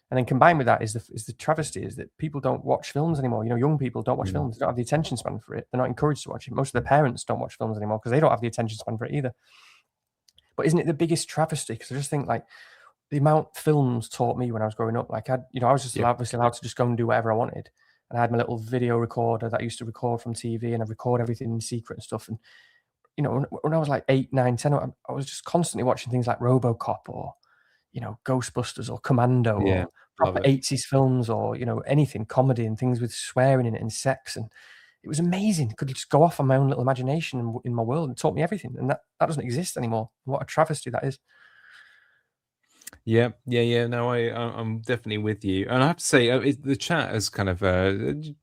And then combined with that is the travesty is that people don't watch films anymore. Young people don't watch films. They don't have the attention span for it. They're not encouraged to watch it. Most of their parents don't watch films anymore because they don't have the attention span for it either. But isn't it the biggest travesty? Because I just think like the amount films taught me when I was growing up. Like I was just obviously allowed to just go and do whatever I wanted. And I had my little video recorder that I used to record from TV, and I record everything in secret and stuff. And when I was like 8, 9, 10, I was just constantly watching things like RoboCop or Ghostbusters or Commando or proper 80s films or anything comedy and things with swearing in it and sex, and it was amazing. Could just go off on my own little imagination in my world and taught me everything. And that doesn't exist anymore. What a travesty that is. Yeah. No, I'm definitely with you, and I have to say, the chat has kind of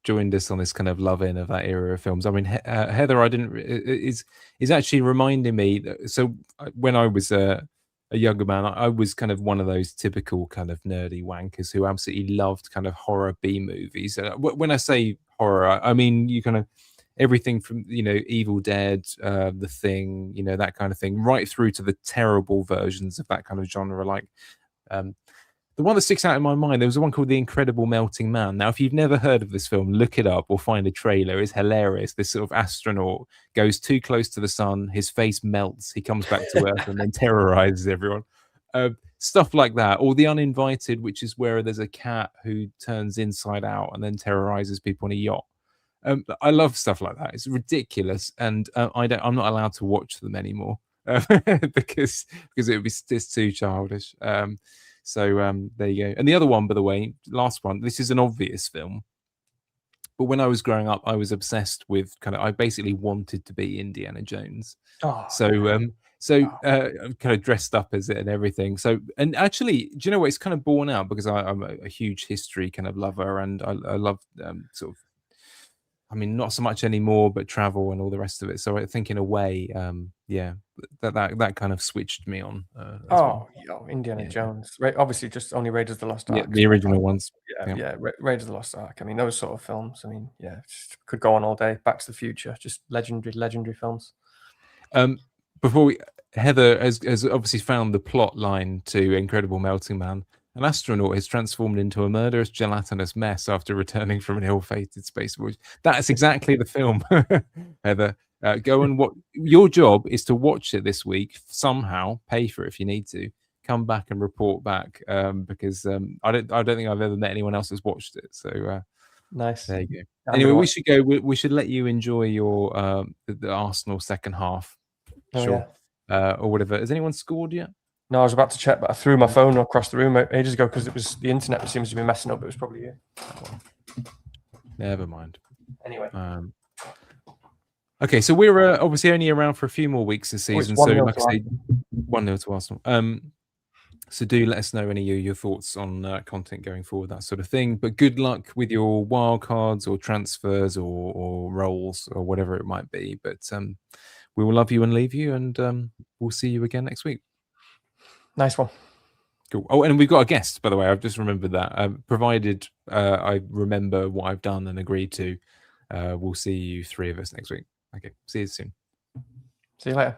joined us on this kind of loving of that era of films. I mean, Heather, I didn't is actually reminding me that, so when I was a younger man, I was kind of one of those typical kind of nerdy wankers who absolutely loved kind of horror B movies. When I say horror, I mean you kind of everything from Evil Dead, The Thing, that kind of thing, right through to the terrible versions of that kind of genre, like um, the one that sticks out in my mind, there was one called The Incredible Melting Man. Now, if you've never heard of this film, look it up or find a trailer. It's hilarious. This sort of astronaut goes too close to the sun, his face melts, he comes back to Earth and then terrorizes everyone. Stuff like that. Or The Uninvited, which is where there's a cat who turns inside out and then terrorizes people on a yacht. I love stuff like that. It's ridiculous, and I'm not allowed to watch them anymore because it would be just too childish. So there you go. And the other one, by the way, last one. This is an obvious film, but when I was growing up, I was obsessed with I basically wanted to be Indiana Jones. Oh, So I'm kind of dressed up as it and everything. So, and actually, do you know what? It's kind of borne out because I'm a huge history kind of lover, and I love sort of. I mean, not so much anymore, but travel and all the rest of it. So I think in a way, that kind of switched me on as well. Indiana Jones. Right, obviously, just only Raiders of the Lost Ark. The original ones. Raiders of the Lost Ark. I mean, those sort of films. I mean, just could go on all day. Back to the Future, just legendary films. Before Heather has obviously found the plot line to Incredible Melting Man. An astronaut is transformed into a murderous gelatinous mess after returning from an ill-fated space voyage. That's exactly the film, Heather. Go and watch. Your job is to watch it this week somehow. Pay for it if you need to. Come back and report back because I don't think I've ever met anyone else that's watched it. So nice. There you go. Anyway, we should go. We should let you enjoy your the Arsenal second half. Sure. Or whatever. Has anyone scored yet? No, I was about to check, but I threw my phone across the room ages ago because it was the internet seems to be messing up. It was probably you. Never mind. Anyway. Okay, so we're obviously only around for a few more weeks this season. So, like I say, 1-0 to Arsenal. So do let us know any of your thoughts on content going forward, that sort of thing. But good luck with your wildcards or transfers or roles or whatever it might be. But we will love you and leave you, and we'll see you again next week. Nice one. Cool. Oh, and we've got a guest, by the way. I've just remembered that. Provided I remember what I've done and agreed to, we'll see you 3 of us next week. Okay. See you soon. See you later.